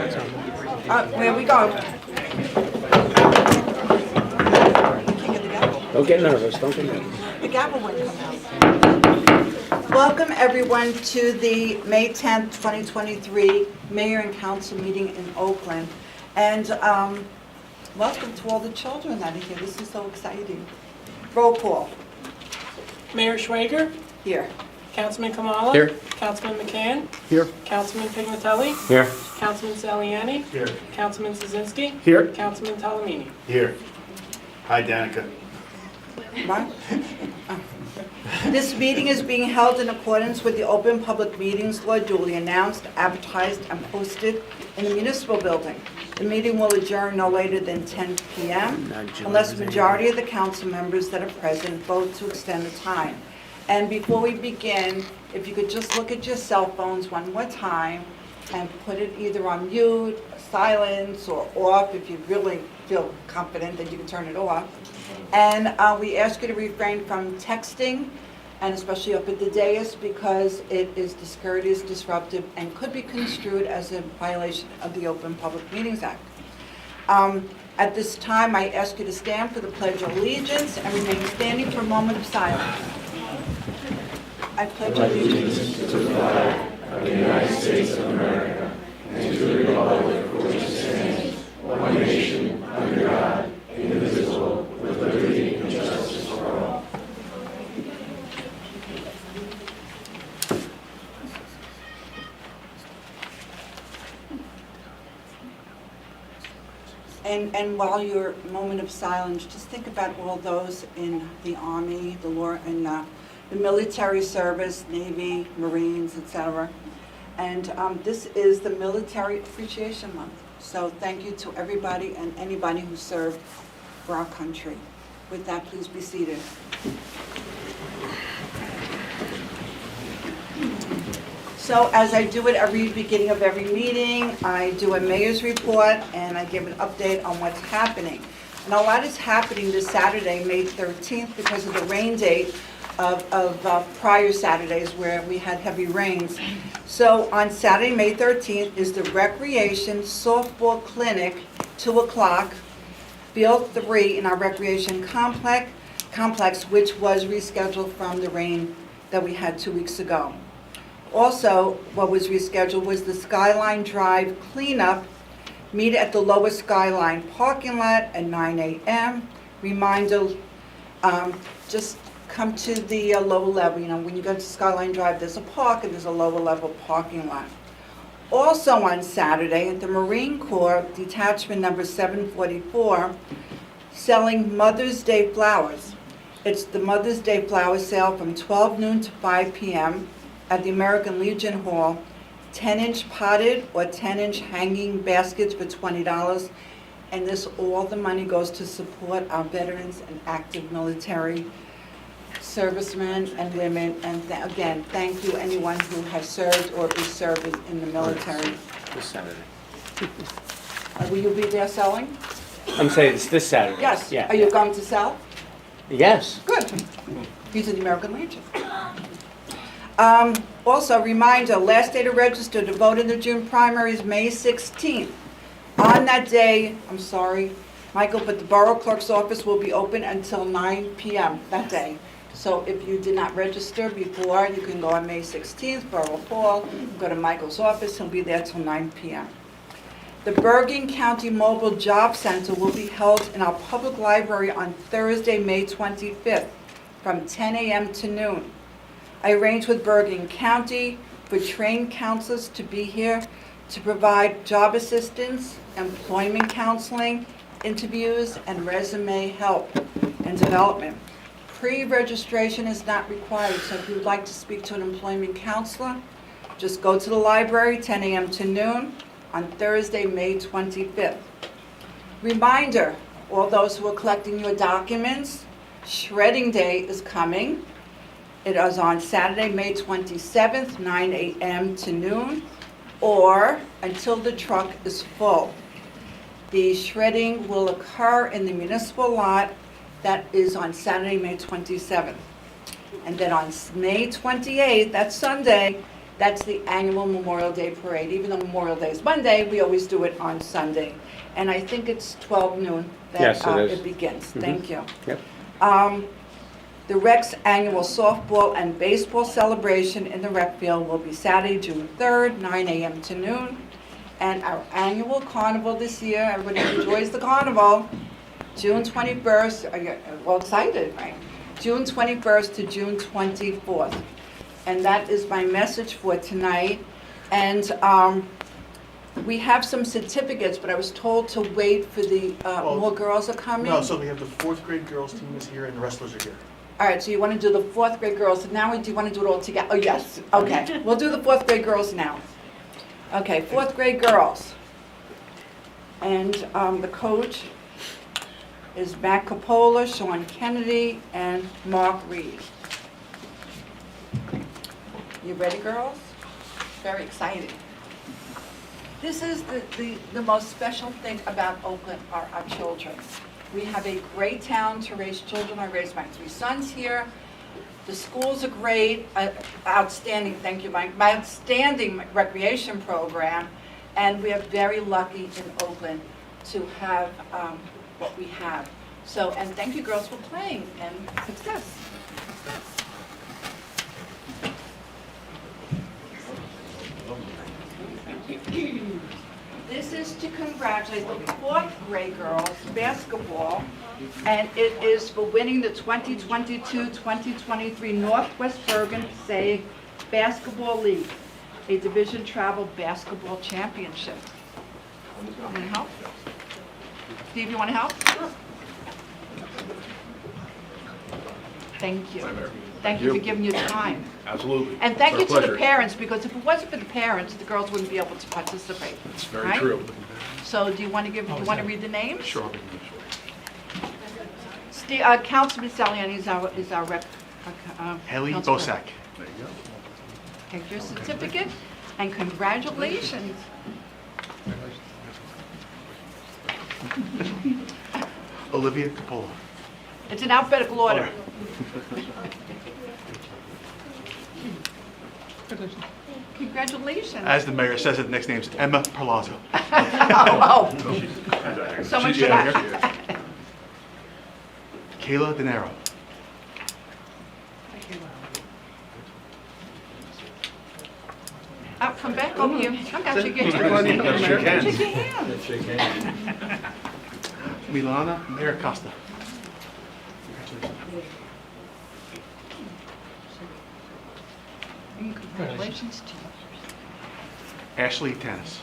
Where we go? Don't get nervous, don't get nervous. The gavel wouldn't come out. Welcome, everyone, to the May 10th, 2023 Mayor and Council meeting in Oakland. And welcome to all the children that are here. This is so exciting. Roll call. Mayor Schwager, Here. Councilman Kamala. Here. Councilman McCann. Here. Councilman Pignatelli. Here. Councilman Saliani. Here. Councilman Szynski. Here. Councilman Talamini. Here. Hi, Danica. What? This meeting is being held in accordance with the Open Public Meetings Law duly announced, advertised, and posted in the municipal building. The meeting will adjourn no later than 10 p.m. unless the majority of the council members that are present vote to extend the time. And before we begin, if you could just look at your cell phones one more time and put it either on mute, silence, or off if you really feel confident that you can turn it off. And we ask you to refrain from texting, and especially up at the dais, because it is discourteous, disruptive, and could be construed as a violation of the Open Public Meetings Act. At this time, I ask you to stand for the Pledge of Allegiance and remain standing for a moment of silence. I pledge allegiance to the flag of the United States of America and to the republic for which it stands, one nation, under God, indivisible, with liberty and justice for all. And while your moment of silence, just think about all those in the Army, the military service, Navy, Marines, etc. And this is the Military Appreciation Month. So thank you to everybody and anybody who served for our country. With that, please be seated. So as I do at every beginning of every meeting, I do a mayor's report and I give an update on what's happening. And a lot is happening this Saturday, May 13th, because of the rain date of prior Saturdays where we had heavy rains. So on Saturday, May 13th, is the Recreation Softball Clinic, 2 o'clock, Field 3 in our Recreation Complex, which was rescheduled from the rain that we had 2 weeks ago. Also, what was rescheduled was the Skyline Drive cleanup, meet at the Lower Skyline parking lot at 9 a.m. Reminder, just come to the lower level. You know, when you go to Skyline Drive, there's a park and there's a lower level parking lot. Also on Saturday, at the Marine Corps Detachment number 744, selling Mother's Day flowers. It's the Mother's Day flower sale from 12 noon to 5 p.m. at the American Legion Hall. 10-inch potted or 10-inch hanging baskets for $20. And all the money goes to support our veterans and active military servicemen and women. And again, thank you anyone who has served or is serving in the military. This Saturday. Will you be there selling? I'm saying it's this Saturday. Yes. Yeah. Are you going to sell? Yes. Good. These are the American Legion. Also, reminder, last day to register to vote in the June primary is May 16th. On that day, I'm sorry, Michael, but the Borough Clerk's office will be open until 9 p.m. that day. So if you did not register before, you can go on May 16th, Borough Hall, go to Michael's office, he'll be there till 9 p.m. The Bergen County Mobile Job Center will be held in our public library on Thursday, May 25th, from 10 a.m. to noon. I arranged with Bergen County for trained counselors to be here to provide job assistance, employment counseling, interviews, and resume help and development. Pre-registration is not required, so if you would like to speak to an employment counselor, just go to the library 10 a.m. to noon on Thursday, May 25th. Reminder, all those who are collecting your documents, shredding day is coming. It is on Saturday, May 27th, 9 a.m. to noon, or until the truck is full. The shredding will occur in the municipal lot. That is on Saturday, May 27th. And then on May 28th, that's Sunday, That's the annual Memorial Day Parade. Even though Memorial Day is Monday, we always do it on Sunday. And I think it's 12 noon Yes, that it is. it begins. Mhm. Thank you. Yep. The Rec's annual softball and baseball celebration in the rec field will be Saturday, June 3rd, 9 a.m. to noon. And our annual carnival this year, everybody enjoys the carnival, June 21st, are you well excited, right? June 21st to June 24th. And that is my message for tonight. And we have some certificates, but I was told to wait for the, more girls are coming. No, so we have the fourth grade girls team is here and the wrestlers are here. All right, so you want to do the fourth grade girls now, or do you want to do it all together? Oh, yes, okay. We'll do the fourth grade girls now. Okay, fourth grade girls. And the coach is Matt Capola, Sean Kennedy, and Mark Reed. You ready, girls? Very exciting. This is the most special thing about Oakland are our children. We have a great town to raise children. I raised my 3 sons here. The schools are great, outstanding, thank you, Mike, my outstanding recreation program, and we are very lucky in Oakland to have what we have. So, and thank you girls for playing, and success. This is to congratulate the fourth grade girls basketball, and it is for winning the 2022-2023 Northwest Bergen Passaic Basketball League, a division travel basketball championship. Want to help? Steve, you want to help? Thank you. Thank you for giving your time. Absolutely. And thank you It's to our the pleasure. parents, because if it wasn't for the parents, the girls wouldn't be able to participate. It's very right? true. So do you want to give, you want to read the names? Sure. Councilman Saliani is our rep. Haley councilman. Bosak. There you go. Take your certificate, and congratulations. Olivia Capola. It's in alphabetical order. Congratulations. As the mayor says, it, the next name is Emma Perlazzo. Oh, so much for that. Kayla De Niro. Come back over here. Come down, shake your hand. Shake your hand. Milana Mayor Costa. Congratulations to you. Ashley Tennis.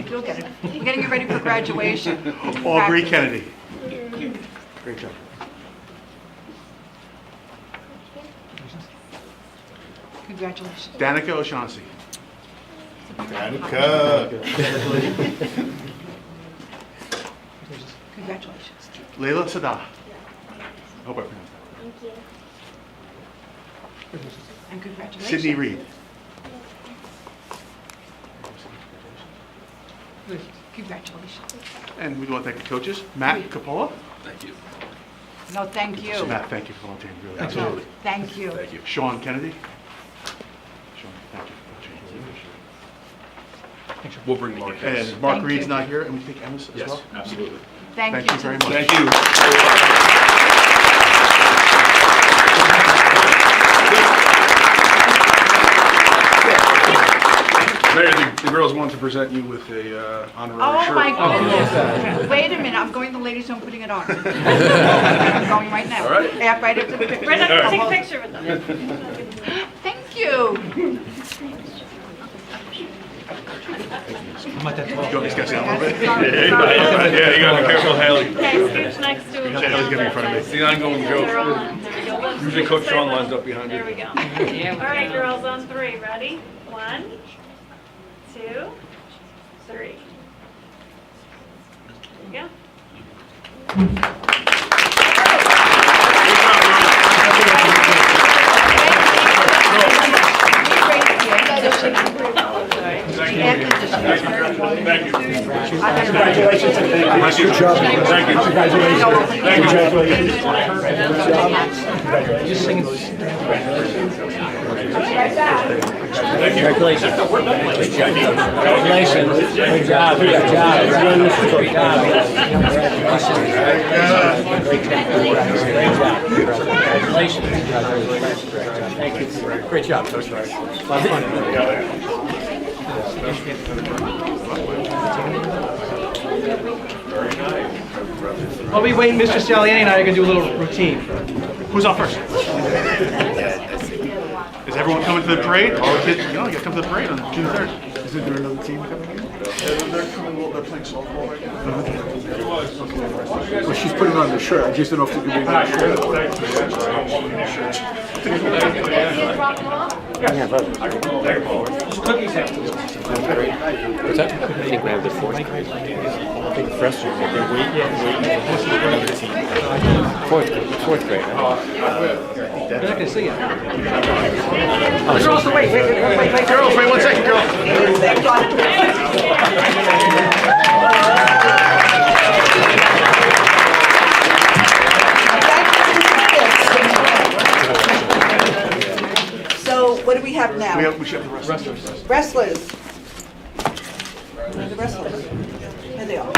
You'll get it. We're getting you ready for graduation. Aubrey Kennedy. Great job. Congratulations. Danica O'Shaughnessy. Danica. Congratulations. Layla Sada. Hope I pronounced And that. congratulations. Sydney Reed. Congratulations. And we want to thank the coaches. Matt Capola. Thank you. No, thank you. So Matt, thank you for volunteering. Really. Absolutely. No, thank you. Thank you. Sean Kennedy. Sean, thank you for volunteering. We'll bring Mark. And Mark Thank Reed's you. not here, and we take Emma's as Yes, well. absolutely. Thank Thank you. you very to- much. Thank you. Mayor, the girls want to present you with a honorary shirt. Oh, my goodness. Wait a minute, I'm going to the ladies' home putting it on. I'm going right now. All right. Right after the picture. Right now, take a picture with them. Thank you. You want me to sketch it out a little bit? Yeah, you gotta be careful, Haley. Okay, scooch next to him. Haley's getting in front of me. It's the ongoing They're joke. on. There we go. Usually Coach Sean lines up behind you. There we go. All right, girls, on 3. Ready? 1, 2, 3. There you go. Thank you. I Congratulations. Bless you. Thank you. Just singing. Congratulations. Congratulations. Good job. Good job. Great job. Congratulations. Thank you. Great job, Coach. A lot of fun. While we wait, Mr. Saliani and I are going to do a little routine. Who's on first? Is everyone coming to the parade? All the kids, you got to come to the parade on June 3rd. Is there another team coming in? They're coming, they're playing softball right now. Well, she's putting on the shirt. I just don't know if you can bring on the shirt. What's that? I think we have the fourth grade. I think the freshmen. Fourth grade. Huh? You're not going to see it. Girls, wait 1 second, girls. So what do we have now? We should have the wrestlers. Wrestlers. Where are the wrestlers? Here they are.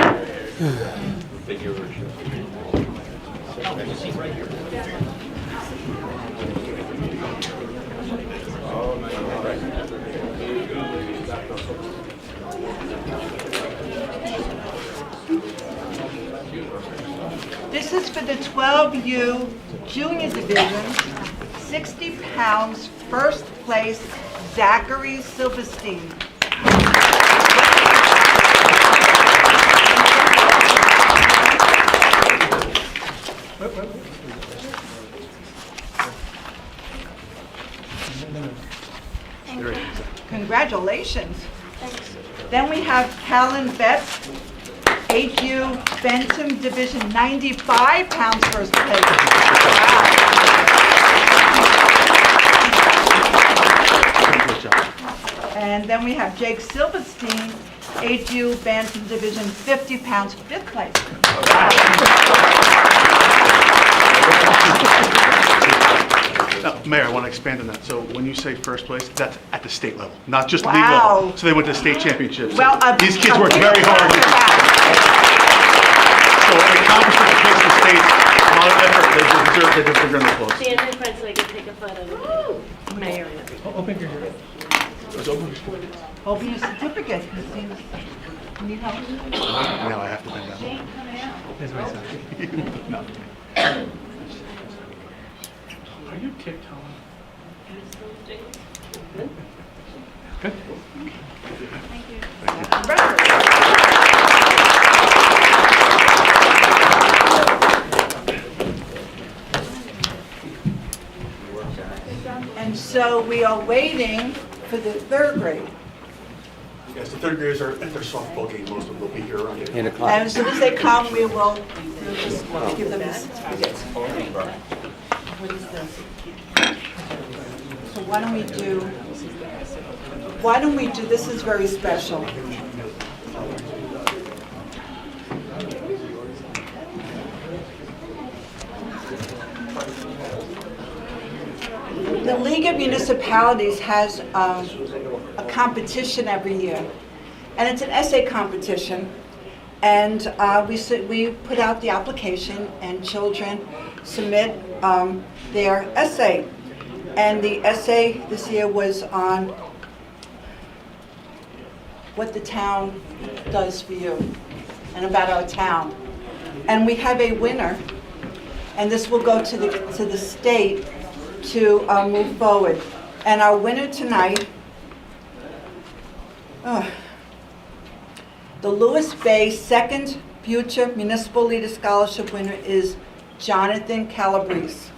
This is for the 12U Junior Division, 60 pounds, first place, Zachary Silverstein. Congratulations. Then we have Callan Betts, 8U Benton Division, 95 pounds first place. And then we have Jake Silverstein, 8U Benton Division, 50 pounds, fifth place. Now, Mayor, I want to expand on that. So when you say first place, that's at the state level, not just league Wow. level. So they went to state championships. Well, These kids worked very hard. So an accomplishment that takes the state, a lot of effort, they deserve a good applause. Stand in front so I can take a photo. Mayor. Open your ear. Open your certificate. Need help? Now I have to bend down. Here's my son. No. Are you tiptoeing? Good. And so we are waiting for the third grade. Yes, the third graders are at their softball game. Most of them will be here around 8 8 And o'clock. as soon as they come, we will give them the certificates. What is this? So why don't we do, this is very special. The League of Municipalities has a competition every year, and it's an essay competition. And we put out the application, and children submit their essay. And the essay this year was on what the town does for you and about our town. And we have a winner, and this will go to the state to move forward. And our winner tonight, the Lewis Bay Second Future Municipal Leader Scholarship winner is Jonathan Calabrese.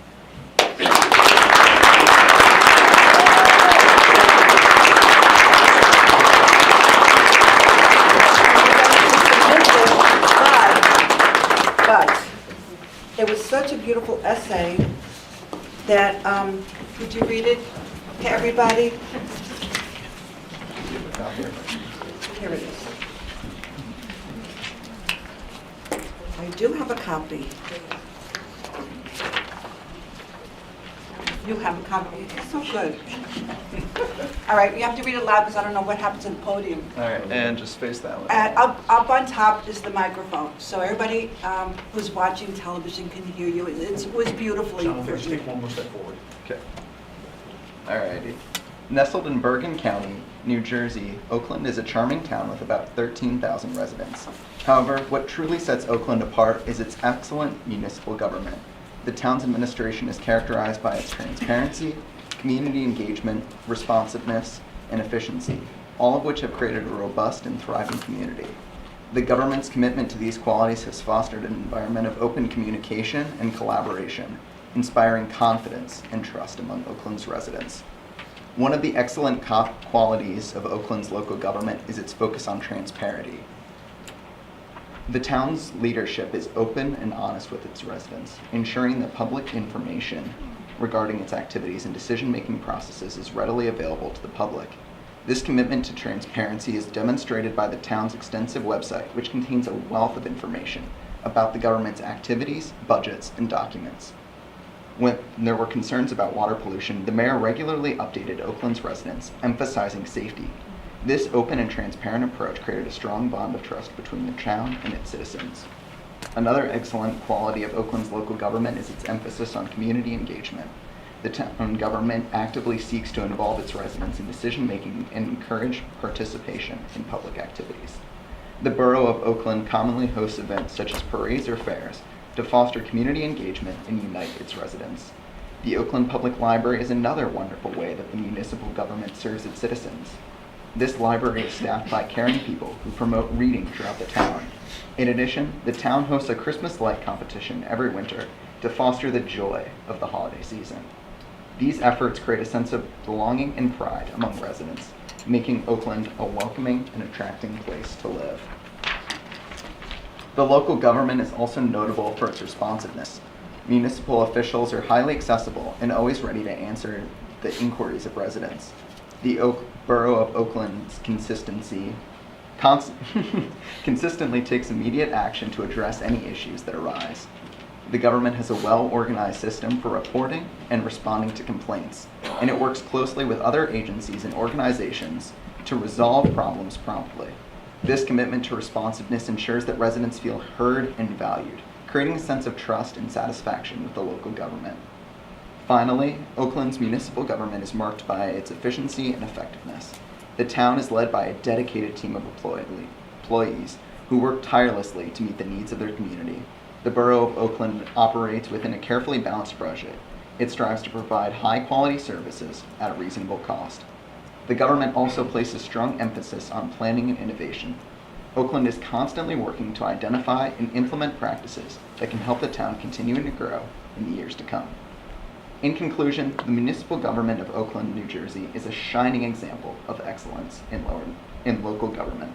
But it was such a beautiful essay that, would you read it to everybody? Here it is. I do have a copy. You have a copy. It's so good. All right, you have to read it loud because I don't know what happens in the podium. All right, and just face that way. And up on top is the microphone, so everybody who's watching television can hear you. It was beautifully John, let's written. take one more step forward. Okay. All righty. Nestled in Bergen County, New Jersey, Oakland is a charming town with about 13,000 residents. However, what truly sets Oakland apart is its excellent municipal government. The town's administration is characterized by its transparency, community engagement, responsiveness, and efficiency, all of which have created a robust and thriving community. The government's commitment to these qualities has fostered an environment of open communication and collaboration, inspiring confidence and trust among Oakland's residents. One of the excellent qualities of Oakland's local government is its focus on transparency. The town's leadership is open and honest with its residents, ensuring that public information regarding its activities and decision-making processes is readily available to the public. This commitment to transparency is demonstrated by the town's extensive website, which contains a wealth of information about the government's activities, budgets, and documents. When there were concerns about water pollution, the mayor regularly updated Oakland's residents, emphasizing safety. This open and transparent approach created a strong bond of trust between the town and its citizens. Another excellent quality of Oakland's local government is its emphasis on community engagement. The town government actively seeks to involve its residents in decision-making and encourage participation in public activities. The Borough of Oakland commonly hosts events such as parades or fairs to foster community engagement and unite its residents. The Oakland Public Library is another wonderful way that the municipal government serves its citizens. This library is staffed by caring people who promote reading throughout the town. In addition, the town hosts a Christmas light competition every winter to foster the joy of the holiday season. These efforts create a sense of belonging and pride among residents, making Oakland a welcoming and attracting place to live. The local government is also notable for its responsiveness. Municipal officials are highly accessible and always ready to answer the inquiries of residents. The Borough of Oakland's consistently takes immediate action to address any issues that arise. The government has a well-organized system for reporting and responding to complaints, and it works closely with other agencies and organizations to resolve problems promptly. This commitment to responsiveness ensures that residents feel heard and valued, creating a sense of trust and satisfaction with the local government. Finally, Oakland's municipal government is marked by its efficiency and effectiveness. The town is led by a dedicated team of employees who work tirelessly to meet the needs of their community. The Borough of Oakland operates within a carefully balanced budget. It strives to provide high-quality services at a reasonable cost. The government also places strong emphasis on planning and innovation. Oakland is constantly working to identify and implement practices that can help the town continue to grow in the years to come. In conclusion, the municipal government of Oakland, New Jersey is a shining example of excellence in local government.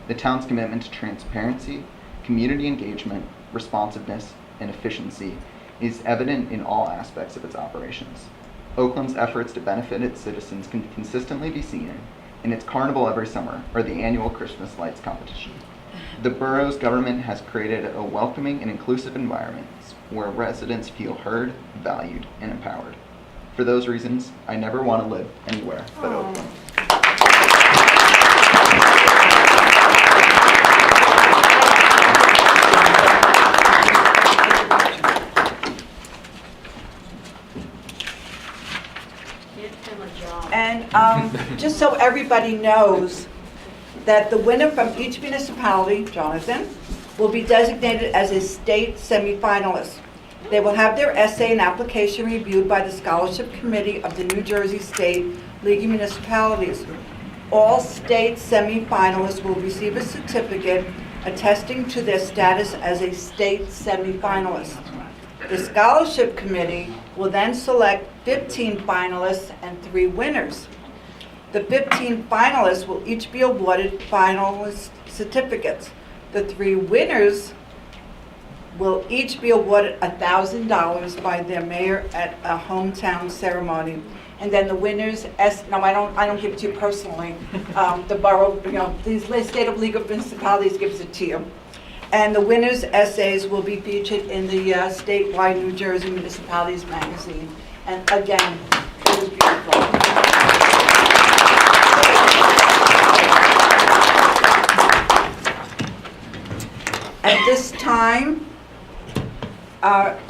The town's commitment to transparency, community engagement, responsiveness, and efficiency is evident in all aspects of its operations. Oakland's efforts to benefit its citizens can consistently be seen in its carnival every summer or the annual Christmas lights competition. The borough's government has created a welcoming and inclusive environment where residents feel heard, valued, and empowered. For those reasons, I never want to live anywhere but Oakland. And just so everybody knows that the winner from each municipality, Jonathan, will be designated as a state semifinalist. They will have their essay and application reviewed by the Scholarship Committee of the New Jersey State League of Municipalities. All state semifinalists will receive a certificate attesting to their status as a state semifinalist. The Scholarship Committee will then select 15 finalists and 3 winners. The 15 finalists will each be awarded finalist certificates. The 3 winners will each be awarded $1,000 by their mayor at a hometown ceremony. And then the winners, no, I don't give it to you personally. The borough, the State of League of Municipalities gives it to you. And the winners' essays will be featured in the statewide New Jersey Municipalities magazine. And again, it was beautiful. At this time,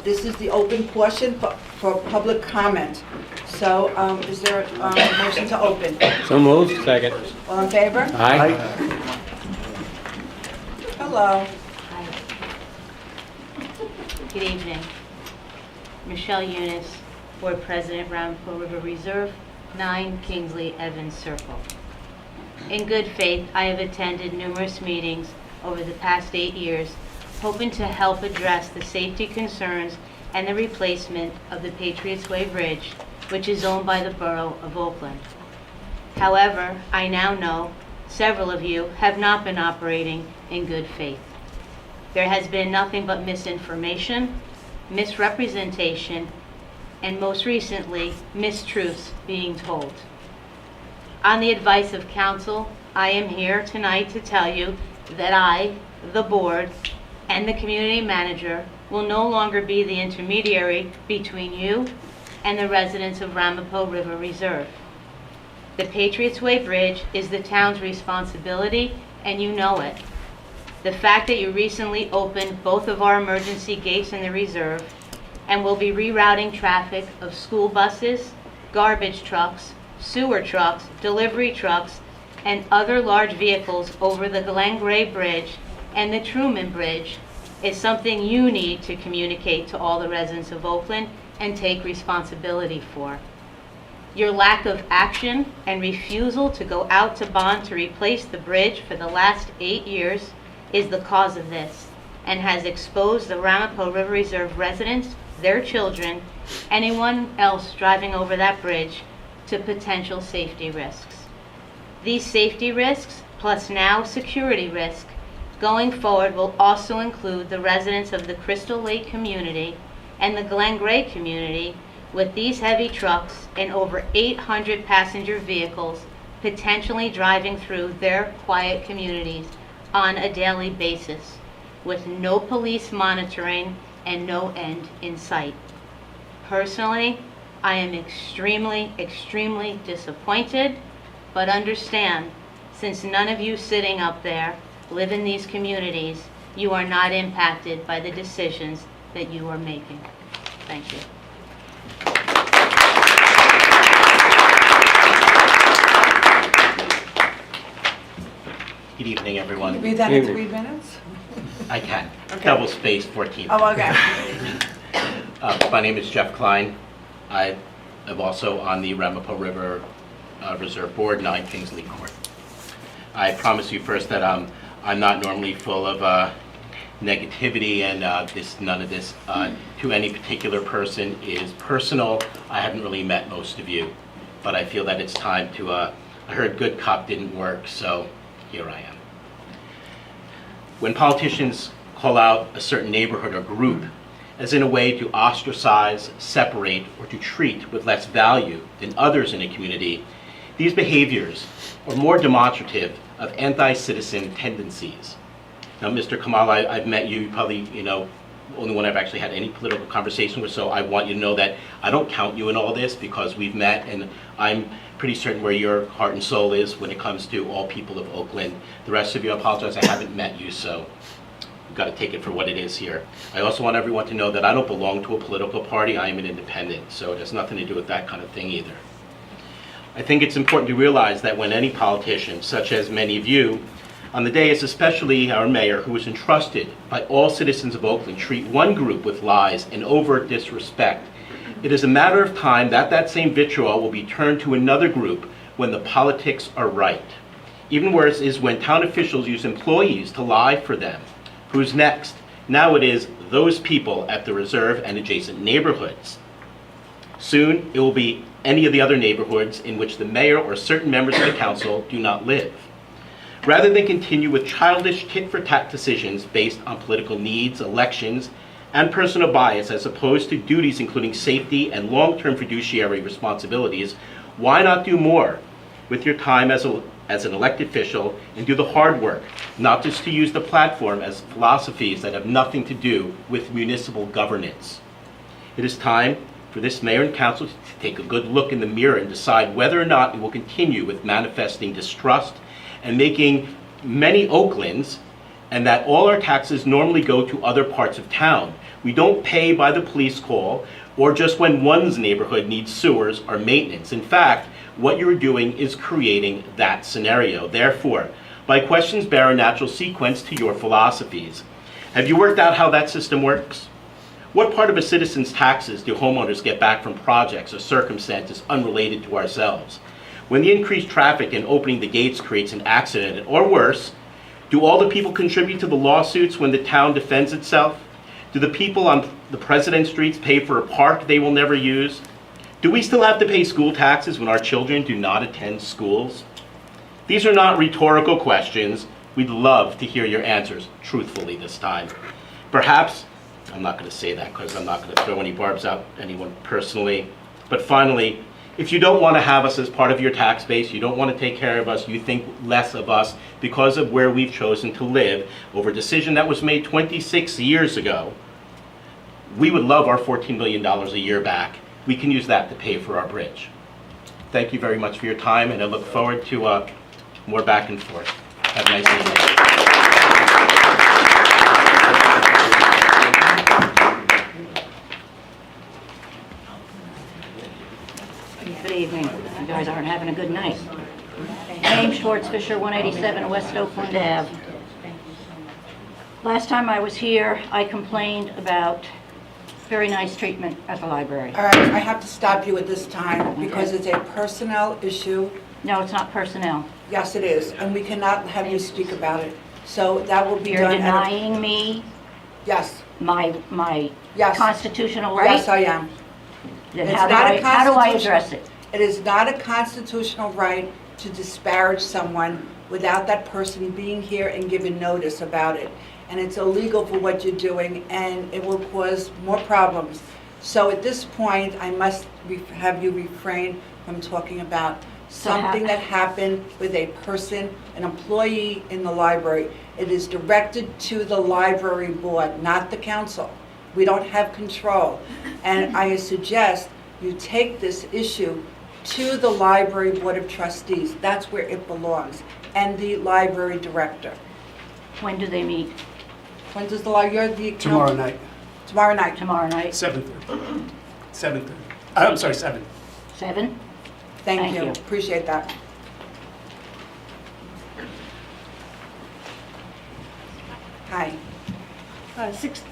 this is the open portion for public comment. So is there a motion to open? So moved. Second. All in favor? Aye. Hello. Good evening. Michelle Eunice, Board President, Ramapo River Reserve, 9 Kingsley Evans Circle. In good faith, I have attended numerous meetings over the past 8 years, hoping to help address the safety concerns and the replacement of the Patriots Way Bridge, which is owned by the Borough of Oakland. However, I now know several of you have not been operating in good faith. There has been nothing but misinformation, misrepresentation, and most recently, mistruths being told. On the advice of counsel, I am here tonight to tell you that I, the board, and the community manager will no longer be the intermediary between you and the residents of Ramapo River Reserve. The Patriots Way Bridge is the town's responsibility, and you know it. The fact that you recently opened both of our emergency gates in the reserve and will be rerouting traffic of school buses, garbage trucks, sewer trucks, delivery trucks, and other large vehicles over the Glen Gray Bridge and the Truman Bridge is something you need to communicate to all the residents of Oakland and take responsibility for. Your lack of action and refusal to go out to bond to replace the bridge for the last 8 years is the cause of this and has exposed the Ramapo River Reserve residents, their children, anyone else driving over that bridge to potential safety risks. These safety risks, plus now security risk, going forward will also include the residents of the Crystal Lake community and the Glen Gray community with these heavy trucks and over 800 passenger vehicles potentially driving through their quiet communities on a daily basis with no police monitoring and no end in sight. Personally, I am extremely, extremely disappointed, but understand, since none of you sitting up there live in these communities, you are not impacted by the decisions that you are making. Thank you. Good evening, everyone. Can you read that in 3 minutes? I can. Okay. Double space 14. Oh, okay. My name is Jeff Klein. I am also on the Ramapo River Reserve Board, 9 Kingsley Court. I promise you first that I'm not normally full of negativity, and none of this to any particular person is personal. I haven't really met most of you, but I feel that it's time to, I heard good cop didn't work, so here I am. When politicians call out a certain neighborhood or group as in a way to ostracize, separate, or to treat with less value than others in a community, these behaviors are more demonstrative of anti-citizen tendencies. Now, Mr. Kamal, I've met you, probably, only one I've actually had any political conversation with, so I want you to know that I don't count you in all this because we've met, and I'm pretty certain where your heart and soul is when it comes to all people of Oakland. The rest of you, I apologize, I haven't met you, so you've got to take it for what it is here. I also want everyone to know that I don't belong to a political party. I am an independent, so it has nothing to do with that kind of thing either. I think it's important to realize that when any politician, such as many of you, on the dais, especially our mayor, who is entrusted by all citizens of Oakland, treat one group with lies and overt disrespect, it is a matter of time that that same vitriol will be turned to another group when the politics are right. Even worse is when town officials use employees to lie for them. Who's next? Now it is those people at the reserve and adjacent neighborhoods. Soon it will be any of the other neighborhoods in which the mayor or certain members of the council do not live. Rather than continue with childish tit-for-tat decisions based on political needs, elections, and personal bias as opposed to duties including safety and long-term fiduciary responsibilities, why not do more with your time as as an elected official and do the hard work, not just to use the platform as philosophies that have nothing to do with municipal governance. It is time for this mayor and council to take a good look in the mirror and decide whether or not it will continue with manifesting distrust and making many Oaklands, and that all our taxes normally go to other parts of town. We don't pay by the police call or just when one's neighborhood needs sewers or maintenance. In fact, what you're doing is creating that scenario. Therefore, my questions bear a natural sequence to your philosophies. Have you worked out how that system works? What part of a citizen's taxes do homeowners get back from projects or circumstances unrelated to ourselves? When the increased traffic and opening the gates creates an accident, or worse, do all the people contribute to the lawsuits when the town defends itself? Do the people on the President streets pay for a park they will never use? Do we still have to pay school taxes when our children do not attend schools? These are not rhetorical questions. We'd love to hear your answers truthfully this time. Perhaps, I'm not going to say that because I'm not going to throw any barbs out anyone personally, but finally, if you don't want to have us as part of your tax base, you don't want to take care of us, you think less of us because of where we've chosen to live over a decision that was made 26 years ago, we would love our $14 million a year back. We can use that to pay for our bridge. Thank you very much for your time, and I look forward to more back and forth. Have a nice evening. Good evening. You guys aren't having a good night. Name Schwartz, Fisher, 187 West Oakland Ave. Last time I was here, I complained about very nice treatment at the library. All right, I have to stop you at this time because it's a personnel issue. No, it's not personnel. Yes, it is, and we cannot have you speak about it. So that will be You're done. denying me Yes, my yes. constitutional right? Yes, I am. Then It's how do not a I constitution- address it? It is not a constitutional right to disparage someone without that person being here and giving notice about it. And it's illegal for what you're doing, and it will cause more problems. So at this point, I must have you refrain from talking about something that happened with a person, an employee in the library. It is directed to the library board, not the council. We don't have control. And I suggest you take this issue to the library board of trustees. That's where it belongs, and the library director. When do they meet? When does the library? Tomorrow night, Tomorrow night. Tomorrow night? 7:30. 7:30. I'm sorry, 7. 7? Thank you. Appreciate that. Hi.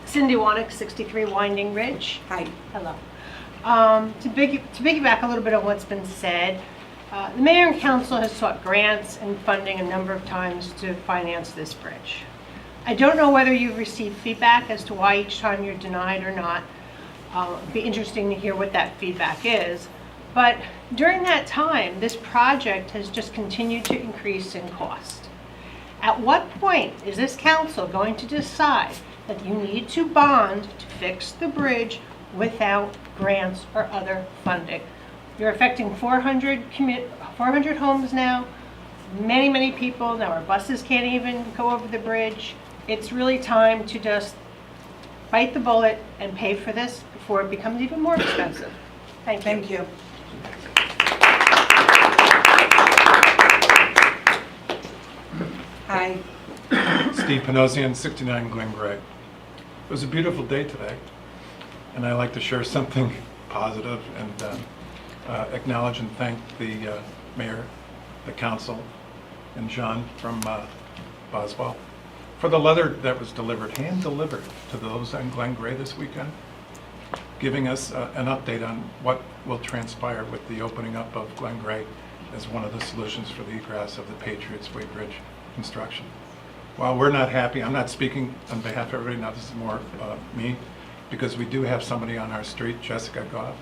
Cindy Wanick, 63 Winding Ridge. Hi. Hello. To piggyback a little bit on what's been said, the mayor and council has sought grants and funding a number of times to finance this bridge. I don't know whether you've received feedback as to why each time you're denied or not. It'd be interesting to hear what that feedback is. But during that time, this project has just continued to increase in cost. At what point is this council going to decide that you need to bond to fix the bridge without grants or other funding? You're affecting 400 homes now, many people. Now our buses can't even go over the bridge. It's really time to just bite the bullet and pay for this before it becomes even more expensive. Thank you. Thank you. Hi. Steve Panosian, 69 Glen Gray. It was a beautiful day today, and I'd like to share something positive and acknowledge and thank the mayor, the council, and John from Boswell for the letter that was delivered, hand-delivered to those on Glen Gray this weekend, giving us an update on what will transpire with the opening up of Glen Gray as one of the solutions for the egress of the Patriots Way Bridge construction. While we're not happy, I'm not speaking on behalf of everybody, now this is more me, because we do have somebody on our street, Jessica Goff,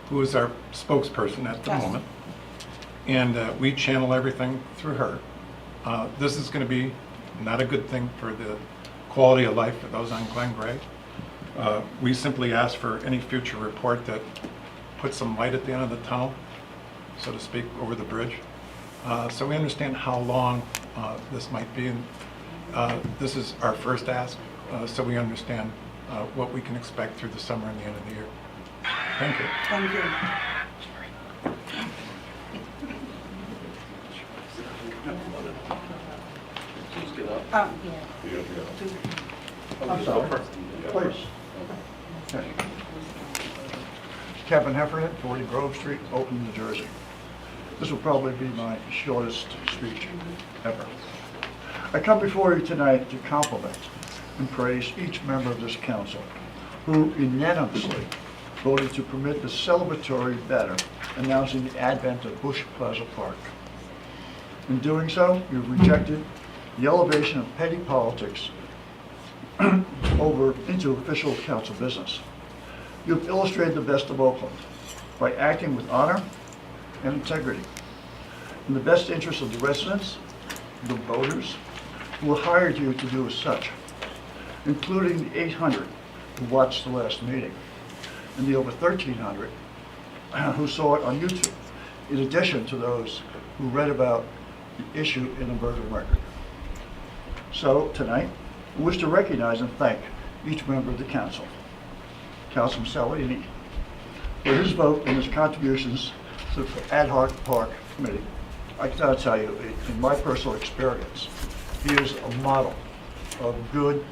who is our spokesperson at the moment, and we channel everything through her. This is going to be not a good thing for the quality of life for those on Glen Gray. We simply ask for any future report that puts some light at the end of the tunnel, so to speak, over the bridge. So we understand how long this might be. And this is our first ask, so we understand what we can expect through the summer and the end of the year. Thank you. Thank you. Please. Okay. Kevin Heffernan, 40 Grove Street, Oakland, New Jersey. This will probably be my shortest speech ever. I come before you tonight to compliment and praise each member of this council who unanimously voted to permit the celebratory banner announcing the advent of Bush Plaza Park. In doing so, you've rejected the elevation of petty politics over into official council business. You've illustrated the best of Oakland by acting with honor and integrity in the best interest of the residents, the voters who hired you to do as such, including the 800 who watched the last meeting and the over 1,300 who saw it on YouTube, in addition to those who read about the issue in the Bergen Record. So tonight, I wish to recognize and thank each member of the council. Councilman Salini, for his vote and his contributions to the ad hoc park committee. I gotta tell you, in my personal experience, he is a model of good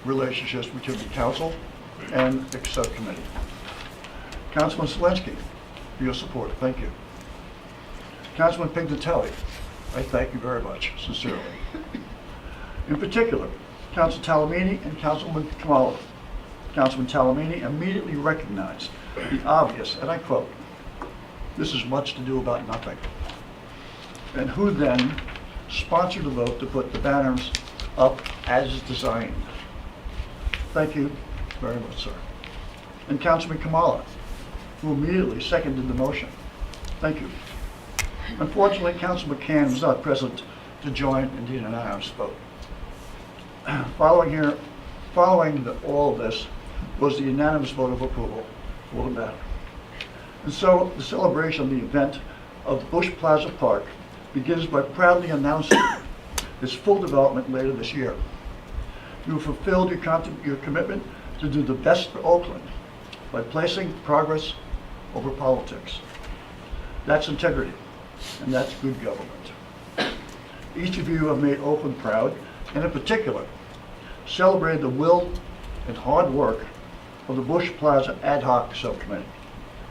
relationships between the council and the subcommittee. Councilman Selensky, for your support, thank you. Councilman Pignatelli, I thank you very much, sincerely. In particular, Councilman Talamini and Councilman Kamala. Councilman Talamini immediately recognized the obvious, and I quote, "This is much to do about nothing," and who then sponsored the vote to put the banners up as designed. Thank you very much, sir. And Councilman Kamala, who immediately seconded the motion. Thank you. Unfortunately, Councilman McCann was not present to join in the unanimous vote. Following all of this was the unanimous vote of approval for the banner. And so the celebration of the event of Bush Plaza Park begins by proudly announcing its full development later this year. You have fulfilled your commitment to do the best for Oakland by placing progress over politics. That's integrity, and that's good government. Each of you have made Oakland proud, and in particular, celebrated the will and hard work of the Bush Plaza Ad Hoc Subcommittee,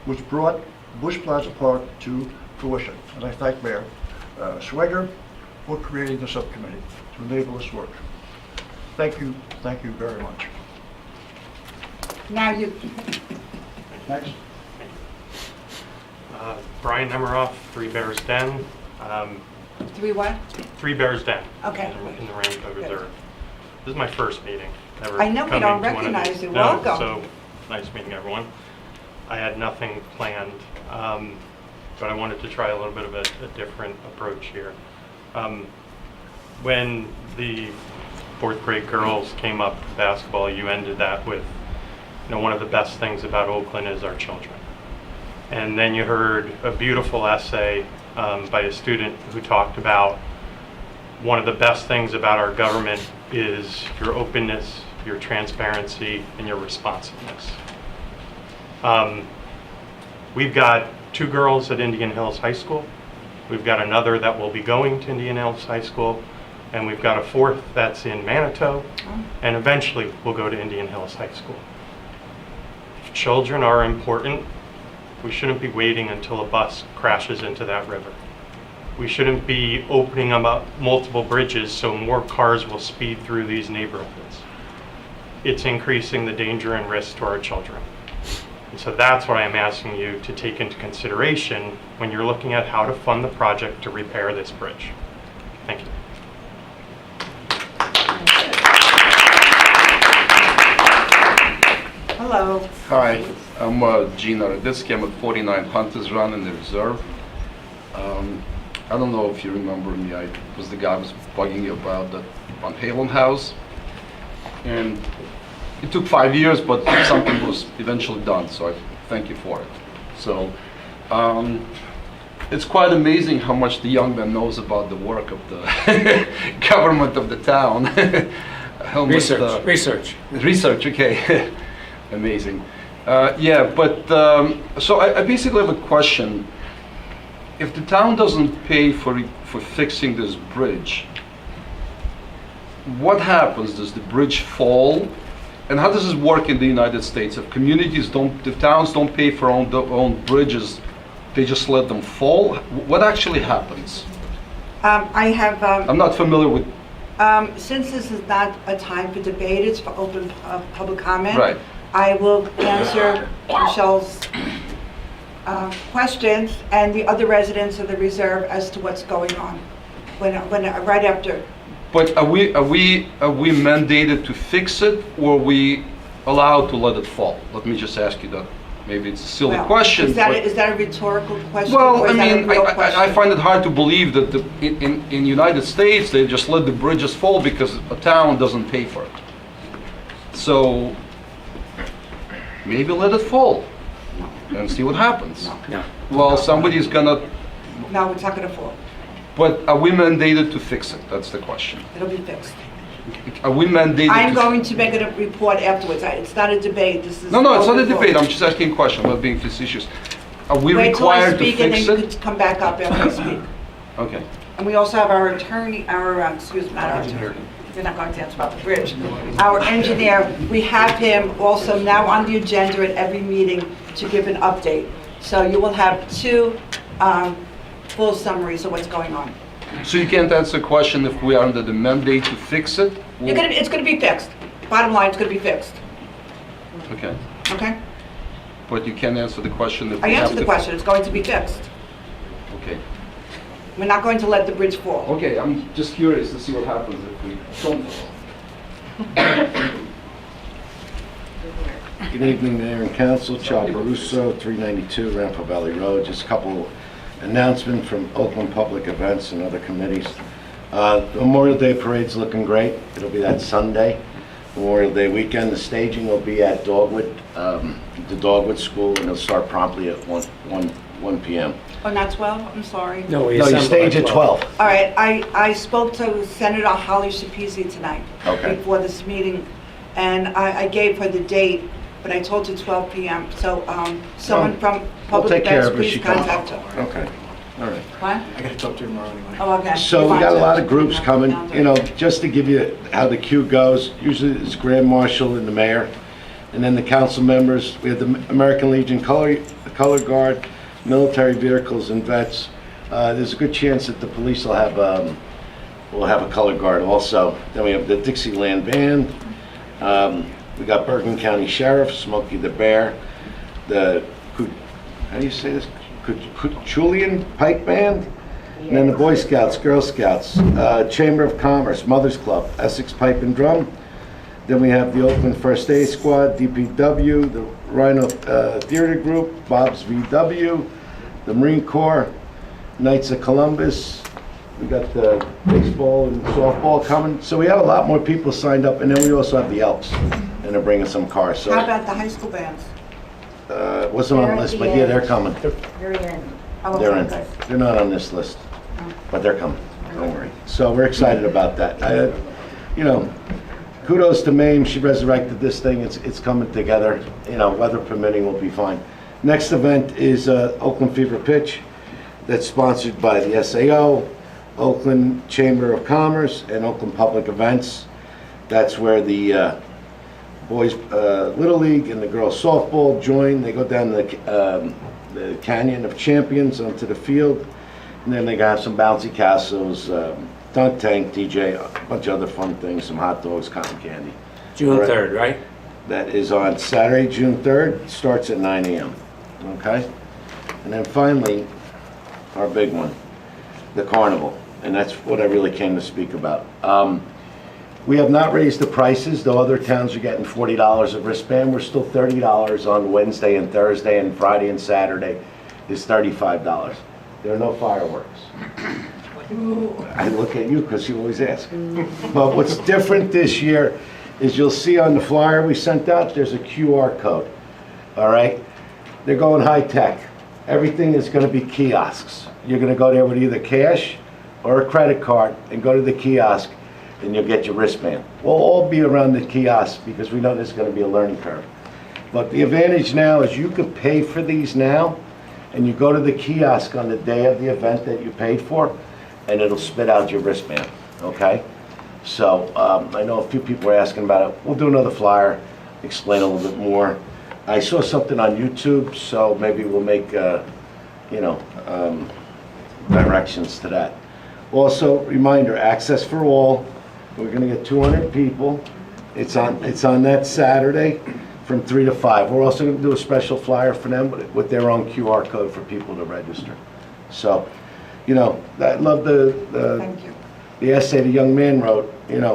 which brought Bush Plaza Park to fruition. And I thank Mayor Schweger for creating the subcommittee to enable this work. Thank you very much. Now you. Next. Brian Emeroff, 3 Bears Den. 3 what? 3 Bears Den. Okay. In the Ramco Reserve. This is my first meeting. Never I know we coming don't to one of recognize these. you. No, Welcome. So nice meeting everyone. I had nothing planned, but I wanted to try a little bit of a different approach here. When the 4th grade girls came up for basketball, you ended that with, one of the best things about Oakland is our children. And then you heard a beautiful essay by a student who talked about one of the best things about our government is your openness, your transparency, and your responsiveness. We've got 2 girls at Indian Hills High School. We've got another that will be going to Indian Hills High School, and we've got a 4th that's in Manitou, and eventually we'll go to Indian Hills High School. If children are important, we shouldn't be waiting until a bus crashes into that river. We shouldn't be opening up multiple bridges so more cars will speed through these neighborhoods. It's increasing the danger and risk to our children. And so that's what I'm asking you to take into consideration when you're looking at how to fund the project to repair this bridge. Thank you. Hello. Hi, I'm Gina Van Halen. I'm at 49 Hunters Run in the reserve. I don't know if you remember me. I was the guy who was bugging you about the Van Halen house. And it took 5 years, but something was eventually done, so I thank you for it. So it's quite amazing how much the young man knows about the work of the government of the town. How much Research, okay. Amazing. Yeah, but so I basically have a question. If the town doesn't pay for fixing this bridge, what happens? Does the bridge fall? And how does this work in the United States? If the towns don't pay for their own bridges, they just let them fall? What actually happens? I'm not familiar with. Since this is not a time for debate, it's for open public comment. Right. I will answer Michelle's questions and the other residents of the reserve as to what's going on right after. But are we mandated to fix it, or are we allowed to let it fall? Let me just ask you that. Maybe it's a silly question. Is that a rhetorical question? Well, or I is that a mean, real I question? find it hard to believe that in the United States they just let the bridges fall because a town doesn't pay for it. So maybe let it fall and see what happens. No. Well, somebody's gonna. No, it's not going to fall. But are we mandated to fix it? That's the question. It'll be fixed. Are we mandated I'm to... going to make a report afterwards. It's not a debate. This is No, it's not a open debate. floor. I'm just asking a question. I'm not being facetious. Are we Wait till I required to speak and fix then you it? could come back up after I speak. Okay. And we also have our attorney, excuse me, not our attorney. You're not going to answer about the bridge. Our engineer, we have him also now on the agenda at every meeting to give an update. So you will have two full summaries of what's going on. So you can't answer a question if we are under the mandate to fix it? It's going to be fixed. Bottom line, it's going to be fixed. Okay. Okay? But you can't answer the question if I we have answered the to... question. It's going to be fixed. Okay. We're not going to let the bridge fall. Okay, I'm just curious to see what happens if we don't fall. Good evening, Mayor and Council. Russo, 392 Rampo Valley Road. Just a couple announcements from Oakland Public Events and other committees. Memorial Day Parade's looking great. It'll be that Sunday, Memorial Day weekend. The staging will be at Dogwood, the Dogwood School, and it'll start promptly at 1 p.m. Oh, not 12? I'm sorry. No, you stage at 12. All right, I spoke to Senator Holly Shapisi tonight. Okay. Before this meeting, and I gave her the date, but I told her 12 p.m. So someone from We'll Public take care Events, of it. please She comes. contact her. Okay. All right. What? I gotta talk to you tomorrow anyway. Oh, okay. So we got a lot of groups coming, you know, just to give you how the queue goes. Usually it's Grand Marshal and the mayor, and then the council members. We have the American Legion Color Guard, military vehicles and vets. There's a good chance that the police will have a color guard also. Then we have the Dixieland Band. We got Bergen County Sheriff, Smokey the Bear, the, how do you say this? Julian Pike Band, and then the Boy Scouts, Girl Scouts, Chamber of Commerce, Mothers Club, Essex Pipe and Drum. Then we have the Oakland First Aid Squad, DPW, the Rhino Theater Group, Bob's VW, the Marine Corps, Knights of Columbus. We got the baseball and softball coming. So we have a lot more people signed up, and then we also have the Elks, and they're bringing some cars. So How about the high school bands? wasn't on the list, but yeah, they're coming. Very end. Oh, They're okay, in. good. They're not on this list, but they're coming. Don't worry. So we're excited about that. You know, kudos to Mame. She resurrected this thing. It's coming together. You know, weather permitting, we'll be fine. Next event is Oakland Fever Pitch. That's sponsored by the SAO, Oakland Chamber of Commerce, and Oakland Public Events. That's where the boys Little League and the girls softball join. They go down the Canyon of Champions onto the field, and then they got some bouncy castles, dunk tank, DJ, a bunch of other fun things, some hot dogs, cotton candy. June 3rd, right? That is on Saturday, June 3rd. Starts at 9 a.m. Okay? And then finally, our big one, the carnival. And that's what I really came to speak about. We have not raised the prices, though other towns are getting $40 a wristband. We're still $30 on Wednesday and Thursday, and Friday and Saturday is $35. There are no fireworks. I look at you because you always ask. But what's different this year is you'll see on the flyer we sent out, there's a QR code. All right? They're going high tech. everything is going to be kiosks. You're going to go there with either cash or a credit card and go to the kiosk, and you'll get your wristband. We'll all be around the kiosk because we know there's going to be a learning curve. But the advantage now is you could pay for these now, and you go to the kiosk on the day of the event that you paid for, and it'll spit out your wristband, okay? So I know a few people were asking about it. We'll do another flyer, explain a little bit more. I saw something on YouTube, so maybe we'll make, directions to that. Also, reminder, access for all. We're gonna get 200 people. It's on that Saturday from 3 to 5. We're also gonna do a special flyer for them with their own QR code for people to register. So, I love Thank you. the essay the young man wrote.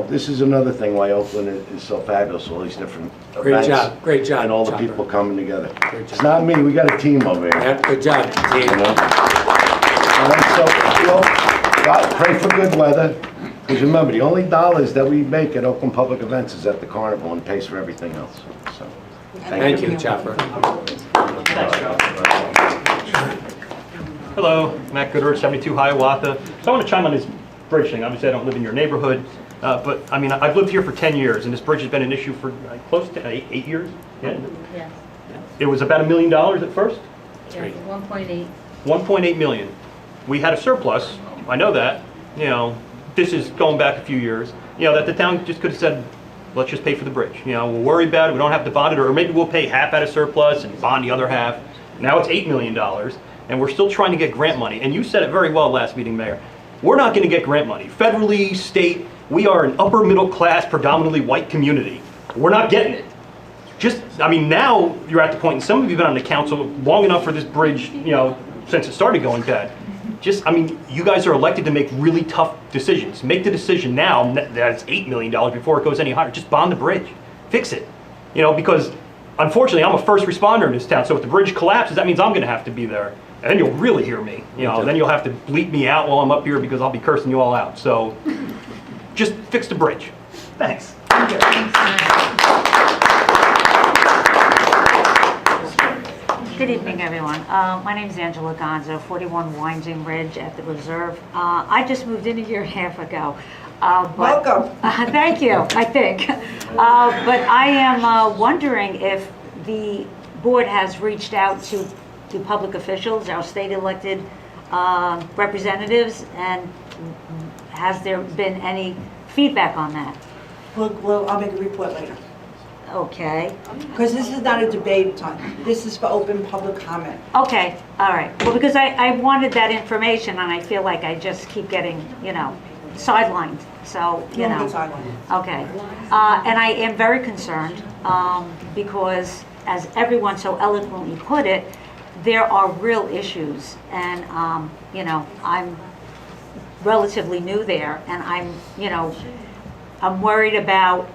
This is another thing why Oakland is so fabulous, all these different events. Great job, And all the Chopper. people coming together. It's not me, we got a team over here. Yeah, good job, team. All right, so, God, pray for good weather, because remember, the only dollars that we make at Oakland Public Events is at the carnival and pays for everything else, so. Thank you, Chopper. Hello, Matt Goodrich, 72 Hiawatha. So I want to chime on this bridge thing. Obviously, I don't live in your neighborhood, but I mean, I've lived here for 10 years, and this bridge has been an issue for close to 8 years. Yeah. Yes. It was about $1 million at first. Yes, 1.8. 1.8 million. We had a surplus. I know that. This is going back a few years. That the town just could have said, let's just pay for the bridge. We'll worry about it. We don't have to bond it, or maybe we'll pay half out of surplus and bond the other half. Now it's $8 million, and we're still trying to get grant money. And you said it very well last meeting, Mayor. We're not going to get grant money. Federally, state, we are an upper middle class, predominantly white community. We're not getting it. Now you're at the point, and some of you have been on the council long enough for this bridge, since it started going bad. You guys are elected to make really tough decisions. Make the decision now that it's $8 million before it goes any higher. Just bond the bridge. Fix it. Because unfortunately, I'm a first responder in this town, so if the bridge collapses, that means I'm going to have to be there. And then you'll really hear me. Then you'll have to bleep me out while I'm up here because I'll be cursing you all out. So just fix the bridge. Thanks. Good evening, everyone. My name is Angela Gonzo, 41 Winding Ridge at the Reserve. I just moved in a year and a half ago. Welcome. Thank you, I think. But I am wondering if the board has reached out to public officials, our state elected representatives, and has there been any feedback on that? I'll make a report later. Okay. Because this is not a debate time. This is for open public comment. Okay, all right. Well, because I wanted that information, and I feel like I just keep getting, sidelined. So, You won't get sidelined. Okay. And I am very concerned because, as everyone so eloquently put it, there are real issues. And, I'm relatively new there, and I'm worried about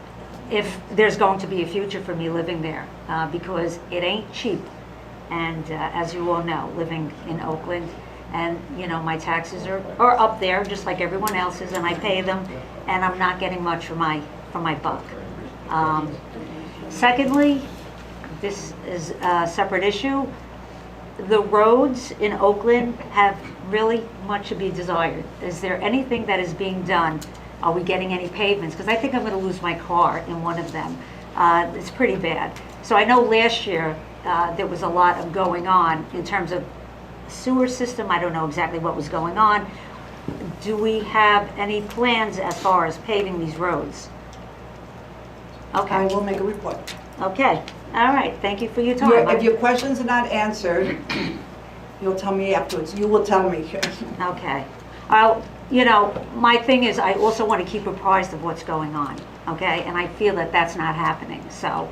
if there's going to be a future for me living there, because it ain't cheap. And as you all know, living in Oakland, and my taxes are up there just like everyone else's, and I pay them, and I'm not getting much for my buck. Secondly, this is a separate issue. The roads in Oakland have really much to be desired. Is there anything that is being done? Are we getting any pavements? Because I think I'm going to lose my car in one of them. It's pretty bad. So I know last year there was a lot of going on in terms of sewer system. I don't know exactly what was going on. Do we have any plans as far as paving these roads? Okay. I will make a report. Okay. All right. Thank you for your time. If your questions are not answered, you'll tell me afterwards. You will tell me. Okay. My thing is I also want to keep apprised of what's going on, okay? And I feel that that's not happening. So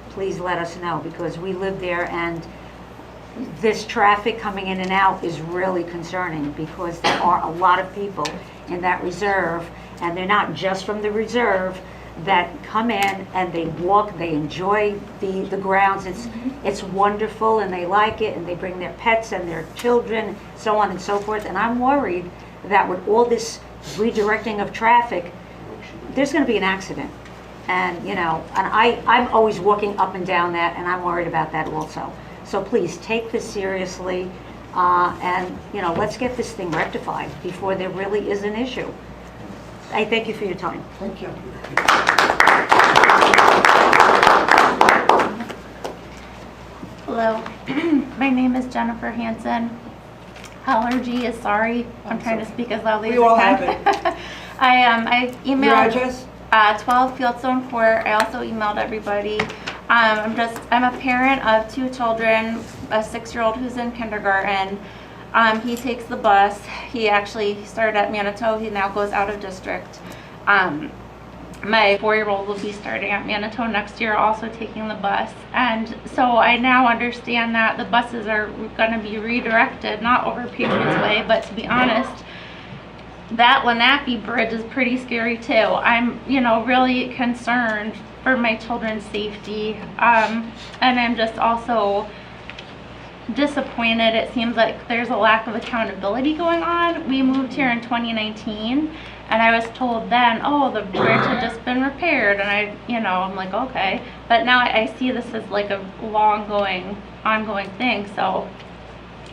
please let us know, because we live there, and this traffic coming in and out is really concerning, because there are a lot of people in that reserve, and they're not just from the reserve, that come in and they walk, they enjoy the grounds. It's wonderful, and they like it, and they bring their pets and their children, so on and so forth. And I'm worried that with all this redirecting of traffic, there's going to be an accident. And I'm always walking up and down that, and I'm worried about that also. So please, take this seriously, and, let's get this thing rectified before there really is an issue. I thank you for your time. Thank you. Hello, my name is Jennifer Hansen. Allergy is sorry. I'm trying to speak as loudly as We all I have can. it. I emailed. Your address? 12 Fieldstone Court. I also emailed everybody. I'm a parent of 2 children, a 6-year-old who's in kindergarten. He takes the bus. He started at Manitou. He now goes out of district. My 4-year-old will be starting at Manitou next year, also taking the bus. And so I now understand that the buses are going to be redirected, not over Patriots Way, but to be honest, that Lenape Bridge is pretty scary too. I'm, really concerned for my children's safety. And I'm just also disappointed. It seems like there's a lack of accountability going on. We moved here in 2019. And I was told then, oh, the bridge had just been repaired. And I'm like, okay. But now I see this as like a ongoing thing. So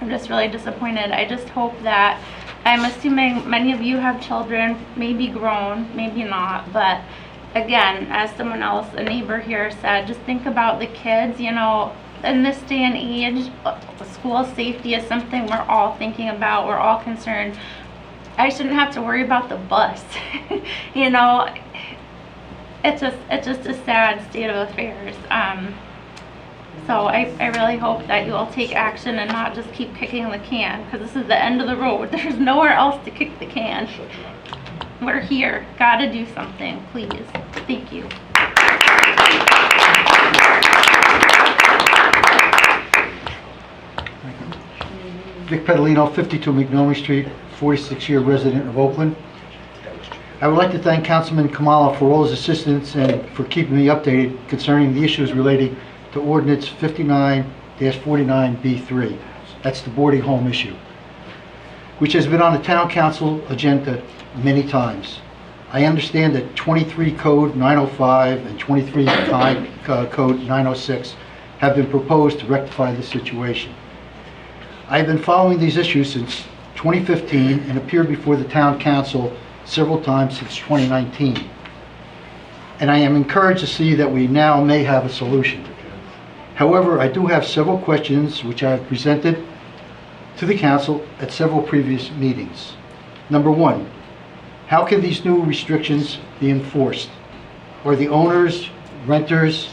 I'm just really disappointed. I just hope that, I'm assuming many of you have children, maybe grown, maybe not. But again, as someone else, a neighbor here said, just think about the kids, in this day and age, school safety is something we're all thinking about. We're all concerned. I shouldn't have to worry about the bus. It's just a sad state of affairs. So I really hope that you all take action and not just keep kicking the can, because this is the end of the road. There's nowhere else to kick the can. We're here. Gotta do something, please. Thank you. Vic Petalino, 52 McNomee Street, 46-year resident of Oakland. I would like to thank Councilman Kamala for all his assistance and for keeping me updated concerning the issues relating to Ordinance 59-49B3. That's the boarding home issue, which has been on the Town Council agenda many times. I understand that 23 Code 905 and 23 Code 906 have been proposed to rectify the situation. I've been following these issues since 2015 and appeared before the Town Council several times since 2019. And I am encouraged to see that we now may have a solution. However, I do have several questions which I have presented to the Council at several previous meetings. Number 1, how can these new restrictions be enforced? Are the owners, renters,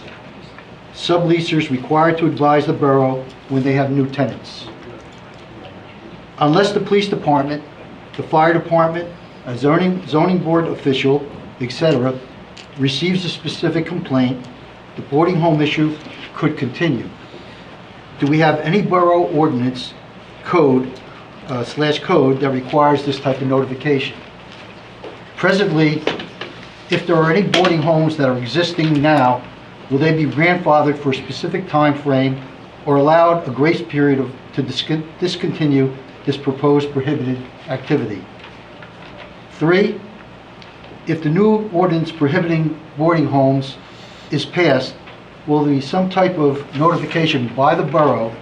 subleasers required to advise the borough when they have new tenants? Unless the police department, the fire department, a zoning board official, etc., receives a specific complaint, the boarding home issue could continue. Do we have any borough ordinance code that requires this type of notification? Presently, if there are any boarding homes that are existing now, will they be grandfathered for a specific time frame or allowed a grace period to discontinue this proposed prohibited activity? 3, if the new ordinance prohibiting boarding homes is passed, will there be some type of notification by the borough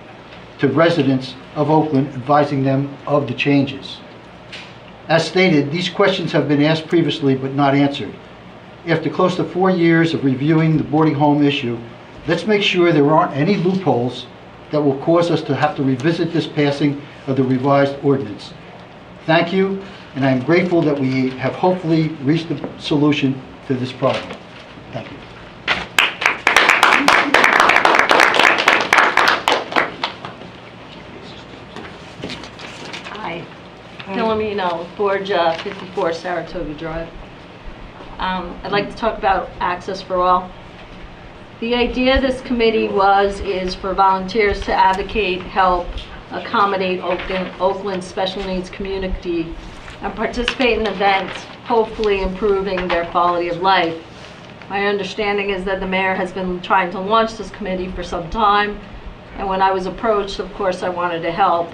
to residents of Oakland advising them of the changes? As stated, these questions have been asked previously but not answered. After close to 4 years of reviewing the boarding home issue, let's make sure there aren't any loopholes that will cause us to have to revisit this passing of the revised ordinance. Thank you, and I am grateful that we have hopefully reached a solution to this problem. Thank you. Hi, Philomeno, Borgia, 54 Saratoga Drive. I'd like to talk about access for all. The idea of this committee is for volunteers to advocate, help, accommodate Oakland's special needs community and participate in events, hopefully improving their quality of life. My understanding is that the mayor has been trying to launch this committee for some time, and when I was approached, of course, I wanted to help.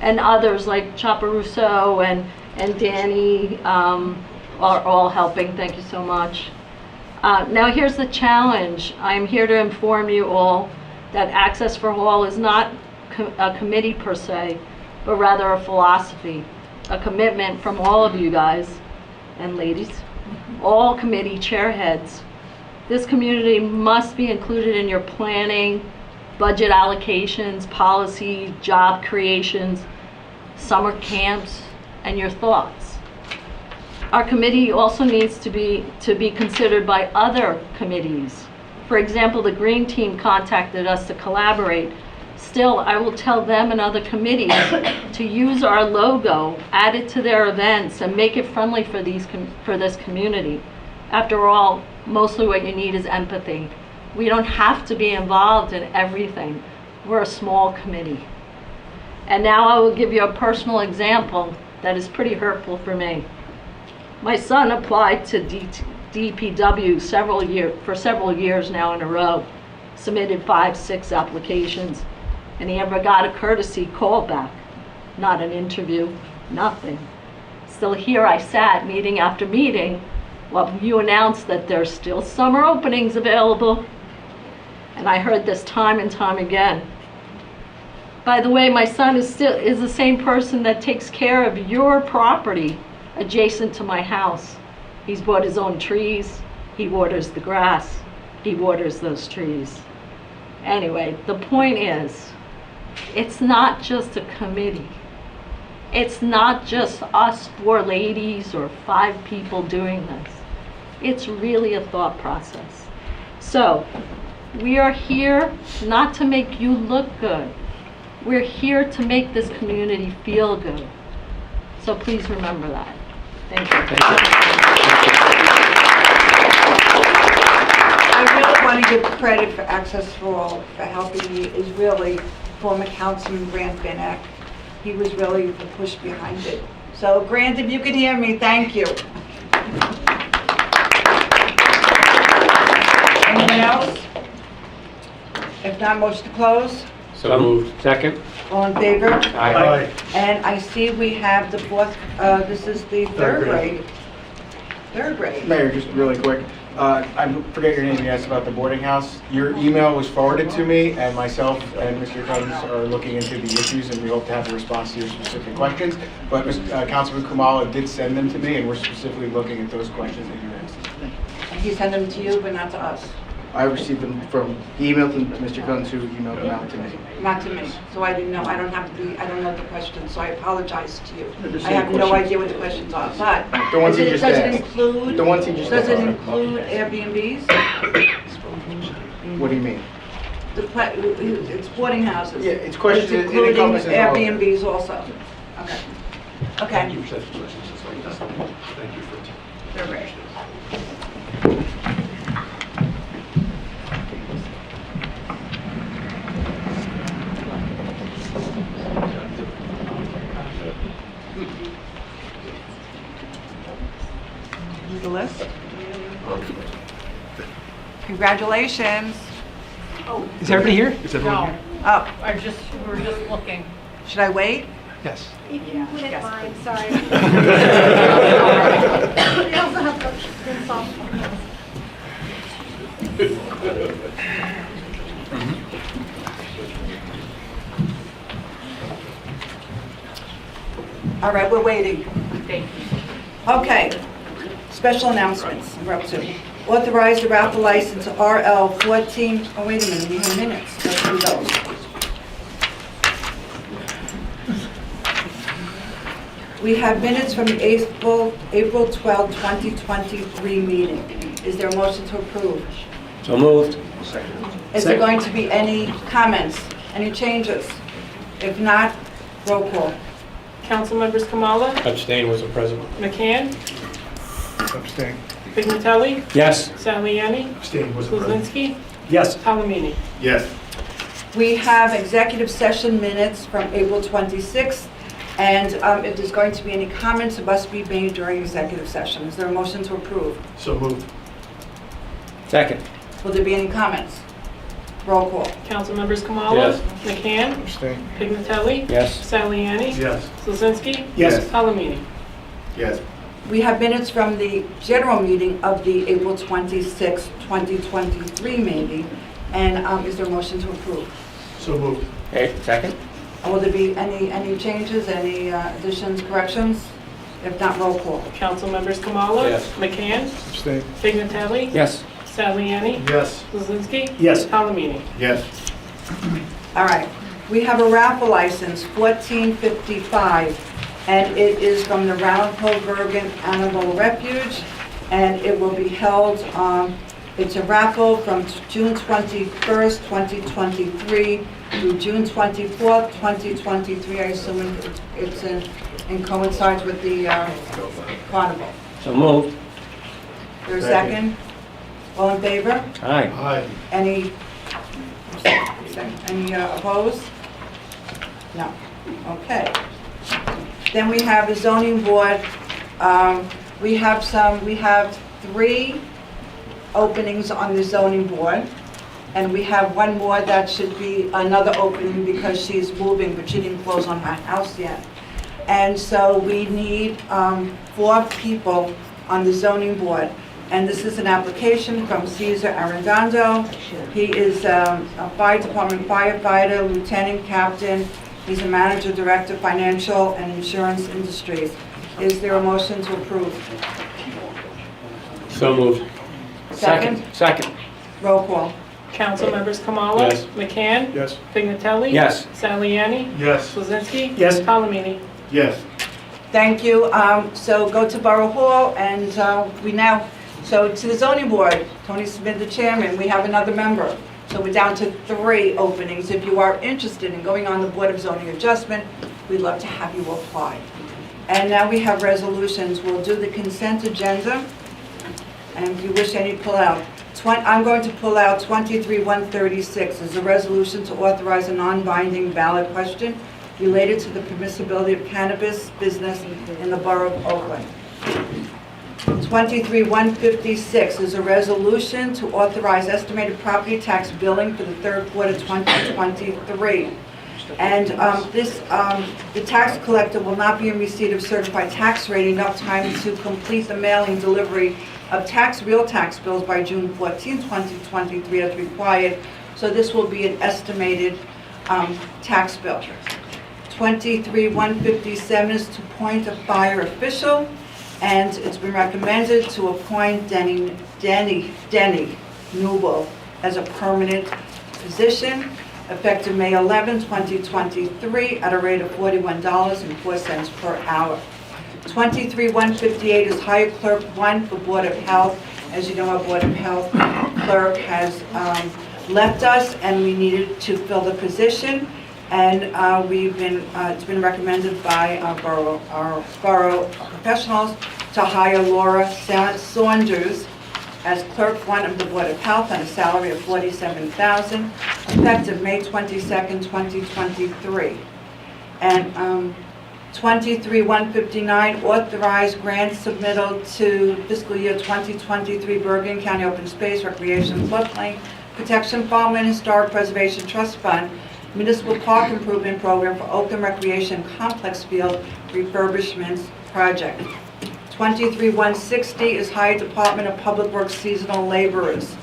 And others like Russo and Danny are all helping. Thank you so much. Now here's the challenge. I'm here to inform you all that Access for All is not a committee per se, but rather a philosophy, a commitment from all of you guys and ladies, all committee chairheads. This community must be included in your planning, budget allocations, policy, job creations, summer camps, and your thoughts. Our committee also needs to be considered by other committees. For example, the Green Team contacted us to collaborate. Still, I will tell them and other committees to use our logo, add it to their events, and make it friendly for this community. After all, mostly what you need is empathy. We don't have to be involved in everything. We're a small committee. And now I will give you a personal example that is pretty hurtful for me. My son applied to DPW for several years now in a row, submitted 5-6 applications, and he never got a courtesy call back, not an interview, nothing. Still here I sat meeting after meeting while you announced that there's still summer openings available, and I heard this time and time again. By the way, my son is the same person that takes care of your property adjacent to my house. He's bought his own trees, he waters the grass, he waters those trees. Anyway, the point is, it's not just a committee. It's not just us 4 ladies or 5 people doing this. It's really a thought process. So, we are here not to make you look good. We're here to make this community feel good. So please remember that. Thank you. I really want to give credit for Access for All for helping me is really former Councilman Grant Van Halen. He was really the push behind it. So Grant, if you can hear me, thank you. Anyone else? If not, motion to close. So moved. Second. All in favor? Aye. And I see we have the fourth, this is the third grade. Third grade. Mayor, just really quick, I forget your name, you asked about the boarding house. Your email was forwarded to me, and myself and Mr. Cousins are looking into the issues, and we hope to have a response to your specific questions. But Councilman Kumala did send them to me, and we're specifically looking at those questions that you asked. And he sent them to you, but not to us. I received them from, he emailed them to Mr. Cousins, who emailed them out to me. Not to me. So I didn't know, I don't know the questions, so I apologize to you. They're the I same have no questions. idea what the questions are, but. The ones he just Does asked. it include? The ones he just Does it asked. include Airbnbs? What do you mean? It's boarding houses. Yeah, it's questions, It's it including encompasses all of it. Airbnbs also. Okay. Okay. Thank you for such questions. Thank you for. They're great. The list? Congratulations. Oh, is everybody here? Is everyone here? Oh, We're just looking. should I wait? Yes. You can put it mine, sorry. We also have the softball. All right, we're waiting. Thank you. Okay, special announcements, we're up to. Authorize the raffle license RL 14, oh wait a minute, we have minutes, let's do those. We have minutes from the April 12, 2023 meeting. Is there a motion to approve? So moved. Is there going to be any comments, any changes? If not, roll call. Council members Kamala, Abstain, was the president. McCann, Abstain. Pignatelli, Yes. Saliani, Abstain, was the president. Kuzinski, Yes. Palomini. Yes. We have executive session minutes from April 26th, and if there's going to be any comments, it must be made during executive session. Is there a motion to approve? So moved. Second. Will there be any comments? Roll call. Council members Kamala, Yes. McCann, Abstain. Pignatelli, Yes. Saliani, Yes. Kuzinski, Yes. Palomini. Yes. We have minutes from the general meeting of the April 26th, 2023 meeting. And is there a motion to approve? So moved. Okay, second? Will there be any changes, any additions, corrections? If not, roll call. Council members Kamala? Yes. McCann? Abstain. Pignatelli? Yes. Saliani? Yes. Lizinski? Yes. Palomini? Yes. All right, we have a raffle license, 1455, and it is from the Ramapo Bergen Animal Refuge, and it will be held, it's a raffle from June 21st, 2023 through June 24th, 2023. I assume it's in coincides with the carnival. So moved. There's a second? All in favor? Aye. Aye. Any opposed? No. Okay. Then we have the zoning board. We have 3 openings on the zoning board, and we have one more that should be another opening because she's moving, but she didn't close on her house yet. And so we need 4 people on the zoning board. And this is an application from Cesar Arredondo. He is a fire department firefighter, lieutenant captain. He's a manager, director, financial and insurance industries. Is there a motion to approve? So moved. Second? Second. Roll call. Council members Kamala? Yes. McCann? Yes. Pignatelli? Yes. Saliani? Yes. Lizinski? Yes. Palomini? Yes. Thank you. So go to Borough Hall, and so to the zoning board, Tony Smith, the chairman, we have another member. So we're down to 3 openings. If you are interested in going on the Board of Zoning Adjustment, we'd love to have you apply. And now we have resolutions. We'll do the consent agenda, and if you wish any, pull out. I'm going to pull out 23-136 as a resolution to authorize a non-binding ballot question related to the permissibility of cannabis business in the Borough of Oakland. 23-156 is a resolution to authorize estimated property tax billing for the third quarter 2023. And the tax collector will not be in receipt of certified tax rate enough time to complete the mailing delivery of real tax bills by June 14, 2023 as required. So this will be an estimated tax bill. 23-157 is to appoint a fire official, and it's been recommended to appoint Denny Newell as a permanent position, effective May 11, 2023, at a rate of $41.04 per hour. 23-158 is hire clerk 1 for Board of Health. As you know, our Board of Health clerk has left us, and we needed to fill the position. And it's been recommended by our borough professionals to hire Laura Saunders as clerk 1 of the Board of Health on a salary of $47,000, effective May 22nd, 2023. And 23-159, authorized grant submittal to fiscal year 2023 Bergen County Open Space Recreation Floodplain Protection Farm and Historic Preservation Trust Fund Municipal Park Improvement Program for Oakland Recreation Complex Field Refurbishments Project. 23-160 is Higher Department of Public Works Seasonal Laborers.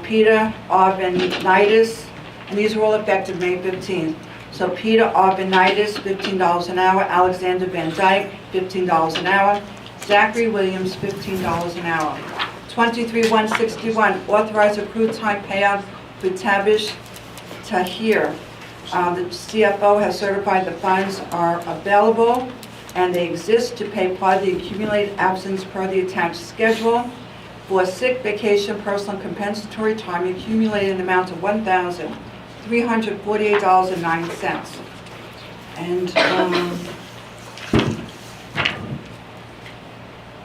Peter Arvanitis, and these are all effective May 15th. So Peter Arvanitis, $15 an hour. Alexander Van Dyke, $15 an hour. Zachary Williams, $15 an hour. 23-161, authorized accrued time payout for Tabish Tahir. The CFO has certified the funds are available and they exist to pay part of the accumulated absence per the attached schedule for sick, vacation, personal compensatory time accumulated in the amount of $1,348.09. And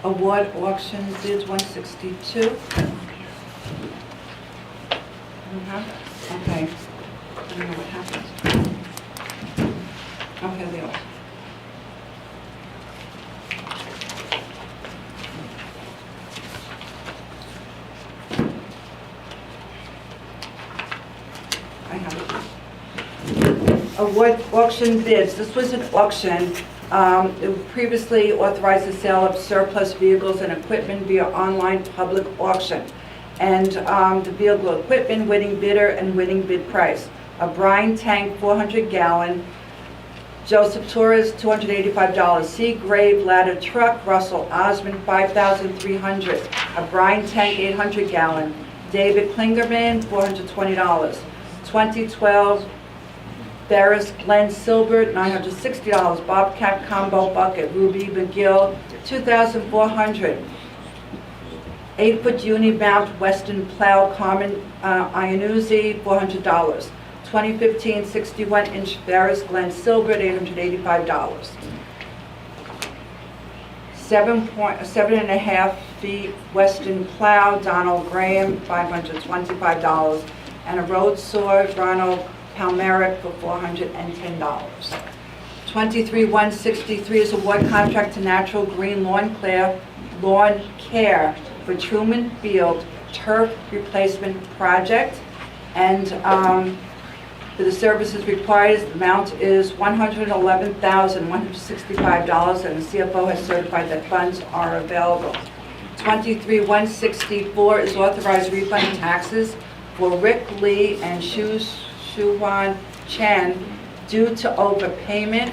award auction bids 162. Okay. I don't know what happened. Okay, they are. I have it. Award auction bids. This was an auction. It previously authorized the sale of surplus vehicles and equipment via online public auction. And the vehicle equipment, winning bidder and winning bid price. A brine tank, 400 gallon, Joseph Torres, $285. Seagrave ladder truck, Russell Osmond, $5,300. A brine tank, 800 gallon, David Klingerman, $420. 2012 Barris Glen Silver, $960. Bobcat combo bucket, Ruby McGill, $2,400. 8-foot uni-mount Western plow Carmen Iannuzzi, $400. 2015 61-inch Barris Glen Silver, $885. 7.5 feet Western plow Donald Graham, $525. And a road saw Ronald Palmeric for $410. 23-163 is award contract to Natural Green Lawn Care for Truman Field turf replacement project. And for the services required, the amount is $111,165, and the CFO has certified that funds are available. 23-164 is authorized refund of taxes for Rick Lee and Shuwan Chen due to overpayment,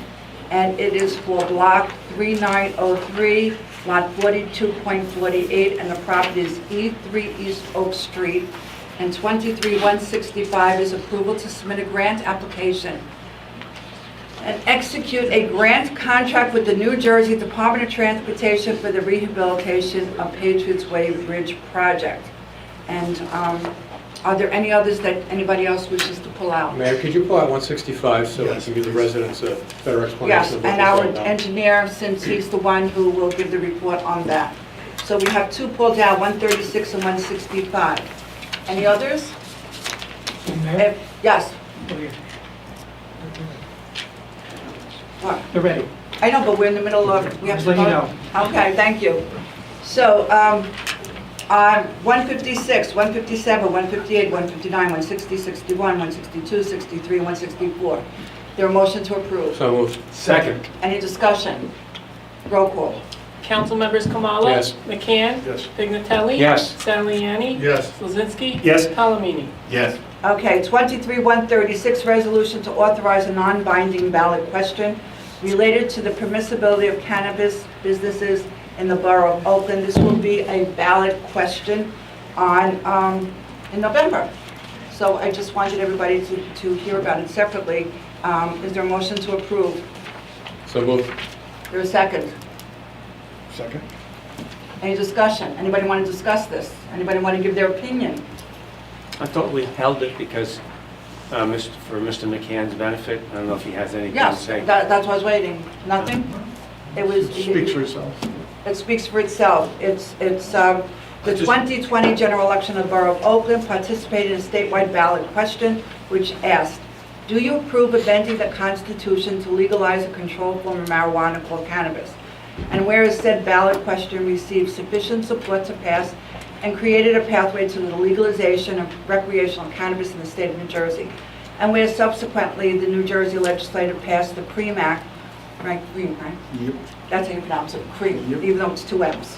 and it is for block 3903, lot 42.48, and the property is E3 East Oak Street. And 23-165 is approval to submit a grant application and execute a grant contract with the New Jersey Department of Transportation for the rehabilitation of Patriots Way Bridge project. And are there any others that anybody else wishes to pull out? Mayor, could you pull out 165 so we can give the residents a better explanation Yes, of what and this is all our about? engineer, since he's the one who will give the report on that. So we have two pulled out, 136 and 165. Any others? Yes. What? They're ready. I know, but we're in the middle of, we have Just to letting you vote. Okay, thank you. So, 156, 157, 158, 159, 160, 61, 162, 63, 164. There a motion to approve? So moved. Second. Any discussion? Roll call. Council members Kamala? Yes. McCann? Yes. Pignatelli? Yes. Saliani? Yes. Lizinski? Yes. Palomini? Yes. Okay, 23-136, resolution to authorize a non-binding ballot question related to the permissibility of cannabis businesses in the Borough of Oakland. This will be a ballot question on, in November. So I just wanted everybody to hear about it separately. Is there a motion to approve? So moved. Is there a second? Second. Any discussion? Anybody want to discuss this? Anybody want to give their opinion? I thought we held it because, for Mr. McCann's benefit. I don't know if he has anything to Yes, say. that's why I was waiting. Nothing? It was. Speaks for itself. It speaks for itself. It's the 2020 general election of the Borough of Oakland participated in a statewide ballot question which asked, do you approve amending the Constitution to legalize a controlled form of marijuana called cannabis? And whereas said ballot question received sufficient support to pass and created a pathway to the legalization of recreational cannabis in the state of New Jersey. And where subsequently the New Jersey legislature passed the CREAM Act, right, CREAM, right? Yep. That's how you pronounce it, CREAM, even though it's two M's.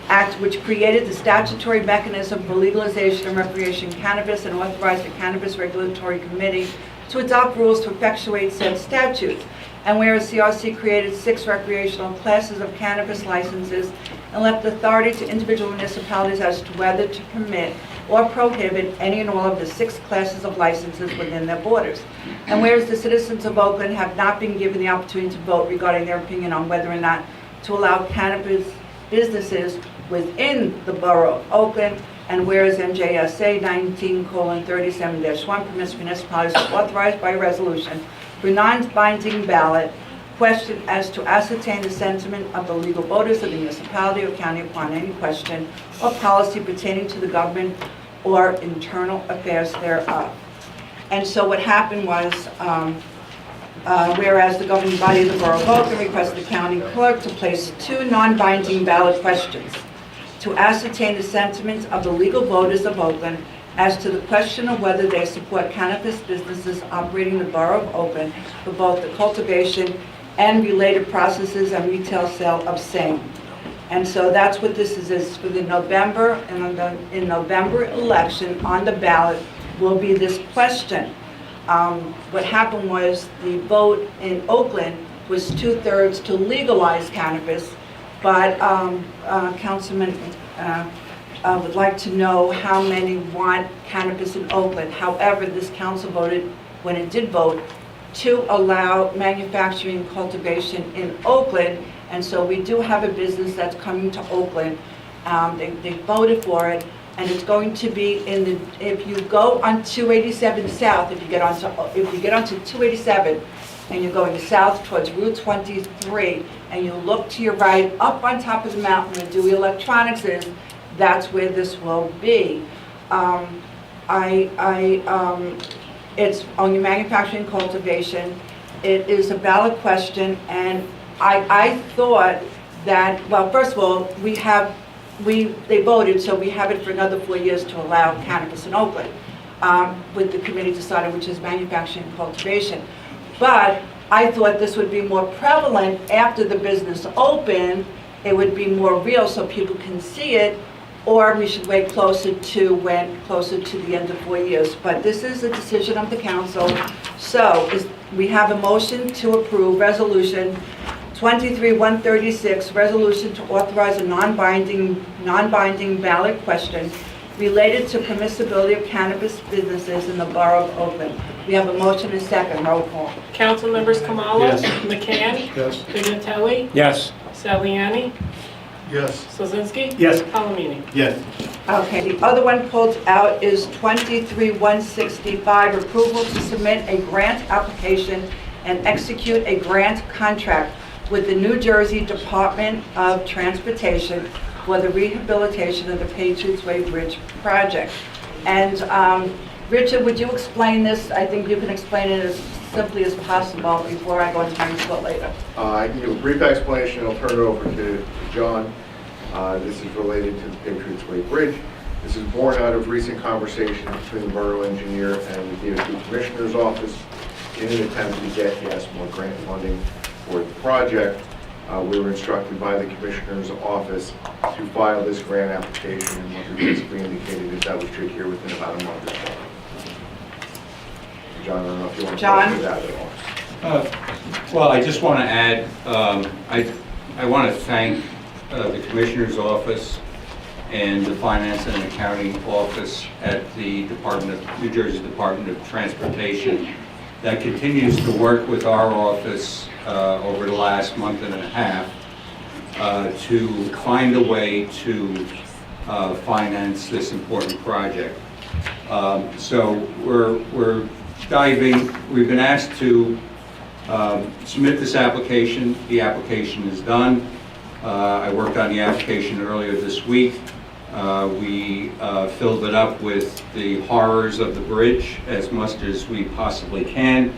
Act which created the statutory mechanism for legalization of recreational cannabis and authorized the Cannabis Regulatory Committee to adopt rules to effectuate said statutes. And whereas CRC created 6 recreational classes of cannabis licenses and left authority to individual municipalities as to whether to permit or prohibit any and all of the 6 classes of licenses within their borders. And whereas the citizens of Oakland have not been given the opportunity to vote regarding their opinion on whether or not to allow cannabis businesses within the Borough of Oakland, and whereas NJSA 19:37-1 permits municipalities to authorize by resolution for non-binding ballot question as to ascertain the sentiment of the legal voters of the municipality or county upon any question or policy pertaining to the government or internal affairs thereof. And so what happened was, whereas the governing body of the Borough of Oakland requested the county clerk to place 2 non-binding ballot questions to ascertain the sentiments of the legal voters of Oakland as to the question of whether they support cannabis businesses operating in the Borough of Oakland for both the cultivation and related processes and retail sale of same. And so that's what this is for the November, and in November election, on the ballot will be this question. What happened was the vote in Oakland was 2/3 to legalize cannabis, but Councilman would like to know how many want cannabis in Oakland. However, this council voted, when it did vote, to allow manufacturing and cultivation in Oakland, and so we do have a business that's coming to Oakland. They voted for it, and it's going to be in the, if you go on 287 South, if you get onto 287, and you're going south towards Route 23, and you look to your right, up on top of the mountain where Dewey Electronics is, that's where this will be. It's on your manufacturing and cultivation. It is a ballot question, and I thought that, well, first of all, they voted, so we have it for another 4 years to allow cannabis in Oakland, with the committee decided, which is manufacturing and cultivation. But I thought this would be more prevalent after the business opened. It would be more real so people can see it, or we should wait closer to the end of 4 years. But this is a decision of the council. So we have a motion to approve resolution 23-136, resolution to authorize a non-binding ballot question related to permissibility of cannabis businesses in the Borough of Oakland. We have a motion and a second. Roll call. Council members Kamala? Yes. McCann? Yes. Pignatelli? Yes. Saliani? Yes. Sozinski? Yes. Palomini? Yes. Okay, the other one pulled out is 23-165, approval to submit a grant application and execute a grant contract with the New Jersey Department of Transportation for the rehabilitation of the Patriots Way Bridge project. And Richard, would you explain this? I think you can explain it as simply as possible before I go into my report later. I can give a brief explanation. I'll turn it over to John. This is related to the Patriots Way Bridge. This is born out of recent conversations between the borough engineer and the DOT Commissioner's Office in an attempt to get more grant funding for the project. We were instructed by the Commissioner's Office to file this grant application, and what we basically indicated is that we should hear within about a month or so. John, I don't know if you want to talk to that at all. Well, I just want to add, I want to thank the Commissioner's Office and the Finance and Accounting Office at the New Jersey Department of Transportation that continues to work with our office over the last month and a half to find a way to finance this important project. So we've been asked to submit this application. The application is done. I worked on the application earlier this week. We filled it up with the horrors of the bridge as much as we possibly can,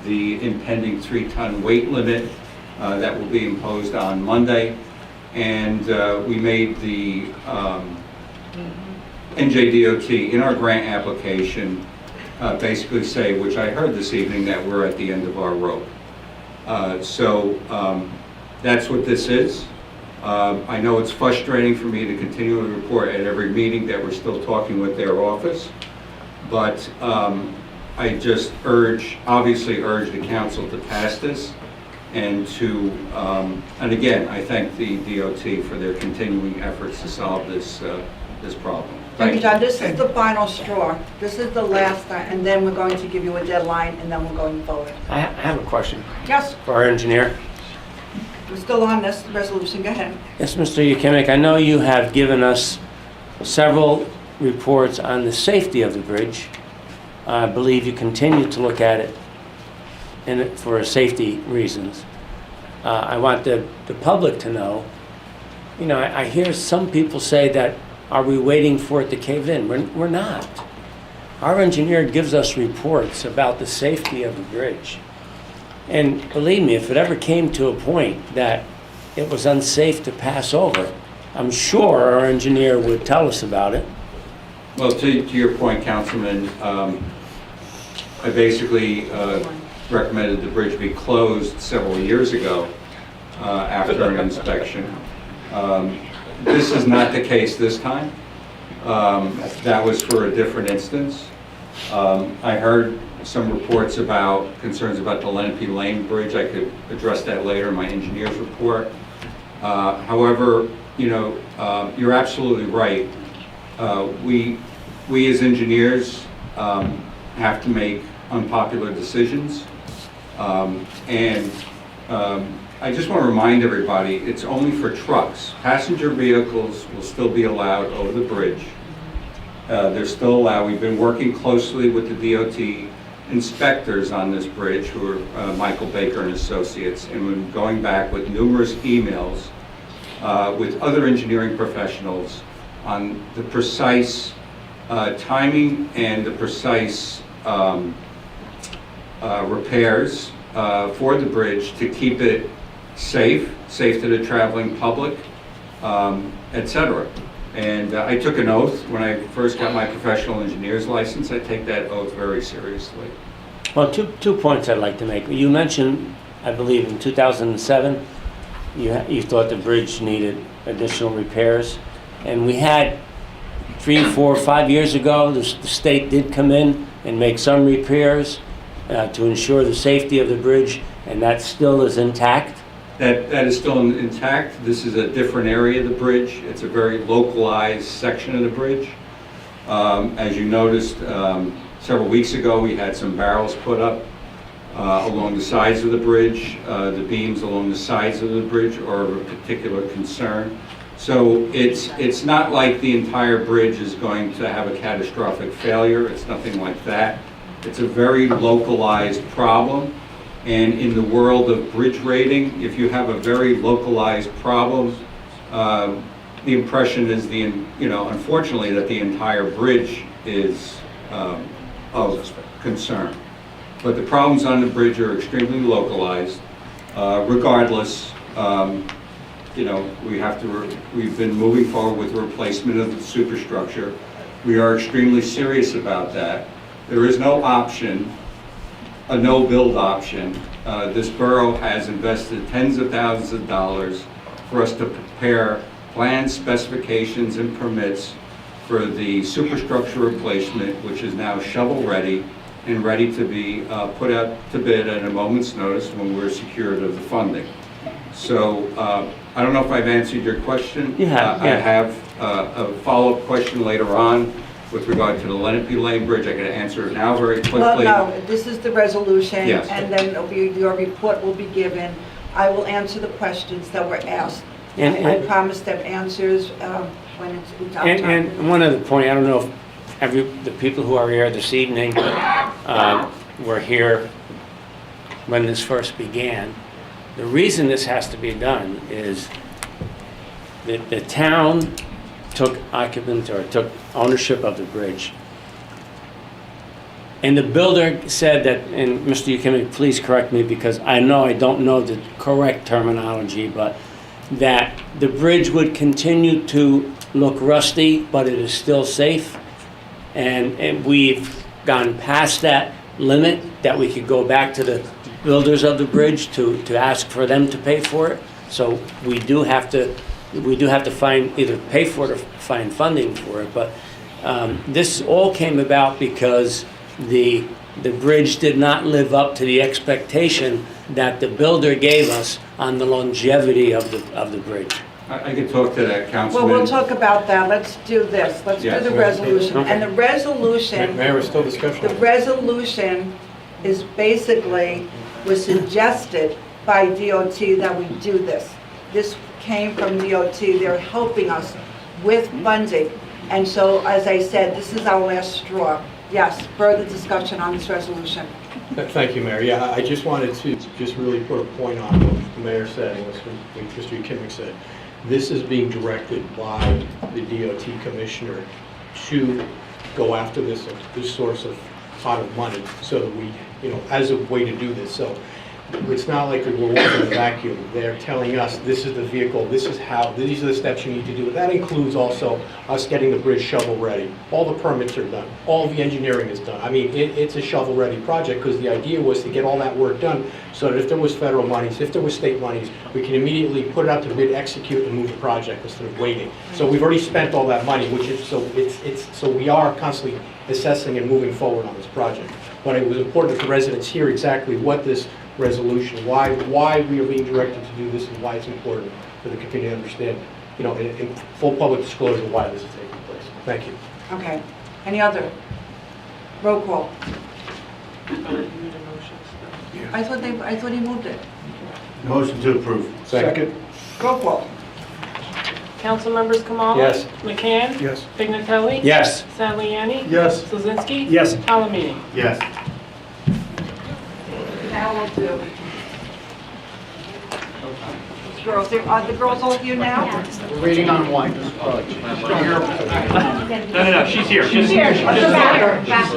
the impending 3-ton weight limit that will be imposed on Monday, and we made the NJDOT in our grant application basically say, which I heard this evening, that we're at the end of our rope. So that's what this is. I know it's frustrating for me to continually report at every meeting that we're still talking with their office, but I just obviously urge the council to pass this, and and again, I thank the DOT for their continuing efforts to solve this problem. Thank you, John. This is the final straw. This is the last, and then we're going to give you a deadline, and then we're going forward. I have a question. Yes. For our engineer. We're still on this resolution. Go ahead. Yes, Mr. Yukimik, I know you have given us several reports on the safety of the bridge. I believe you continue to look at it for safety reasons. I want the public to know, I hear some people say that, are we waiting for it to cave in? We're not. Our engineer gives us reports about the safety of the bridge. And believe me, if it ever came to a point that it was unsafe to pass over, I'm sure our engineer would tell us about it. Well, to your point, Councilman, I basically recommended the bridge be closed several years ago after an inspection. This is not the case this time. That was for a different instance. I heard some reports about concerns about the Lenape Lane Bridge. I could address that later in my engineer's report. However, you know, you're absolutely right. We as engineers have to make unpopular decisions. I just want to remind everybody, it's only for trucks. Passenger vehicles will still be allowed over the bridge. They're still allowed. We've been working closely with the DOT inspectors on this bridge, who are Michael Baker and Associates, and we've been going back with numerous emails with other engineering professionals on the precise timing and the precise repairs for the bridge to keep it safe to the traveling public, etc. And I took an oath when I first got my professional engineer's license. I take that oath very seriously. Well, two points I'd like to make. You mentioned, I believe in 2007, you thought the bridge needed additional repairs. And we had 3, 4, 5 years ago, the state did come in and make some repairs to ensure the safety of the bridge, and that still is intact. That is still intact. This is a different area of the bridge. It's a very localized section of the bridge. As you noticed, several weeks ago, we had some barrels put up along the sides of the bridge. The beams along the sides of the bridge are of a particular concern. So it's not like the entire bridge is going to have a catastrophic failure. It's nothing like that. It's a very localized problem. And in the world of bridge rating, if you have a very localized problem, the impression is unfortunately, that the entire bridge is of concern. But the problems on the bridge are extremely localized. Regardless, we've been moving forward with the replacement of the superstructure. We are extremely serious about that. There is no option, a no-build option. This borough has invested tens of thousands of dollars for us to prepare plans, specifications, and permits for the superstructure replacement, which is now shovel-ready and ready to be put out to bid at a moment's notice when we're secured of the funding. So I don't know if I've answered your question. You have, I have a follow-up question later on with regard to the Lenape Lane Bridge. I can answer it now very quickly. Well, no, this is the resolution, Yes. and then your report will be given. I will answer the questions that were asked. And I promise them answers when it's our time. And one other point, I don't know if the people who are here this evening were here when this first began. The reason this has to be done is that the town took ownership of the bridge. And the builder said that, and Mr. Yukimi, please correct me because I don't know the correct terminology, but that the bridge would continue to look rusty, but it is still safe. And we've gone past that limit that we could go back to the builders of the bridge to ask for them to pay for it. So we do have to either pay for it or find funding for it. But this all came about because the bridge did not live up to the expectation that the builder gave us on the longevity of the bridge. I can talk to that, Councilman. Well, we'll talk about that. Let's do this. Let's do Yes. the resolution. Okay. And the resolution, Mayor, we're still discussing. the resolution is basically, was suggested by DOT that we do this. This came from DOT. They're helping us with funding. And so, as I said, this is our last straw. Yes, further discussion on this resolution. Thank you, Mayor. Yeah, I just wanted to just really put a point on what the mayor said and what Mr. Yukimi said. This is being directed by the DOT commissioner to go after this source of pot of money so that we, as a way to do this. So it's not like we're working in a vacuum. They're telling us, this is the vehicle, this is how, these are the steps you need to do. That includes also us getting the bridge shovel-ready. All the permits are done. All the engineering is done. I mean, it's a shovel-ready project because the idea was to get all that work done so that if there was federal monies, if there was state monies, we can immediately put it out to bid, execute, and move the project instead of waiting. So we've already spent all that money, which is, so we are constantly assessing and moving forward on this project. But it was important that the residents hear exactly what this resolution, why we are being directed to do this, and why it's important for the community to understand, you know, in full public disclosure why this is taking place. Thank you. Okay. Any other? Roll call. I thought he moved it. Motion to approve. Second. Roll call. Council members Kamala? Yes. McCann? Yes. Pignatelli? Yes. Saliani? Yes. Slazinski? Yes. Palomino? Yes. Now we'll do. Girls, are the girls all here now? We're waiting on one. No, she's here. She's here. What's the matter? Yes.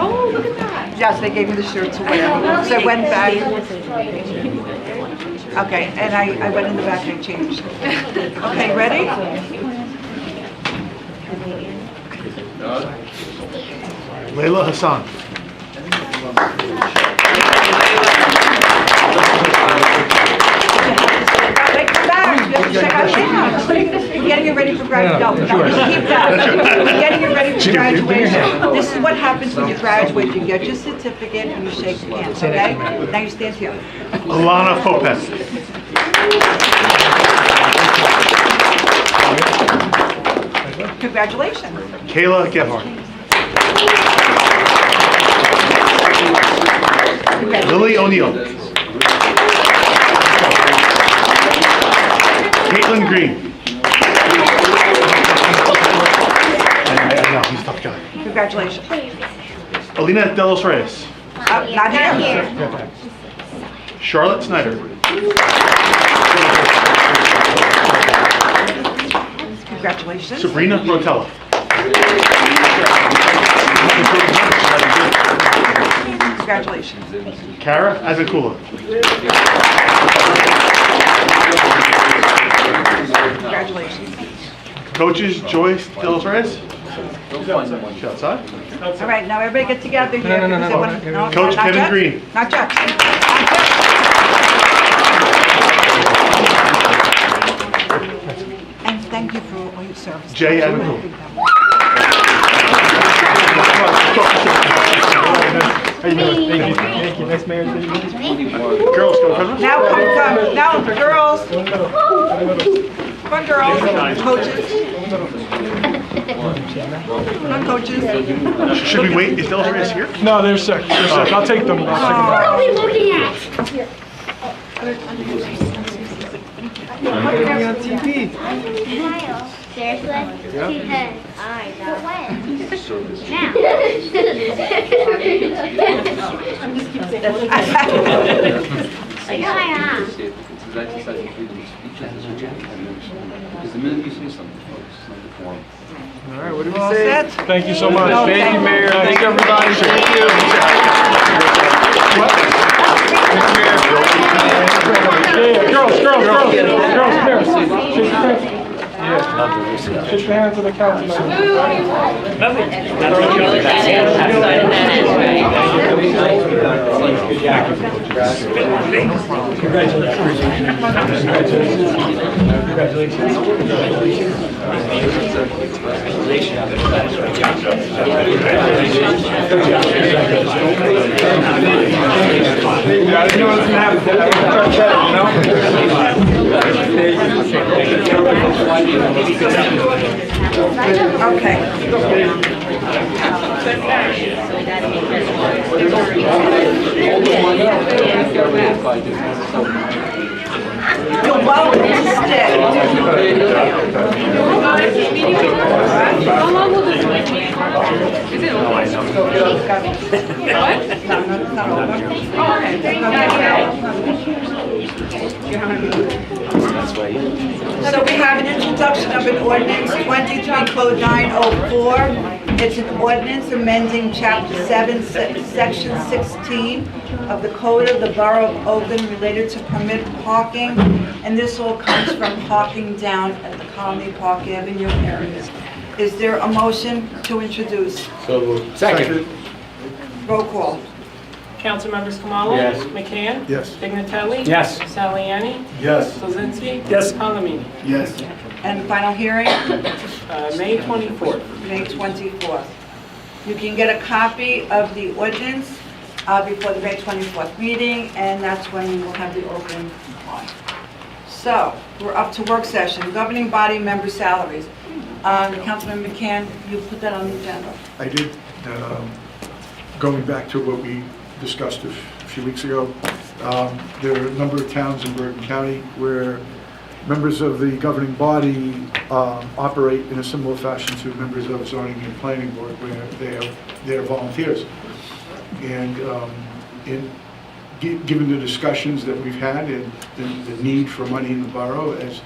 Oh, look at that. Yes, they gave me the shirt to wear. So I went back. Okay, and I went in the back and I changed. Okay, ready? Layla Hassan. We're getting you ready for graduation. No, keep that. We're getting you ready for graduation. This is what happens when you graduate. You get your certificate and you shake hands, okay? Now you stand here. Alana Popes. Congratulations. Kayla Gebhardt. Lily O'Neill. Caitlin Green. No, he's a tough guy. Congratulations. Alina De Los Reyes. Not here. Charlotte Snyder. Congratulations. Sabrina Rotella. Congratulations. Kara Azakula. Congratulations. Coaches Joyce De Los Reyes. She outside. All right, now everybody get together here. No. Coach not Kevin yet. Green. Not yet. And thank you for all your service. Jay Evan. How you doing? Thank you. Thank you. Nice Mayor. Girls, go. Now come. Now girls. Come on, girls. Coaches. Come on, coaches. Should we wait? Is De Los Reyes here? No, they're sick. They're sick. I'll take them. What are we looking at? On TV. Kyle, seriously? Yeah. Alright, but when? Now. I'm just keep saying. Yeah. Because the minute you say something, folks, it's like the form. All right, what do we All say? set? Thank you so much. No, Thank you, Mayor. Thank everybody. Thank you. Girls, come here. Shake the hands of the council I didn't know it was going to happen. You're welcome to stay. How long will this wait? Is it over? What? No, not over. Oh, okay. That's why you. So we have an introduction of an ordinance, 23 Code 904. It's an ordinance amending Chapter 7, Section 16 of the Code of the Borough of Oakland related to permit parking. And this all comes from parking down at the Colony Park Avenue areas. Is there a motion to introduce? So moved. Second. Roll call. Councilmembers Kamala? Yes. McCann? Yes. Dignatelli? Yes. Saliani? Yes. Kuzinski? Yes. Palomino? Yes. And final hearing, May 24th. May 24th. You can get a copy of the ordinance before the May 24th meeting, and that's when we will have the open one. So, we're up to work session, governing body member salaries. Councilman McCann, you put that on the agenda. I did. Going back to what we discussed a few weeks ago, there are a number of towns in Bergen County where members of the governing body operate in a similar fashion to members of zoning and planning board, where they are volunteers. And given the discussions that we've had and the need for money in the borough, as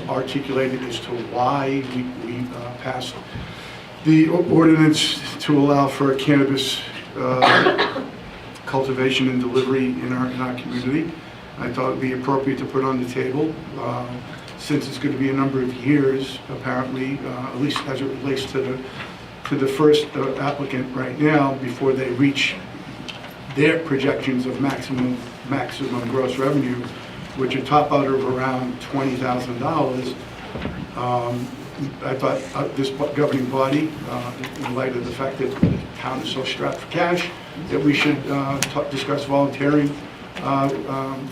articulated as to why we passed the ordinance to allow for cannabis cultivation and delivery in our community, I thought it would be appropriate to put on the table, since it's going to be a number of years, apparently, at least as it relates to the first applicant right now, before they reach their projections of maximum gross revenue, which are top out of around $20,000. I thought this governing body, in light of the fact that the town is so strapped for cash, that we should discuss volunteering,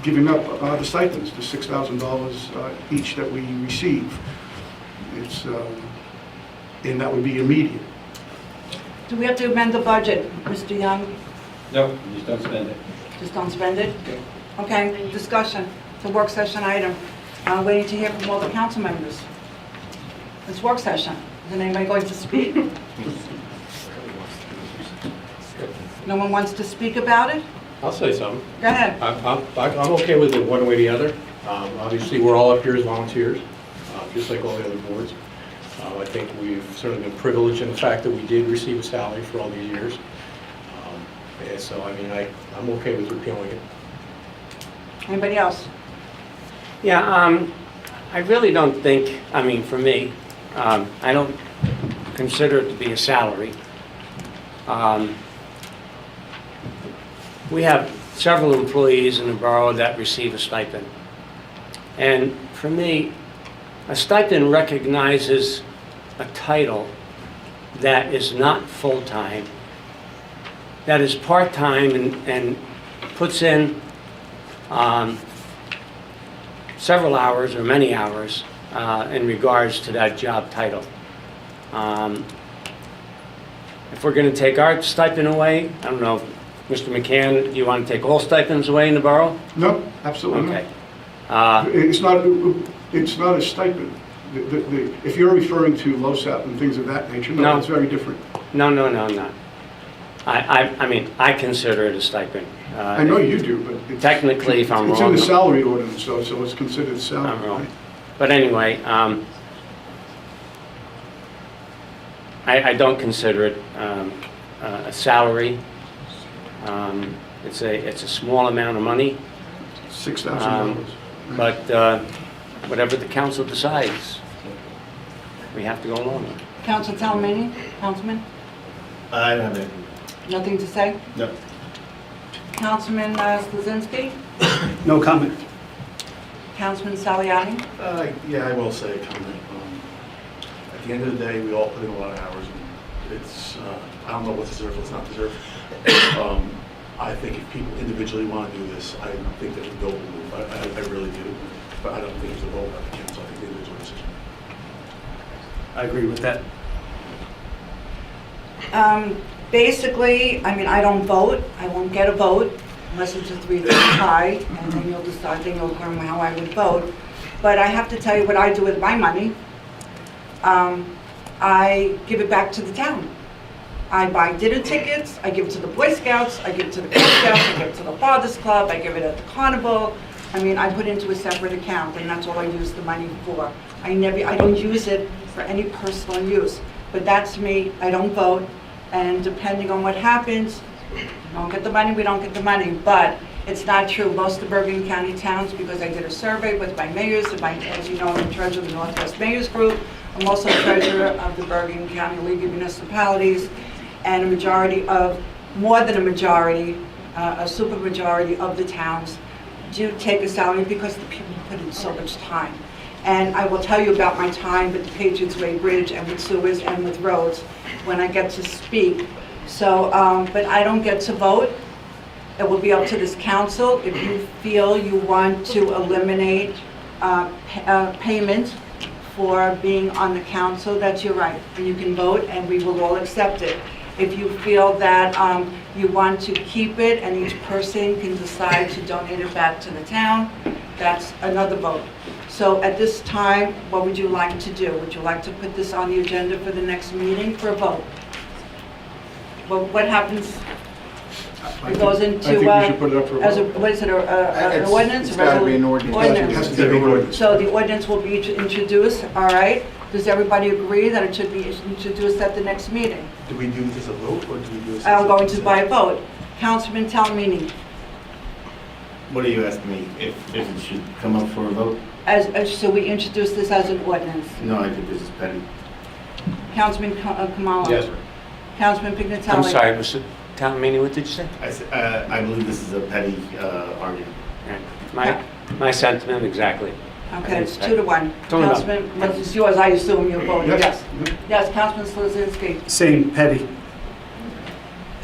giving up the stipends, the $6,000 each that we receive. And that would be immediate. Do we have to amend the budget, Mr. Young? No, just don't spend it. Just don't spend it? Okay, discussion. It's a work session item. Waiting to hear from all the council members. It's work session. Is anybody going to speak? No one wants to speak about it? I'll say something. Go ahead. I'm okay with it one way or the other. Obviously, we're all up here as volunteers, just like all the other boards. I think we've certainly been privileged in the fact that we did receive a salary for all these years. And so, I mean, I'm okay with repealing it. Anybody else? Yeah, I really don't think, I mean, for me, I don't consider it to be a salary. We have several employees in the borough that receive a stipend. And for me, a stipend recognizes a title that is not full-time, that is part-time and puts in several hours or many hours in regards to that job title. If we're going to take our stipend away, I don't know, Mr. McCann, do you want to take all stipends away in the borough? No, absolutely Okay. not. It's not a stipend. If you're referring to LoSAP and things of that nature, no, it's very different. No, I'm not. I mean, I consider it a stipend. I know you do, but it's... Technically, if I'm wrong... It's in the salary ordinance, so it's considered a salary. I'm wrong. Right? But anyway, I don't consider it a salary. It's a small amount of money. $6,000. But whatever the council decides, we have to go along with. Council Talamini, Councilman? I don't have anything. Nothing to say? No. Councilman Slazinski? No comment. Councilman Saliani? Yeah, I will say a comment. At the end of the day, we all put in a lot of hours. And it's, I don't know what's deserved, what's not deserved. I think if people individually want to do this, I think that the bill will move. I really do. But I don't think it's a vote by the council. I think the individual decision. I agree with that. Basically, I mean, I don't vote. I won't get a vote unless it's a 3-vote tie, and then you'll decide, then you'll learn how I would vote. But I have to tell you what I do with my money. I give it back to the town. I buy dinner tickets, I give it to the Boy Scouts, I give it to the Girl Scouts, I give it to the Fathers Club, I give it at the carnival. I mean, I put into a separate account, and that's all I use the money for. I don't use it for any personal use, but that's me. I don't vote, and depending on what happens, we don't get the money, we don't get the money, but it's not true. Most of Bergen County towns, because I did a survey with my mayors, and as you know, I'm in charge of the Northwest Mayors Group. I'm also treasurer of the Bergen County League of Municipalities, and more than a majority, a super majority of the towns do take a salary because the people put in so much time. And I will tell you about my time with the Patriots Way Bridge and with sewers and with roads when I get to speak. So, but I don't get to vote. It will be up to this council. If you feel you want to eliminate payment for being on the council, that's your right. And you can vote and we will all accept it. If you feel that you want to keep it and each person can decide to donate it back to the town, that's another vote. So at this time, what would you like to do? Would you like to put this on the agenda for the next meeting for a vote? Well, what happens? It goes into, I think we should put it up for a as a, vote. what is it, an ordinance? It's gotta be an ordinance. Ordinance. It has to be an ordinance. So the ordinance will be introduced, all right? Does everybody agree that it should be introduced at the next meeting? Do we do this as a vote, or do we do this? I'm going to by vote. Councilman Talmini, What are you asking me, if it should come up for a vote? so we introduce this as an ordinance. No, I think this is petty. Councilman Kamala? Yes, sir. Councilman Pignatelli? I'm sorry, Mr. Town Meeting, what did you say? I believe this is a petty argument. My sentiment, exactly. Okay, it's 2-1. 2-1. Councilman, well, it's yours, I assume you're voting Yes. yes. Yes, Councilman Slazinski. Same, petty.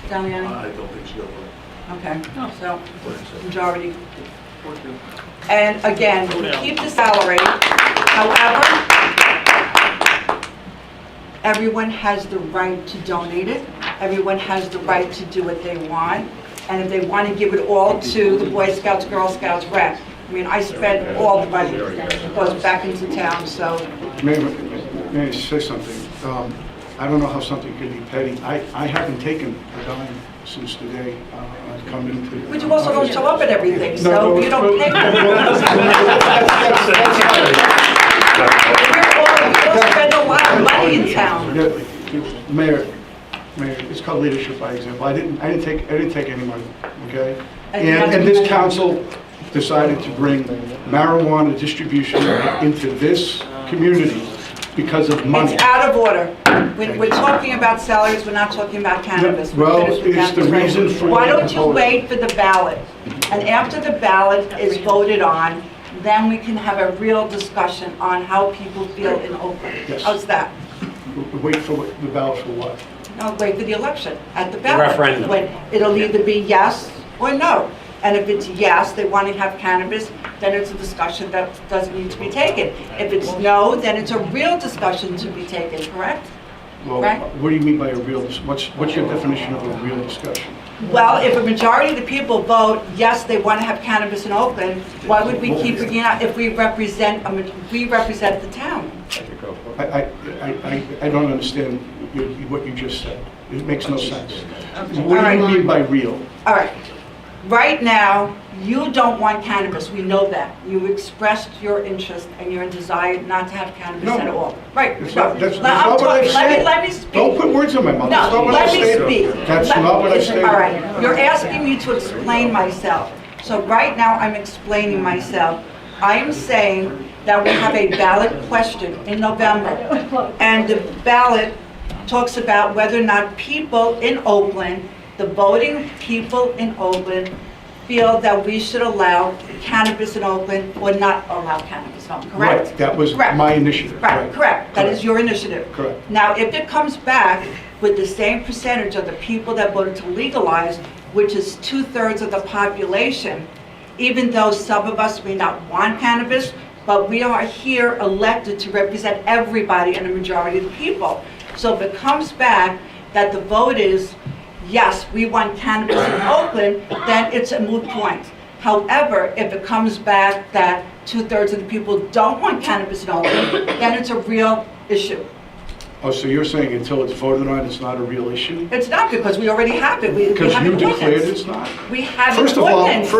Damiani? I don't think she will vote. Okay, so majority. And again, we keep the salary. However, everyone has the right to donate it. Everyone has the right to do what they want. And if they want to give it all to the Boy Scouts, Girl Scouts, rec. I mean, I spent all the money that goes back into town, so. May I say something? I don't know how something could be petty. I haven't taken a dime since the day I've come into. But you also don't show up at everything, No, so you don't pay for You spend a lot of money in town. Mayor, it's called leadership by example. I didn't take any money, okay? And this council decided to bring marijuana distribution into this community because of money. It's out of order. When we're talking about salaries, we're not talking about cannabis. Well, it's the reason for. Why don't you wait for the ballot? And after the ballot is voted on, then we can have a real discussion on how people feel in Oakland. Yes. How's that? Wait for the ballot for what? No, wait for the election, at the ballot. Referendum. When it'll either be yes or no. And if it's yes, they want to have cannabis, then it's a discussion that doesn't need to be taken. If it's no, then it's a real discussion to be taken, correct? Well, Right. what do you mean by a real, what's your definition of a real discussion? Well, if a majority of the people vote, yes, they want to have cannabis in Oakland, why would we keep bringing it out if we represent the town? I don't understand what you just said. It makes no sense. What do All you right. mean by real? All right. Right now, you don't want cannabis, we know that. You expressed your interest and your desire not to have cannabis No. at all. Right. That's no. not, that's I'm not what talking- I've said. Let me speak. Don't put words in my mouth. That's not No, what let I've me said. speak. That's not what I've said. All right, you're asking me to explain myself. So right now, I'm explaining myself. I am saying that we have a ballot question in November, and the ballot talks about whether or not people in Oakland, the voting people in Oakland, feel that we should allow cannabis in Oakland or not allow cannabis in Oakland, correct? Right, that was Correct. my initiative. Right, correct. That is your initiative. Correct. Now, if it comes back with the same percentage of the people that voted to legalize, which is 2/3 of the population, even though some of us may not want cannabis, but we are here elected to represent everybody and a majority of the people. So if it comes back that the vote is, yes, we want cannabis in Oakland, then it's a moot point. However, if it comes back that 2/3 of the people don't want cannabis in Oakland, then it's a real issue. Oh, so you're saying until it's voted on, it's not a real issue? It's not because we already have it. We Because have you an declared ordinance. it's not? We have First an of all, ordinance.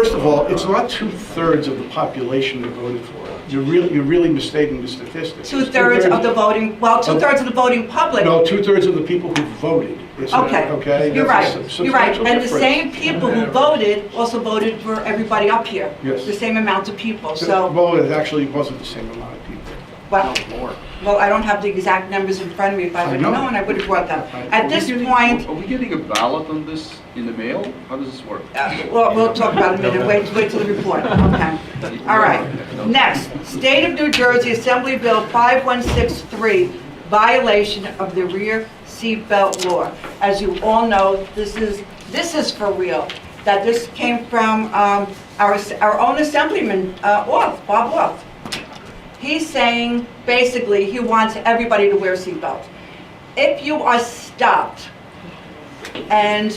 it's not 2/3 of the population that voted for it. You're really misstating the statistics. It's 2/3 of the voting, well, 2/3 of the voting public. No, 2/3 of the people who voted. Okay, you're right, That's a you're right. substantial And the difference. same people who voted also voted for everybody up here. Yes. The same amount of people, so, Well, it actually wasn't the same amount of people. well, I don't have the exact numbers in front of me. If I would have known, I would have brought them. At this point, Are we getting a ballot on this in the mail? How does this work? well, we'll talk about it in a minute. Wait till the report. Okay. All right. Next, State of New Jersey Assembly Bill 5163, violation of the rear seatbelt law. As you all know, this is for real. That this came from our own Assemblyman, Bob Orth. He's saying, basically, he wants everybody to wear seatbelts. If you are stopped, and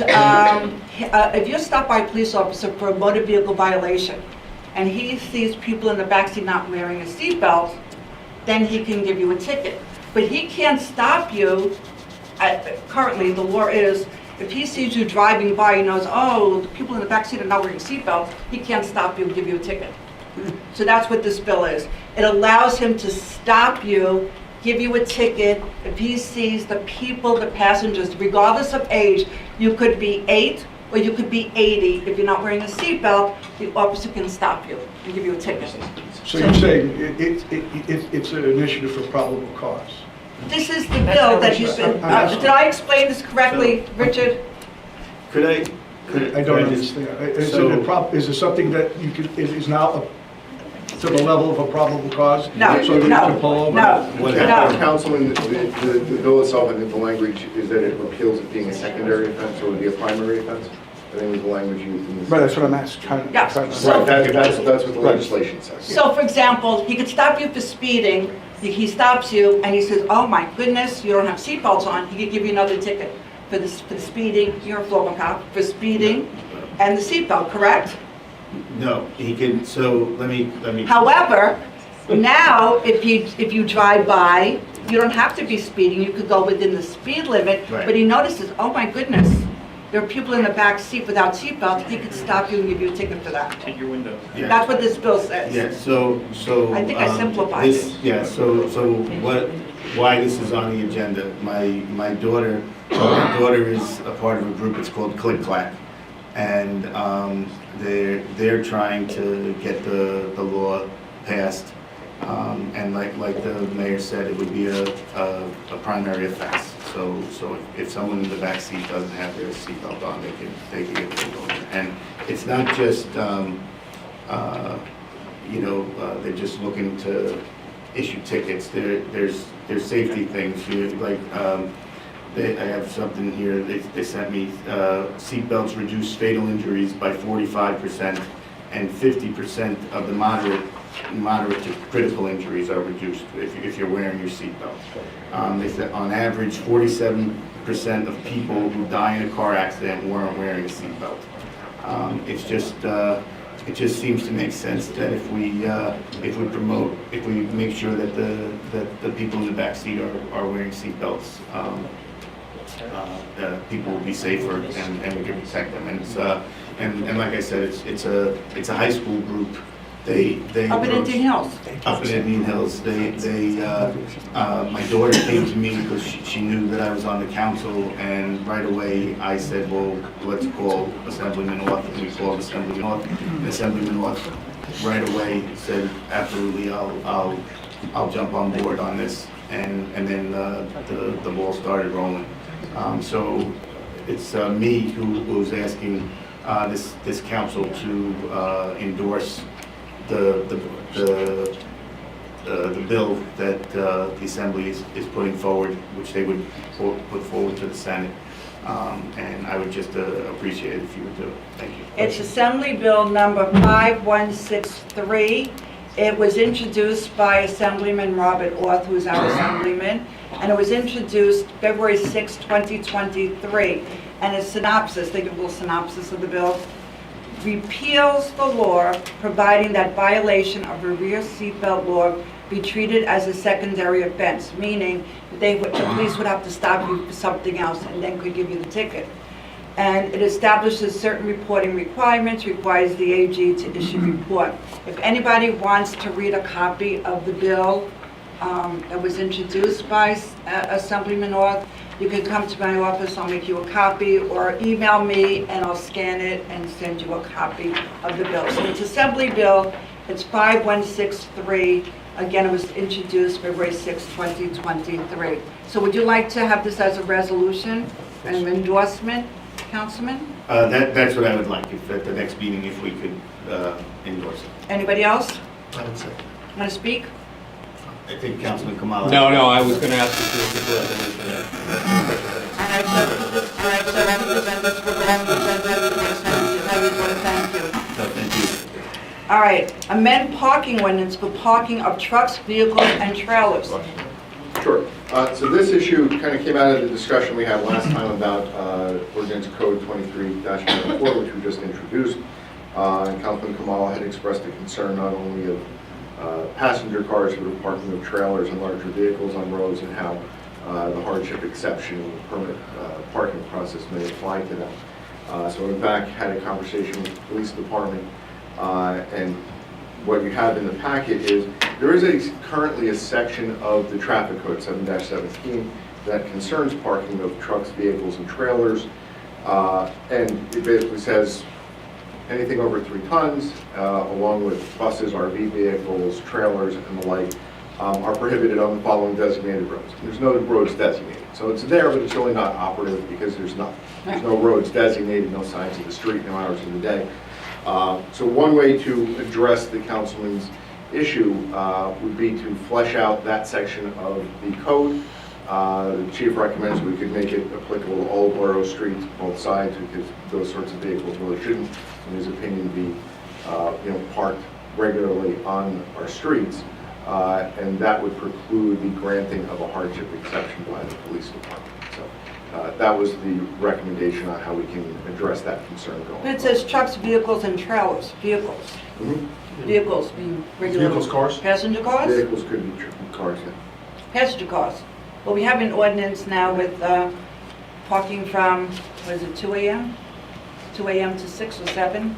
if you're stopped by a police officer for a motor vehicle violation, and he sees people in the backseat not wearing a seatbelt, then he can give you a ticket. But he can't stop you. Currently, the law is, if he sees you driving by, he knows, oh, the people in the backseat are not wearing seatbelts, he can't stop you and give you a ticket. So that's what this bill is. It allows him to stop you, give you a ticket, if he sees the people, the passengers, regardless of age. You could be 8 or you could be 80. If you're not wearing a seatbelt, the officer can stop you and give you a ticket. So you're saying it's an initiative for probable cause? This is the bill that he's been, did I explain this correctly, Richard? I don't understand. Is it something that is now to the level of a probable cause? No, So that you can pull over? Councilman, the bill itself, and the language is that it repeals it being a secondary offense, so it would be a primary offense. I think was the language used in this. Right, that's what I'm asking. Yeah. That's what the legislation says. So for example, he could stop you for speeding, he stops you and he says, oh my goodness, you don't have seatbelts on, he could give you another ticket for the speeding, you're a former cop, for speeding and the seatbelt, correct? No, he can, so let me. However, now if you drive by, you don't have to be speeding, you could go within the speed limit, Right. but he notices, oh my goodness, there are people in the back seat without seatbelts, he could stop you and give you a ticket for that. Take your window. Yeah. That's what this bill says. Yeah, so. I think I simplified this- it. Yeah, so why this is on the agenda, my daughter is a part of a group, it's called Click Clack. And they're trying to get the law passed. And like the mayor said, it would be a primary offense. So if someone in the back seat doesn't have their seatbelt on, they can get pulled over. And it's not just, they're just looking to issue tickets. There's safety things. I have something here, they sent me, seatbelts reduce fatal injuries by 45%, and 50% of the moderate to critical injuries are reduced if you're wearing your seatbelt. They said on average, 47% of people who die in a car accident weren't wearing a seatbelt. It just seems to make sense that if we make sure that the people in the back seat are wearing seatbelts, people will be safer and we can protect them. And like I said, it's a high school group. They Up in Indian Hills. Up in Indian Hills. My daughter came to me because she knew that I was on the council, and right away I said, well, let's call Assemblyman Orth, and we called Assemblyman Orth. And Assemblyman Orth right away said, absolutely, I'll jump on board on this, and then the ball started rolling. So it's me who was asking this council to endorse the bill that the Assembly is putting forward, which they would put forward to the Senate. And I would just appreciate it if you would do it. Thank you. It's Assembly Bill number 5163. It was introduced by Assemblyman Robert Orth, who is our Assemblyman, and it was introduced February 6, 2023. And a synopsis, they give a little synopsis of the bill. Repeals the law providing that violation of a rear seatbelt law be treated as a secondary offense, meaning the police would have to stop you for something else and then could give you the ticket. And it establishes certain reporting requirements, requires the AG to issue a report. If anybody wants to read a copy of the bill that was introduced by Assemblyman North, you can come to my office, I'll make you a copy, or email me and I'll scan it and send you a copy of the bill. So it's Assembly Bill, it's 5163. Again, it was introduced February 6, 2023. So would you like to have this as a resolution, an endorsement, Councilman? That's what I would like, if at the next meeting, if we could endorse it. Anybody else? I would say. Want to speak? I think Councilman Kamala. No, I was going to ask you to put that in there. All right, so that was this for the next time. I would want to thank you. Thank you. All right, amend parking ordinance for parking of trucks, vehicles, and trailers. Sure. So this issue kind of came out of the discussion we had last time about ordinance code 23-4, which we just introduced. And Councilman Kamala had expressed a concern not only of passenger cars, but of parking of trailers and larger vehicles on roads, and how the hardship exception and the permit parking process may apply to them. So in fact, had a conversation with the police department, and what you have in the packet is there is currently a section of the traffic code 7-17 that concerns parking of trucks, vehicles, and trailers, and it basically says anything over 3 tons, along with buses, RV vehicles, trailers, and the like, are prohibited on the following designated roads. There's no roads designated, so it's there, but it's really not operative because there's no roads designated, no signs of the street, no hours of the day. So one way to address the councilman's issue would be to flesh out that section of the code. The chief recommends we could make it applicable to all borough streets, both sides, because those sorts of vehicles really shouldn't, in his opinion, be parked regularly on our streets. And that would preclude the granting of a hardship exception by the police department. So that was the recommendation on how we can address that concern going But it says trucks, vehicles, and trailers. Vehicles. Mm-hmm. Vehicles being regular. Vehicles, cars? Passenger cars? Vehicles could be cars, yeah. Passenger cars. Well, we have an ordinance now with parking from, what is it, 2 a.m.? 2 a.m. to 6 or 7?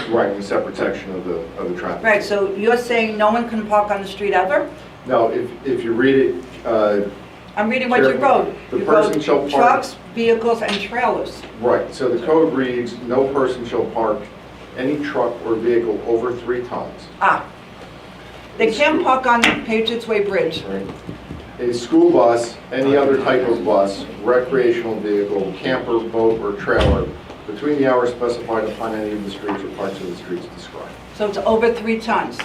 Right, in a separate section of the traffic. Right, so you're saying no one can park on the street ever? No, if you read it, I'm reading what you wrote. The You person wrote shall park. trucks, vehicles, and trailers. Right, so the code reads, no person shall park any truck or vehicle over 3 tons. They can't park on the Patriots Way Bridge. Right. A school bus, any other type of bus, recreational vehicle, camper, boat, or trailer between the hours specified upon any of the streets or parts of the streets described. So it's over 3 tons.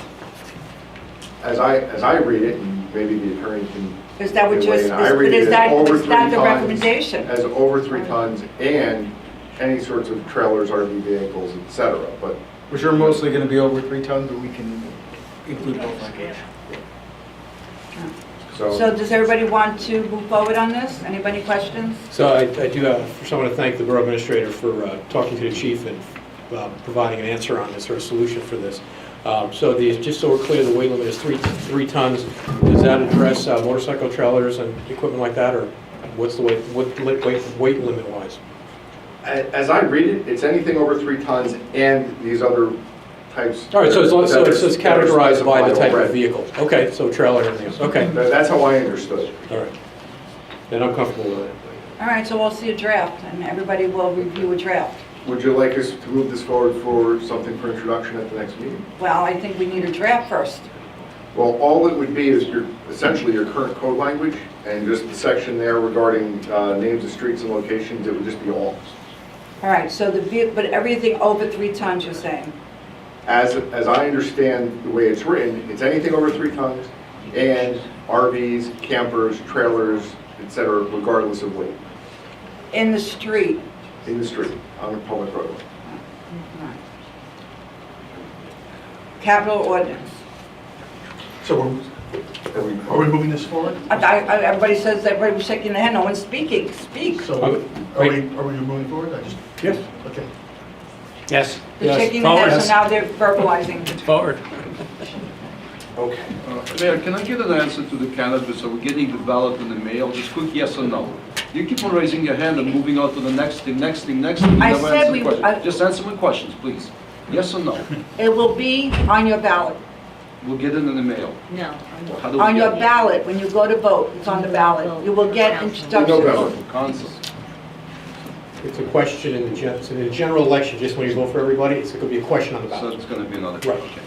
As I read it, and maybe the attorney can. Is that what you're, weigh in, I read it is as that over the 3 tons, recommendation? As over 3 tons and any sorts of trailers, RV vehicles, etc. But Which are mostly going to be over 3 tons, but we can include both locations. So does everybody want to move forward on this? Anybody questions? So I do first I want to thank the borough administrator for talking to the chief and providing an answer on this or a solution for this. So just so we're clear, the weight limit is 3 tons. Does that address motorcycle trailers and equipment like that, or what's the weight limit wise? as I read it, it's anything over 3 tons and these other types. All right, so it's categorized by the type of already. vehicle. Okay, so trailer and everything else. Okay. That's how I understood it. All right. Then I'm comfortable with it. All right, so we'll see a draft, and everybody will review a draft. Would you like us to move this forward for something for introduction at the next meeting? Well, I think we need a draft first. Well, all it would be is essentially your current code language and just the section there regarding names of streets and locations. It would just be all. All right, so but everything over 3 tons, you're saying? As I understand the way it's written, it's anything over 3 tons and RVs, campers, trailers, etc., regardless of weight. In the street? In the street, on a public roadway. Capital ordinance. So are we moving this forward? Everybody says, everybody was shaking their head, no one's speaking. Speak. So are we moving forward? Yes. Okay. Yes. They're shaking their head, so now they're verbalizing. Forward. Okay. Mayor, can I get an answer to the cannabis? Are we getting the ballot in the mail? Just quick yes or no. You keep on raising your hand and moving on to the next thing, next thing, next thing. You I never said answer we- the question. Just answer my questions, please. Yes or no? It will be on your ballot. We'll get it in the mail. No. How do we On get your it? ballot, when you go to vote, it's on the ballot. You will get instructions. Council. It's a question in the general election, just when you vote for everybody, it's going to be a question on the So ballot. it's going to be another. Right. Okay.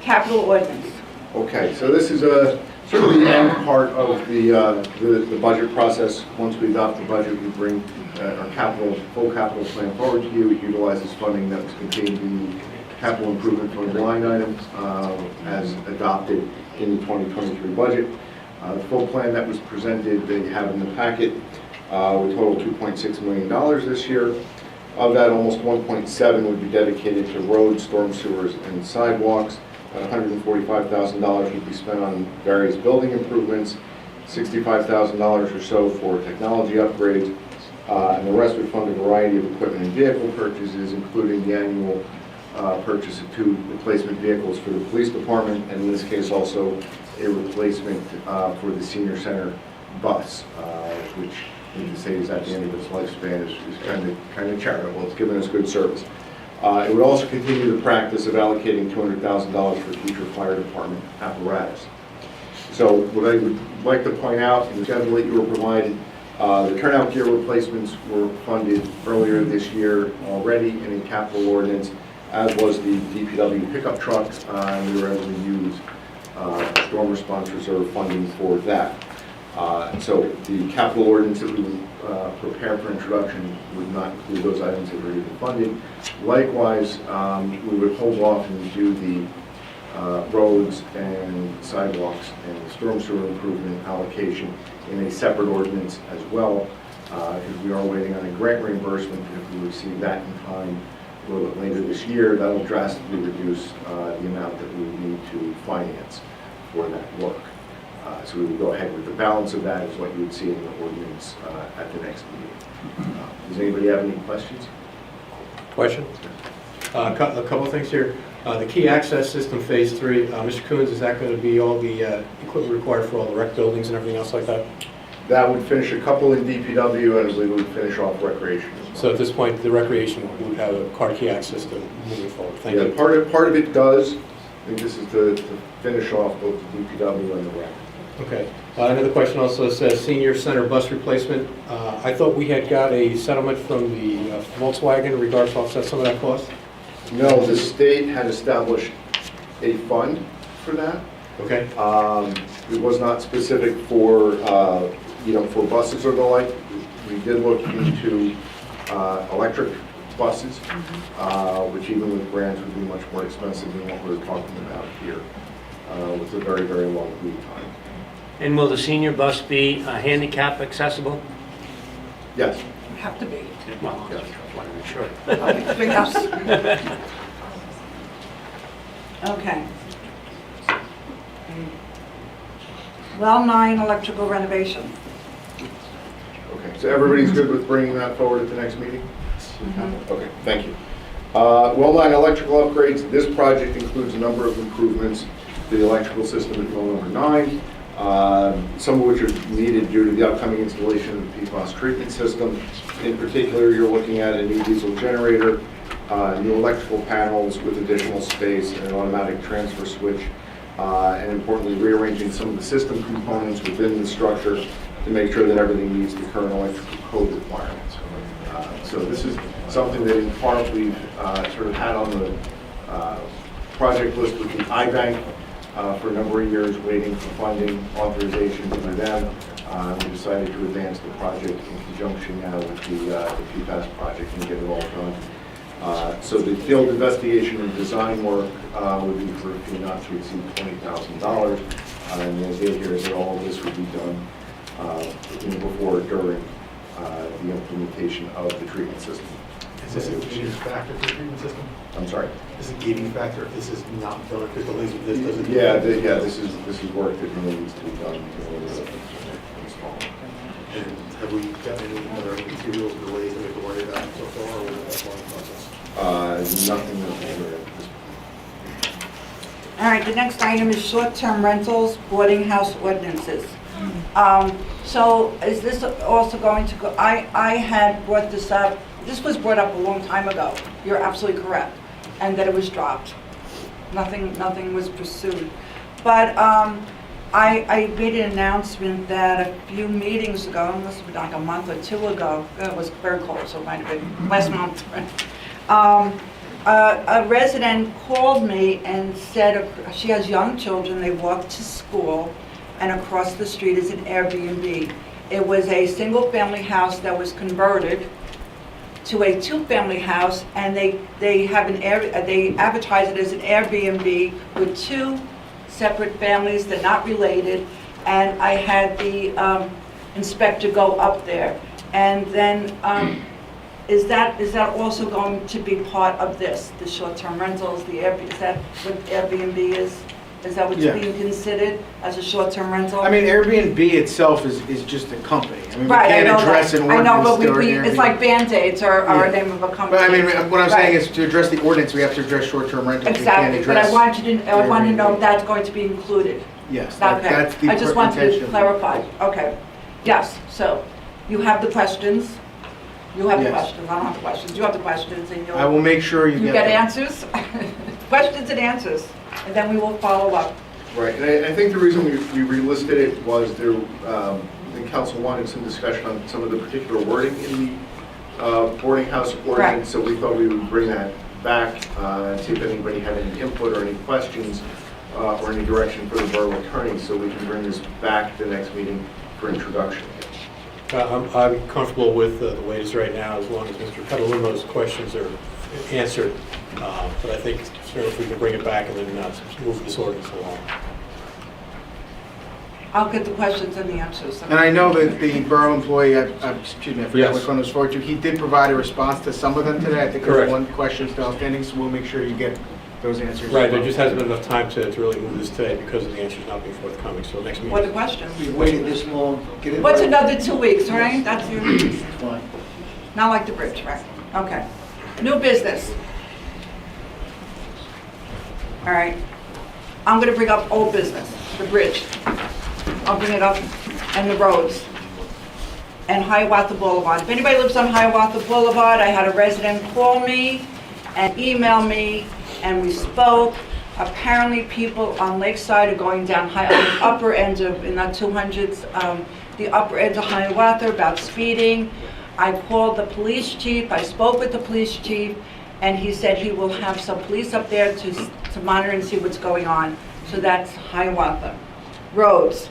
Capital ordinance. Okay, so this is sort of the end part of the budget process. Once we adopt the budget, we bring our full capital plan forward to you. It utilizes funding that was contained in the capital improvement fund line item as adopted in the 2023 budget. The full plan that was presented, they have in the packet, would total $2.6 million this year. Of that, almost 1.7 would be dedicated to roads, storm sewers, and sidewalks. $145,000 would be spent on various building improvements, $65,000 or so for technology upgrades, and the rest would fund a variety of equipment and vehicle purchases, including the annual purchase of 2 replacement vehicles for the police department, and in this case also a replacement for the senior center bus, which you can say is at the end of its lifespan, is kind of charitable. It's given us good service. It would also continue the practice of allocating $200,000 for future fire department apparatus. So what I would like to point out in the schedule that you were provided, the turnout gear replacements were funded earlier this year already in a capital ordinance, as was the DPW pickup trucks, and we were able to use storm response reserve funding for that. So the capital ordinance that we would prepare for introduction would not include those items that were even funded. Likewise, we would hold off and do the roads and sidewalks and storm sewer improvement allocation in a separate ordinance as well, because we are waiting on a grant reimbursement. If we receive that in time a little bit later this year, that will drastically reduce the amount that we need to finance for that work. So we will go ahead with the balance of that is what you would see in the ordinance at the next meeting. Does anybody have any questions? Question? A couple things here. The key access system, phase 3, Mr. Coons, is that going to be all the equipment required for all the rec buildings and everything else like that? That would finish a couple in DPW, and we would finish off recreation. So at this point, the recreation would have a car key access system moving forward. Thank you. Part of it does. I think this is to finish off both the DPW and the rec. Okay. Another question also says senior center bus replacement. I thought we had got a settlement from the Volkswagen in regards to offset some of that cost? No, the state had established a fund for that. Okay. It was not specific for, for buses or the like. We did look into electric buses, which even with grants would be much more expensive than what we're talking about here, with a very, very long lead time. And will the senior bus be handicap accessible? Yes. Have to be. Well, Yes. I want to make sure. Big house. Okay. Well 9 electrical renovation. Okay, so everybody's good with bringing that forward at the next meeting? Okay, thank you. Well 9 electrical upgrades. This project includes a number of improvements to the electrical system at well number 9. Some of which are needed due to the upcoming installation of the PFAS treatment system. In particular, you're looking at a new diesel generator, new electrical panels with additional space, and an automatic transfer switch, and importantly, rearranging some of the system components within the structure to make sure that everything meets the current electrical code requirements. So this is something that in part we've sort of had on the project list with the iBank for a number of years, waiting for funding authorization through them. We decided to advance the project in conjunction now with the PFAS project and get it all done. So the field investigation and design work would be for a fee not to exceed $20,000. And the idea here is that all of this would be done before or during the implementation of the treatment system. Is this a gating factor for the treatment system? I'm sorry? Is this a gating factor if this is not done, because delays with this doesn't? Yeah, this is work that really needs to be done in order to install. And have we got any other materials delays that we have to worry about so far, or is that long process? Nothing that we're at this point. All right, the next item is short-term rentals, boarding house ordinances. So is this also going to go, I had brought this up, this was brought up a long time ago. You're absolutely correct. And that it was dropped. Nothing was pursued. But I made an announcement that a few meetings ago, it must have been like a month or two ago, it was very cold, so it might have been last month. A resident called me and said she has young children, they walk to school, and across the street is an Airbnb. It was a single-family house that was converted to a two-family house, and they advertise it as an Airbnb with two separate families. They're not related, and I had the inspector go up there. And then, is that also going to be part of this, the short-term rentals, the Airbnb? Is that what Airbnb is? Is that what's being considered as a short-term rental? I mean, Airbnb itself is just a company. I mean, Right, we I can't know address that. an I know, ordinance but to it's Airbnb. like Band-Aids or Yeah. a name of a company. But I mean, what I'm saying Right. is to address the ordinance, we have to address short-term rentals. We Exactly, can't but I address want to know Airbnb. if that's going to be included. Yes, Okay. that's the I just wanted to intention. clarify. Okay. Yes, so you have the questions. You have the Yes. questions. I don't have the questions. You have the questions, and I will make sure you get get them. answers. Questions and answers, and then we will follow up. Right, and I think the reason we relisted it was there, the council wanted some discussion on some of the particular wording in the boarding house ordinance, so we thought we would bring that back, see if anybody had any input or any questions or any direction for the borough attorney, so we can bring this back to the next meeting for introduction. I'm comfortable with the way it is right now, as long as Mr. Petalino's questions are answered. But I think certainly if we can bring it back and then move this ordinance along. I'll get the questions and the answers. And I know that the borough employee, excuse me, I forgot Yes. which one it was for, he did provide a response to some of them today. I think there's Correct. one question still outstanding, so we'll make sure you get those answers. Right, there just hasn't been enough time to really move this today because of the answers not being forthcoming, so next meeting. What are the questions? We waited this long. Get it What's right. another 2 weeks, right? That's your, Fine. not like the bridge, right? Okay. New business. All right. I'm gonna bring up old business, the bridge. I'll bring it up, and the roads. And Hiawatha Boulevard. If anybody lives on Hiawatha Boulevard, I had a resident call me and email me, and we spoke. Apparently, people on Lakeside are going down on the upper end of, in the 200s, the upper end of Hiawatha about speeding. I called the police chief, I spoke with the police chief, and he said he will have some police up there to monitor and see what's going on. So that's Hiawatha. Roads.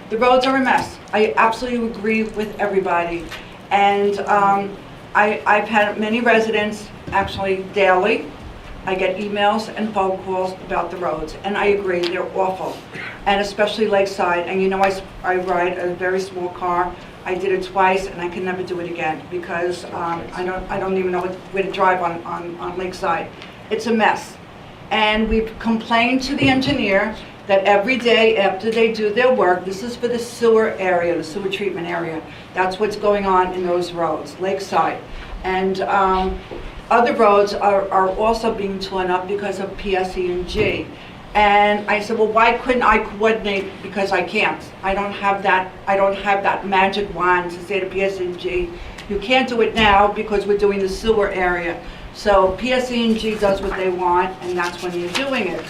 The roads are a mess. I absolutely agree with everybody. And I've had many residents, actually daily, I get emails and phone calls about the roads, and I agree, they're awful. And especially Lakeside, and you know I ride a very small car. I did it twice, and I can never do it again, because I don't even know where to drive on Lakeside. It's a mess. And we've complained to the engineer that every day after they do their work, this is for the sewer area, the sewer treatment area, that's what's going on in those roads, Lakeside. And other roads are also being torn up because of PSE&G. And I said, well, why couldn't I coordinate? Because I can't. I don't have that magic wand to say to PSE&G, you can't do it now because we're doing the sewer area. So PSE&G does what they want, and that's when you're doing it.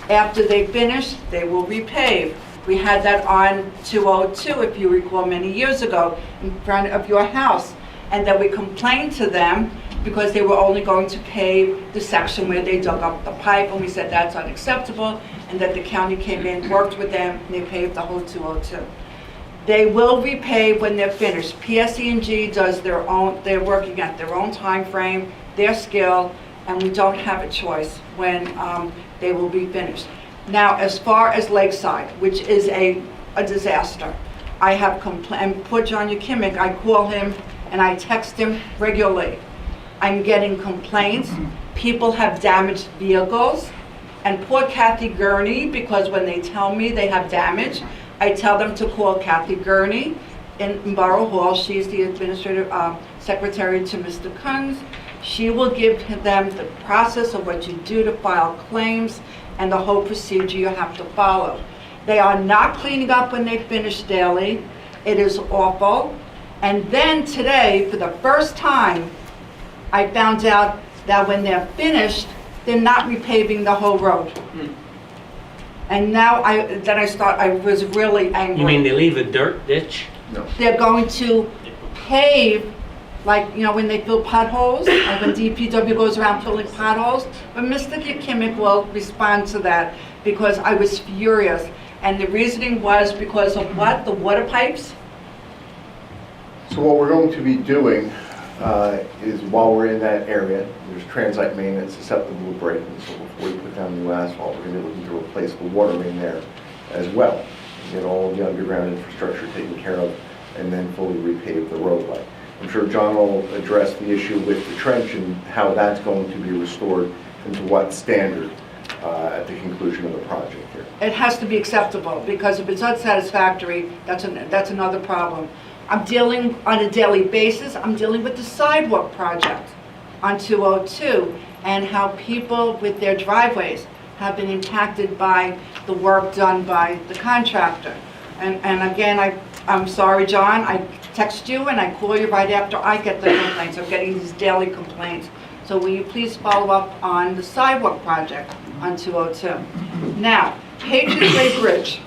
After they finish, they will repave. We had that on 202, if you recall, many years ago, in front of your house. And then we complained to them because they were only going to pave the section where they dug up the pipe, and we said that's unacceptable, and that the county came in, worked with them, and they paved the whole 202. They will repave when they're finished. PSE&G does their own, they're working at their own time frame, their skill, and we don't have a choice when they will be finished. Now, as far as Lakeside, which is a disaster, I have complained, poor John Yakimic, I call him and I text him regularly. I'm getting complaints. People have damaged vehicles. And poor Kathy Gurney, because when they tell me they have damage, I tell them to call Kathy Gurney in Borough Hall. She's the administrative secretary to Mr. Kunz. She will give them the process of what you do to file claims and the whole procedure you have to follow. They are not cleaning up when they finish daily. It is awful. And then today, for the first time, I found out that when they're finished, they're not repaving the whole road. And now I was really angry. You mean they leave a dirt ditch? No. They're going to pave, like, you know, when they fill potholes, like when DPW goes around filling potholes. But Mr. Kimmich will respond to that, because I was furious. And the reasoning was because of what? The water pipes? So what we're going to be doing is, while we're in that area, there's transite main that's susceptible to breaking. So before we put down new asphalt, we're going to be looking to replace the water main there as well. Get all the underground infrastructure taken care of, and then fully repave the roadway. I'm sure John will address the issue with the trench and how that's going to be restored and to what standard at the conclusion of the project here. It has to be acceptable, because if it's unsatisfactory, that's another problem. I'm dealing on a daily basis, I'm dealing with the sidewalk project on 202, and how people with their driveways have been impacted by the work done by the contractor. And again, I'm sorry, John, I text you and I call you right after I get the complaints. I'm getting these daily complaints. So will you please follow up on the sidewalk project on 202? Now, Patriots Way Bridge.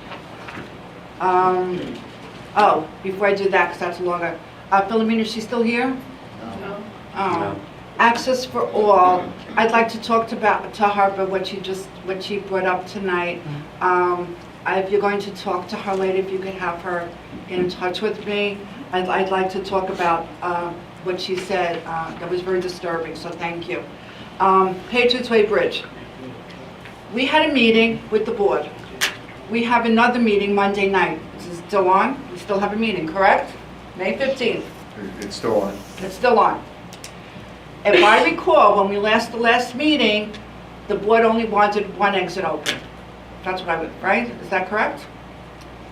Oh, before I do that, because that's longer. Philomena, is she still here? No. Oh. No. Access for all. I'd like to talk to her about what she brought up tonight. If you're going to talk to her later, if you could have her get in touch with me. I'd like to talk about what she said. That was very disturbing, so thank you. Patriots Way Bridge. We had a meeting with the board. We have another meeting Monday night. Is it still on? We still have a meeting, correct? May 15th. It's still on. It's still on. If I recall, when we the last meeting, the board only wanted one exit open. That's what I would, right? Is that correct?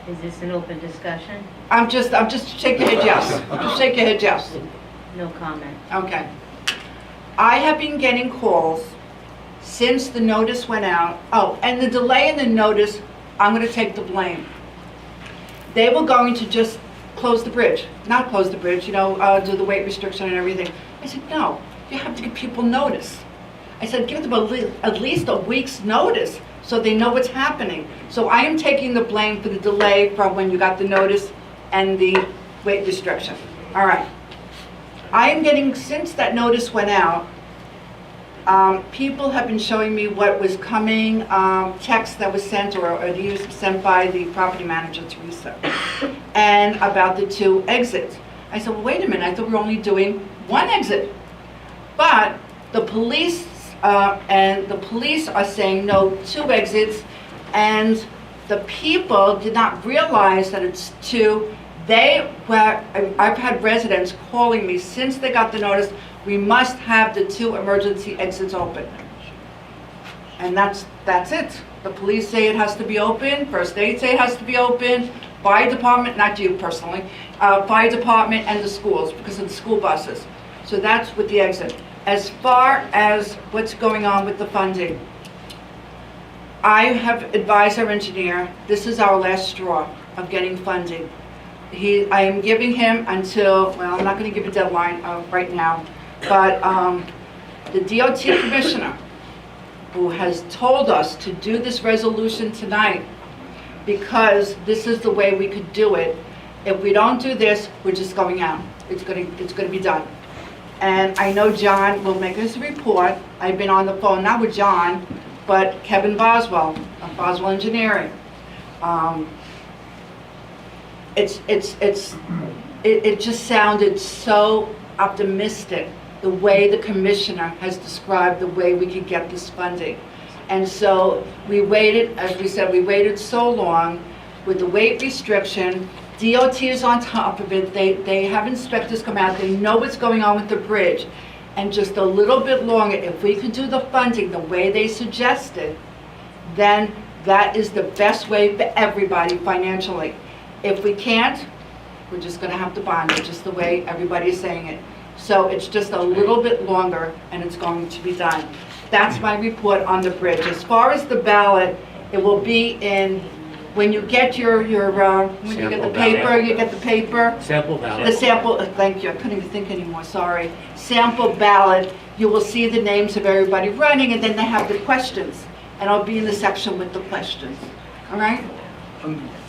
Is this an open discussion? I'm just shaking your head yes. Just shake your head yes. No comment. Okay. I have been getting calls since the notice went out. Oh, and the delay in the notice, I'm going to take the blame. They were going to just close the bridge. Not close the bridge, you know, do the weight restriction and everything. I said, no, you have to give people notice. I said, give them at least a week's notice so they know what's happening. So I am taking the blame for the delay from when you got the notice and the weight restriction. All right. I am getting, since that notice went out, people have been showing me what was coming, text that was sent or news sent by the property manager to Russo, and about the 2 exits. I said, well, wait a minute, I thought we were only doing 1 exit. But the police are saying no, 2 exits, and the people did not realize that it's 2. I've had residents calling me since they got the notice, we must have the 2 emergency exits open. And that's it. The police say it has to be open, first aid say it has to be open, fire department, not you personally, fire department and the schools, because of the school buses. So that's with the exit. As far as what's going on with the funding, I have advised our engineer, this is our last straw of getting funding. I am giving him until, well, I'm not going to give a deadline right now, but the DOT commissioner, who has told us to do this resolution tonight, because this is the way we could do it. If we don't do this, we're just going out. It's going to be done. And I know John will make his report. I've been on the phone, not with John, but Kevin Boswell, of Boswell Engineering. It just sounded so optimistic, the way the commissioner has described the way we could get this funding. And so we waited, as we said, we waited so long with the weight restriction. DOT is on top of it. They have inspectors come out. They know what's going on with the bridge. And just a little bit longer, if we could do the funding the way they suggested, then that is the best way for everybody financially. If we can't, we're just going to have to bond it, just the way everybody is saying it. So it's just a little bit longer, and it's going to be done. That's my report on the bridge. As far as the ballot, it will be in, when you get when you get Sample the paper, ballot. you get the paper. Sample ballot. The sample, thank you, I couldn't even think anymore, sorry. Sample ballot, you will see the names of everybody running, and then they have the questions. And I'll be in the section with the questions, all right?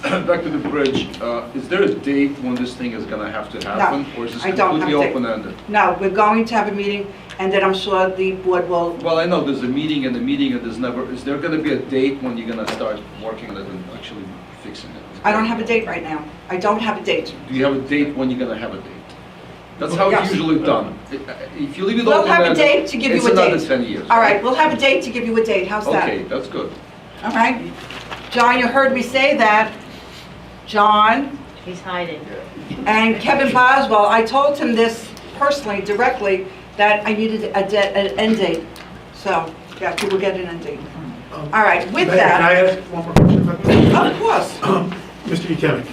Back to the bridge, is there a date when this thing is gonna have to happen? Or is this I don't have completely a date. open-ended? No, we're going to have a meeting, and then I'm sure the board will, Well, I know there's a meeting and there's never, is there gonna be a date when you're gonna start working on it and actually fixing it? I don't have a date right now. I don't have a date. Do you have a date when you're gonna have a date? That's how it's Yes. usually done. If you leave it We'll have a open-ended, date to give you a it's another date. 10 years. All right, we'll have a date to give you a date, how's that? Okay, that's good. All right? John, you heard me say that. John He's hiding. and Kevin Boswell, I told him this personally, directly, that I needed an end date. So, yeah, we will get an end date. All right, with Can I that, ask one more question about that? of course. Mr. Ukemic,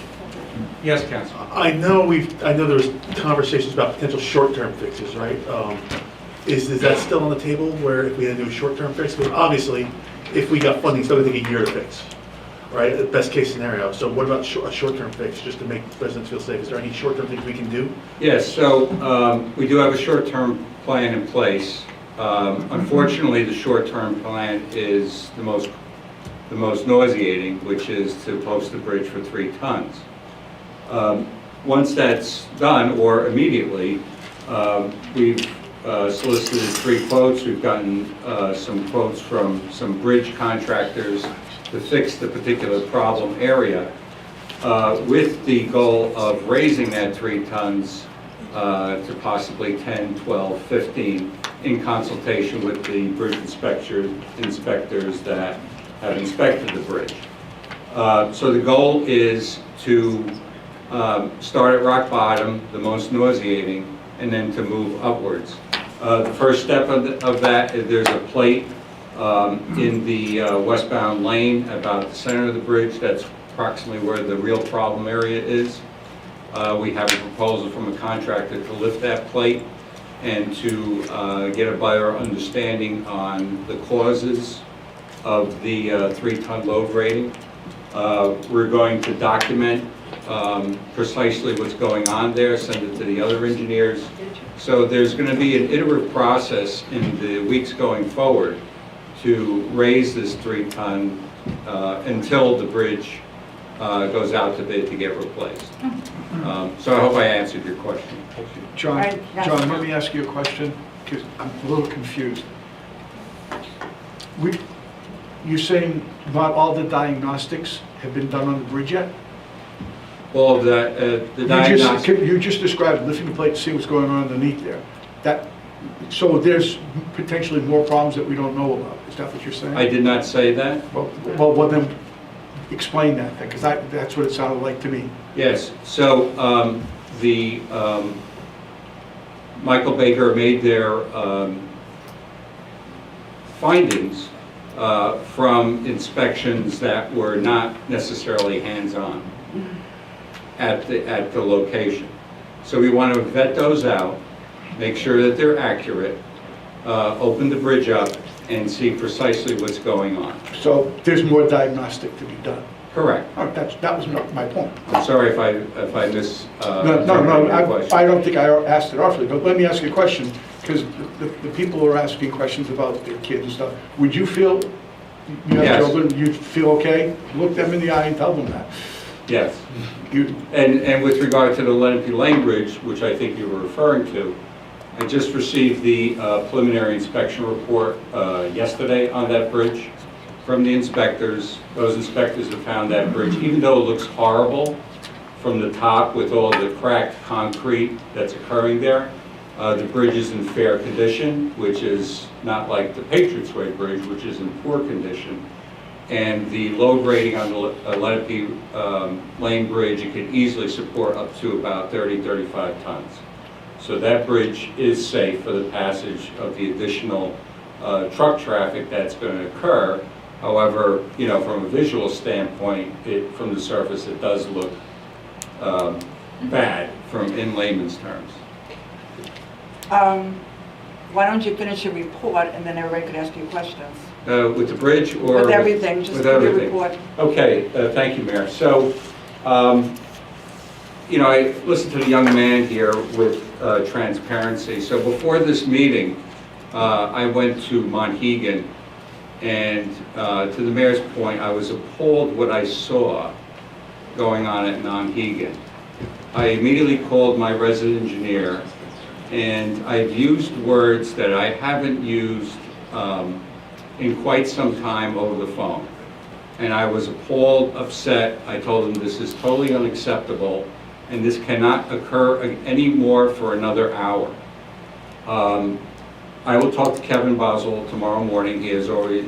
Yes, Council. I know there was conversations about potential short-term fixes, right? Is that still on the table where if we had to do a short-term fix? Because obviously, if we got funding, it's going to take a year to fix, right? The best case scenario. So what about a short-term fix just to make residents feel safe? Is there any short-term things we can do? Yes, so we do have a short-term plan in place. Unfortunately, the short-term plan is the most nauseating, which is to post the bridge for 3 tons. Once that's done, or immediately, we've solicited 3 quotes. We've gotten some quotes from some bridge contractors to fix the particular problem area, with the goal of raising that 3 tons to possibly 10, 12, 15, in consultation with the bridge inspectors that have inspected the bridge. So the goal is to start at rock bottom, the most nauseating, and then to move upwards. The first step of that is there's a plate in the westbound lane about the center of the bridge. That's approximately where the real problem area is. We have a proposal from a contractor to lift that plate and to get a better understanding on the causes of the 3-ton load rating. We're going to document precisely what's going on there, send it to the other engineers. So there's going to be an iterative process in the weeks going forward to raise this 3-ton until the bridge goes out to bid to get replaced. So I hope I answered your question. John, Right, yes. John, let me ask you a question, because I'm a little confused. You're saying not all the diagnostics have been done on the bridge yet? All of the diagnostics. You just described lifting the plate to see what's going on underneath there. So there's potentially more problems that we don't know about. Is that what you're saying? I did not say that. Well, then explain that, because that's what it sounded like to me. Yes, so Michael Baker made their findings from inspections that were not necessarily hands-on at the location. So we want to vet those out, make sure that they're accurate, open the bridge up, and see precisely what's going on. So there's more diagnostic to be done? Correct. Oh, that was my point. I'm sorry if I miss. No, I don't think I asked it awfully, but let me ask you a question, because the people who are asking questions about their kids and stuff, would you feel, you have Yes. children, you'd feel okay? Look them in the eye and tell them that. Yes. And with regard to the Lenape Lane Bridge, which I think you were referring to, I just received the preliminary inspection report yesterday on that bridge from the inspectors. Those inspectors have found that bridge, even though it looks horrible from the top with all the cracked concrete that's occurring there, the bridge is in fair condition, which is not like the Patriots Way Bridge, which is in poor condition. And the load rating on the Lenape Lane Bridge, it could easily support up to about 30, 35 tons. So that bridge is safe for the passage of the additional truck traffic that's going to occur. However, you know, from a visual standpoint, from the surface, it does look bad in layman's terms. Why don't you finish your report and then everybody could ask you questions? With the bridge or? With everything, just with give your everything? report. Okay, thank you, Mayor. So, you know, I listened to the young man here with transparency. So before this meeting, I went to Monhegan, and to the mayor's point, I was appalled what I saw going on at Monhegan. I immediately called my resident engineer, and I've used words that I haven't used in quite some time over the phone. And I was appalled, upset. I told him this is totally unacceptable, and this cannot occur anymore for another hour. I will talk to Kevin Boswell tomorrow morning. He has already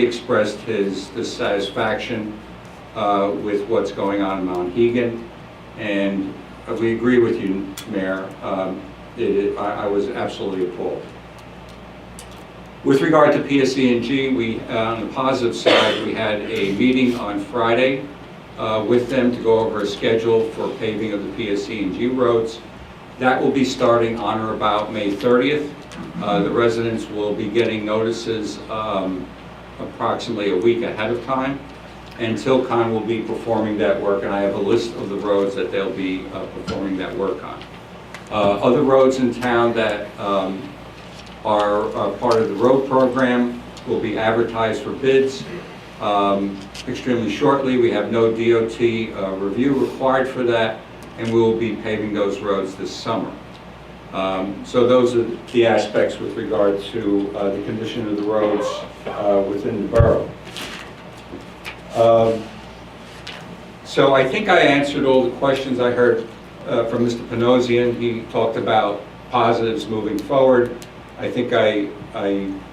expressed his dissatisfaction with what's going on in Monhegan, and we agree with you, Mayor. I was absolutely appalled. With regard to PSE&G, we, on the positive side, we had a meeting on Friday with them to go over a schedule for paving of the PSE&G roads. That will be starting on or about May 30th. The residents will be getting notices approximately a week ahead of time, and Tilcon will be performing that work, and I have a list of the roads that they'll be performing that work on. Other roads in town that are part of the road program will be advertised for bids extremely shortly. We have no DOT review required for that, and we will be paving those roads this summer. So those are the aspects with regard to the condition of the roads within the borough. So I think I answered all the questions I heard from Mr. Panosian. He talked about positives moving forward. I think I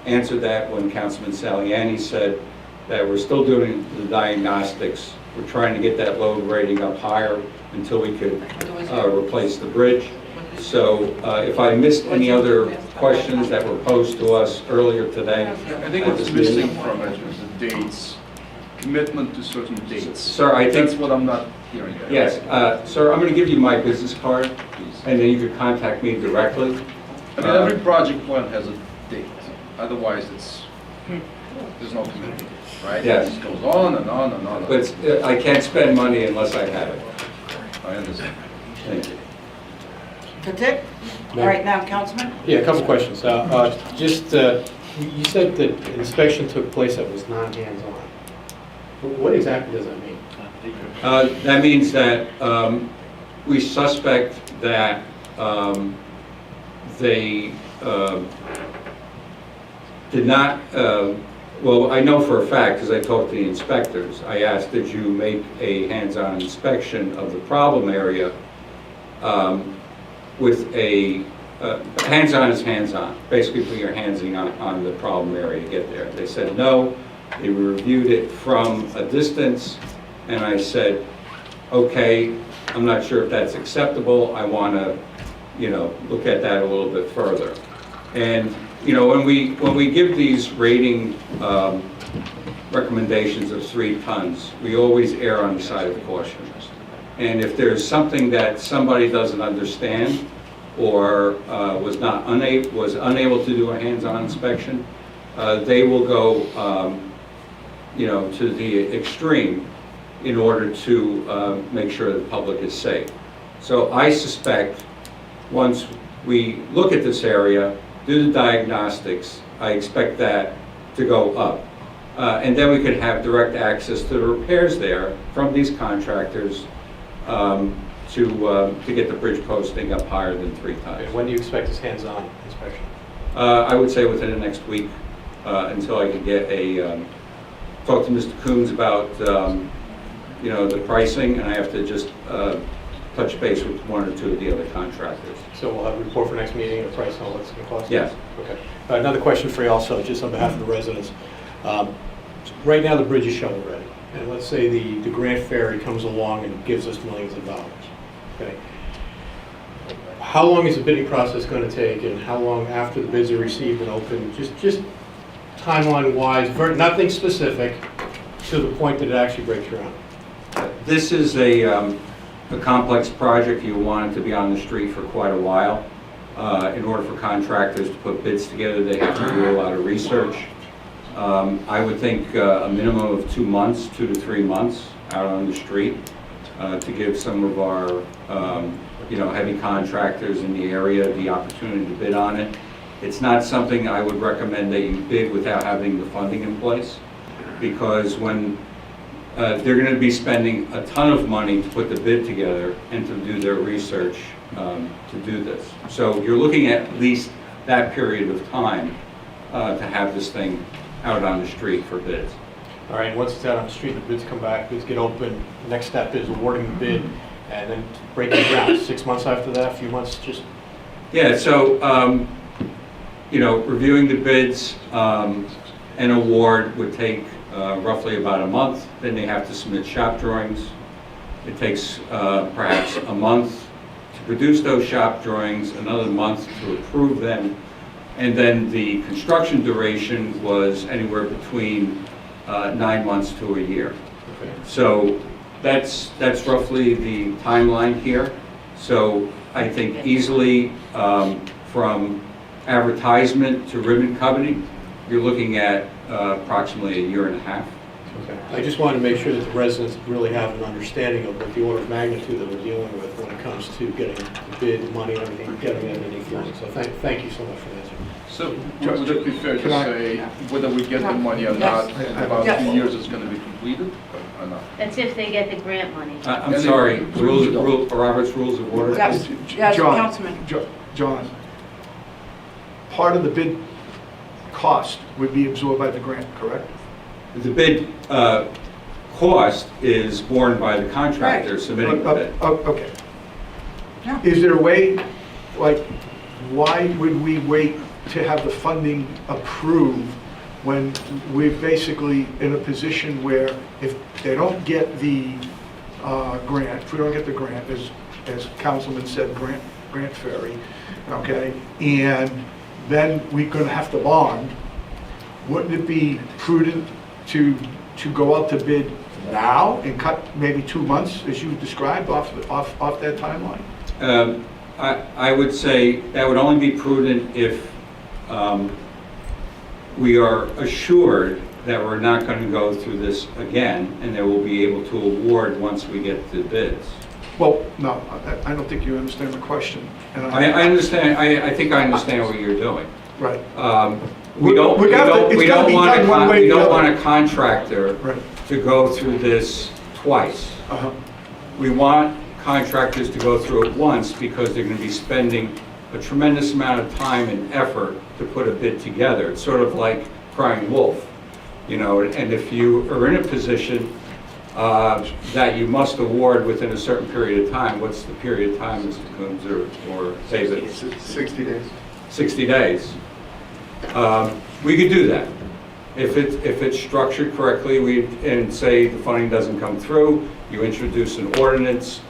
answered that when Councilman Saliani said that we're still doing the diagnostics. We're trying to get that load rating up higher until we could replace the bridge. So if I missed any other questions that were posed to us earlier today. I think what's missing from it is the dates, commitment to certain dates. Sir, I think... That's what I'm not hearing. Yes, sir, I'm going to give you my business card, and then you can contact me directly. I mean, every project plan has a date, otherwise there's no commitment, right? Yes. It just goes on and on and on. But I can't spend money unless I have it. I understand. Thank you. That's it? All right, now, Councilman? Yeah, a couple questions. You said that inspection took place that was not hands-on. What exactly does that mean? That means that we suspect that they did not, well, I know for a fact, because I talked to the inspectors, I asked, did you make a hands-on inspection of the problem area with a, hands-on is hands-on, basically put your hands on the problem area to get there. They said no, they reviewed it from a distance, and I said, okay, I'm not sure if that's acceptable, I want to, you know, look at that a little bit further. And, you know, when we give these rating recommendations of 3 tons, we always err on the side of caution. And if there's something that somebody doesn't understand or was unable to do a hands-on inspection, they will go, you know, to the extreme in order to make sure the public is safe. So I suspect once we look at this area, do the diagnostics, I expect that to go up. And then we could have direct access to the repairs there from these contractors to get the bridge posting up higher than 3 tons. And when do you expect this hands-on inspection? I would say within the next week until I could get a, talk to Mr. Coombs about, you know, the pricing, and I have to just touch base with 1 or 2 of the other contractors. So we'll have a report for next meeting, a price and all that's going to cost? Yes. Okay. Another question for you also, just on behalf of the residents. Right now the bridge is shovel ready, and let's say the Grant Ferry comes along and gives us millions of dollars. Okay. How long is the bidding process going to take, and how long after the bids are received and open? Just timeline-wise, nothing specific, to the point that it actually breaks ground. This is a complex project. You want it to be on the street for quite a while. In order for contractors to put bids together, they have to do a lot of research. I would think a minimum of 2 months, 2 to 3 months out on the street to give some of our heavy contractors in the area the opportunity to bid on it. It's not something I would recommend that you bid without having the funding in place, because when they're going to be spending a ton of money to put the bid together and to do their research to do this. So you're looking at least that period of time to have this thing out on the street for bids. All right, once it's out on the street, the bids come back, bids get open, next step is awarding the bid, and then breaking ground. 6 months after that, a few months, just... Yeah, so, reviewing the bids, an award would take roughly about a month. Then they have to submit shop drawings. It takes perhaps a month to produce those shop drawings, another month to approve them, and then the construction duration was anywhere between 9 months to a year. Okay. So that's roughly the timeline here. So I think easily from advertisement to ribbon cutting, you're looking at approximately a year and a half. Okay. I just wanted to make sure that the residents really have an understanding of what the order of magnitude that we're dealing with when it comes to getting the bid, the money, everything, getting everything flowing. So thank you so much for answering. So would it be fair to say whether we get the money or not, in about 2 years it's going to be completed or not? That's if they get the grant money. I'm sorry, Robert's Rules of Order? Yes, Councilman. John, part of the bid cost would be absorbed by the grant, correct? The bid cost is borne by the contractor submitting the bid. Okay. Is there a way, like, why would we wait to have the funding approved when we're basically in a position where if they don't get the grant, if we don't get the grant, as Councilman said, grant ferry, okay, and then we're going to have to bond, wouldn't it be prudent to go out to bid now and cut maybe 2 months, as you described, off that timeline? I would say that would only be prudent if we are assured that we're not going to go through this again and that we'll be able to award once we get the bids. Well, no, I don't think you understand the question. I understand. I think I understand what you're doing. Right. We don't want a contractor to go through this twice. We want contractors to go through it once because they're going to be spending a tremendous amount of time and effort to put a bid together. It's sort of like crying wolf, and if you are in a position that you must award within a certain period of time, what's the period of time, Mr. Gonzo or David? 60 days. 60 days. We could do that. If it's structured correctly, and say the funding doesn't come through, you introduce an ordinance,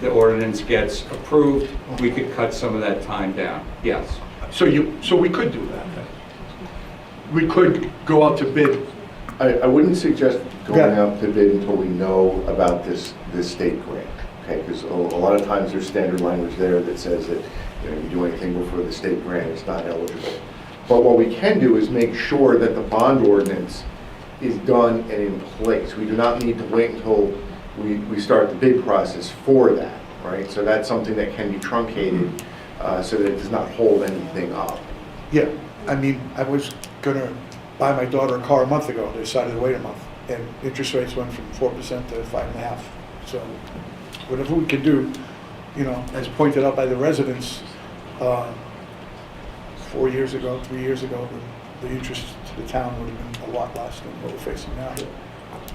the ordinance gets approved, we could cut some of that time down, yes. So we could do that. We could go out to bid. I wouldn't suggest going out to bid until we know about this state grant, okay? Because a lot of times there's standard language there that says that you do anything before the state grant, it's not eligible. But what we can do is make sure that the bond ordinance is done and in place. We do not need to wait until we start the bid process for that, right? So that's something that can be truncated so that it does not hold anything up. Yeah, I mean, I was going to buy my daughter a car a month ago. They decided to wait a month, and interest rates went from 4% to 5.5%. So whatever we could do, as pointed out by the residents 4 years ago, 3 years ago, the interest to the town would have been a lot less than what we're facing now.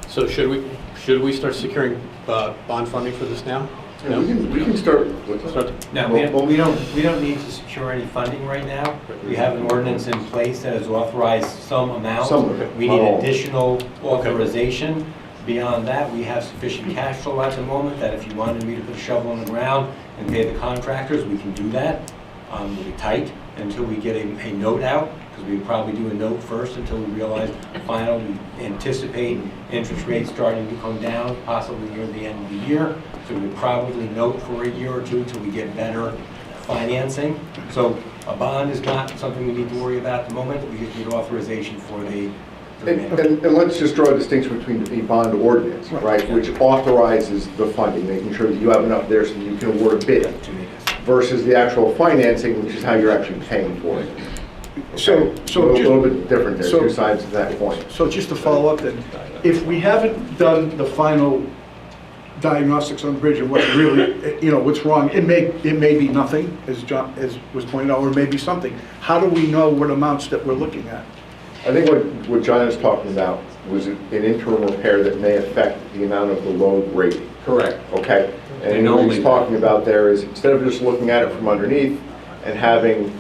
So should we start securing bond funding for this now? Yeah, we can start. No, we don't need to secure any funding right now. We have an ordinance in place that has authorized some amount. We need additional authorization. Beyond that, we have sufficient cash flow at the moment that if you wanted me to put a shovel in the ground and pay the contractors, we can do that. We'll be tight until we get a note out, because we probably do a note first until we realize finally we anticipate interest rates starting to come down, possibly near the end of the year. So we would probably note for a year or two until we get better financing. So a bond is not something we need to worry about at the moment. We just need authorization for the And let's just draw a distinction between the bond ordinance, right, which authorizes the funding, making sure that you have enough there so that you can award a bid, versus the actual financing, which is how you're actually paying for it. So A little bit different there, so- two sides to that coin. So just to follow up then, if we haven't done the final diagnostics on the bridge of what's really, what's wrong, it may be nothing, as was pointed out, or it may be something. How do we know what amounts that we're looking at? I think what John is talking about was an interim repair that may affect the amount of the load rating. Correct. Okay? And And what only- he's talking about there is, instead of just looking at it from underneath and having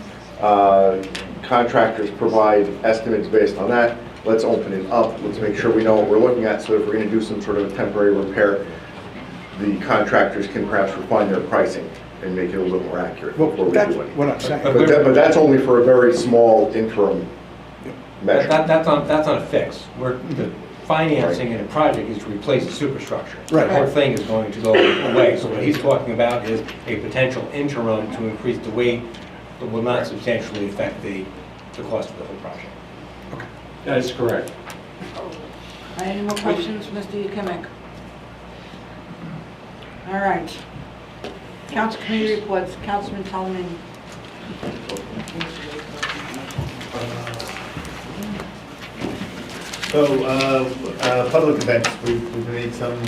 contractors provide estimates based on that, let's open it up. Let's make sure we know what we're looking at, so if we're going to do some sort of a temporary repair, the contractors can perhaps refine their pricing and make it a little more accurate before we do That's anything. what I'm saying. But that's only for a very small interim measure. That's on a fix. The financing in a project is to replace the superstructure. Right. The whole thing is going to go away. So what he's talking about is a potential interim to increase the weight that will not substantially affect the cost of the whole project. That is correct. Any more questions, Mr. Yukimic? All right. Council committee reports, Councilman Tolman. So, public events, we've made some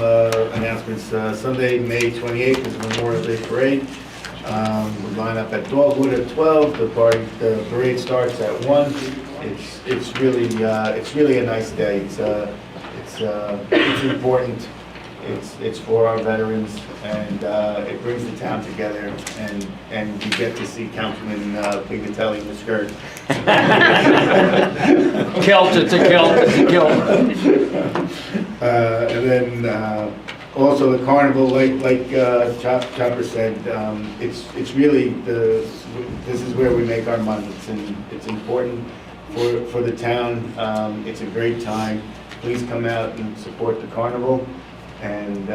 announcements. Sunday, May 28th is Memorial Day Parade. We line up at Dogwood at 12. The parade starts at 1. It's really a nice day. It's important. It's for our veterans, and it brings the town together, and we get to see Councilman Pignatelli in the skirt. Kilt, it's a kilt, it's a kilt. And then also the carnival, like Chopper said, it's really this is where we make our money. It's important for the town. It's a great time. Please come out and support the carnival. And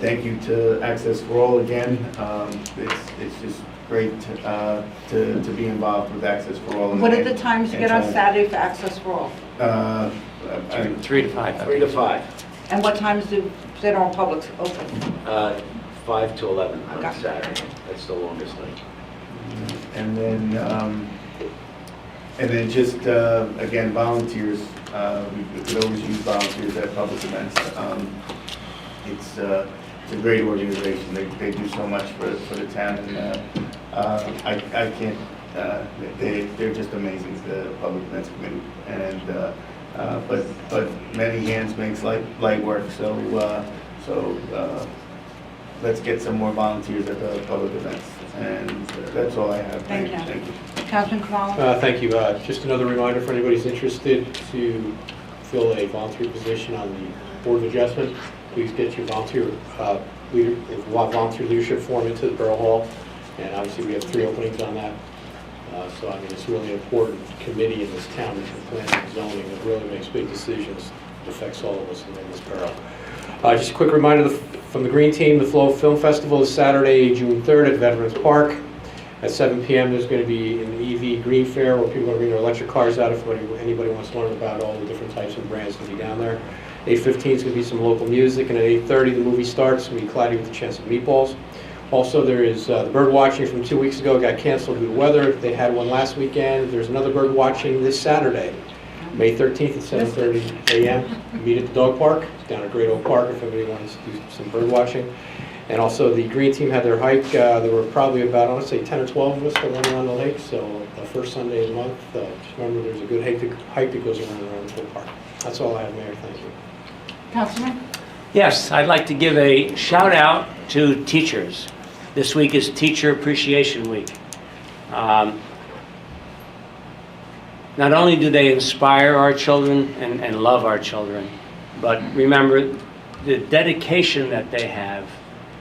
thank you to Access for All again. It's just great to be involved with Access for All. What are the times you get on Saturday for Access for All? 3 to 5. 3 to 5. And what times do general public open? 5 to 11 on Okay. Saturday. That's the longest night. And then just, again, volunteers. We could always use volunteers at public events. It's a great organization. They do so much for the town, and I can't, they're just amazing, the Public Events Committee. And, but many hands makes light work, so let's get some more volunteers at the public events. And that's all I have. Thank you. Thank you. Councilman Kamala? Thank you. Just another reminder for anybody who's interested to fill a volunteer position on the Board of Adjustment. Please get your volunteer leadership form into the Borough Hall. And obviously we have 3 openings on that. So I mean, it's really an important committee in this town, for planning and zoning, that really makes big decisions. It affects all of us in this borough. Just a quick reminder from the Green Team, the Flow Film Festival is Saturday, June 3rd at Veterans Park. At 7 p.m. there's going to be an EV Green Fair where people are going to bring their electric cars out if anybody wants to learn about all the different types of brands that will be down there. 8:15 is going to be some local music, and at 8:30 the movie starts. It's going to be Cloudy with a Chance of Meatballs. Also, there is the bird watching from 2 weeks ago, got canceled due to weather. They had one last weekend. There's another bird watching this Saturday, May 13th at 7:30 a.m. Meet at the dog park down at Great Oak Park if anybody wants to do some bird watching. And also the Green Team had their hike. There were probably about, I want to say 10 or 12 of us that went around the lake. So the first Sunday of the month, just remember there's a good hike that goes around the whole park. That's all I have, Mayor. Thank you. Councilman? Yes, I'd like to give a shout out to teachers. This week is Teacher Appreciation Week. Not only do they inspire our children and love our children, but remember the dedication that they have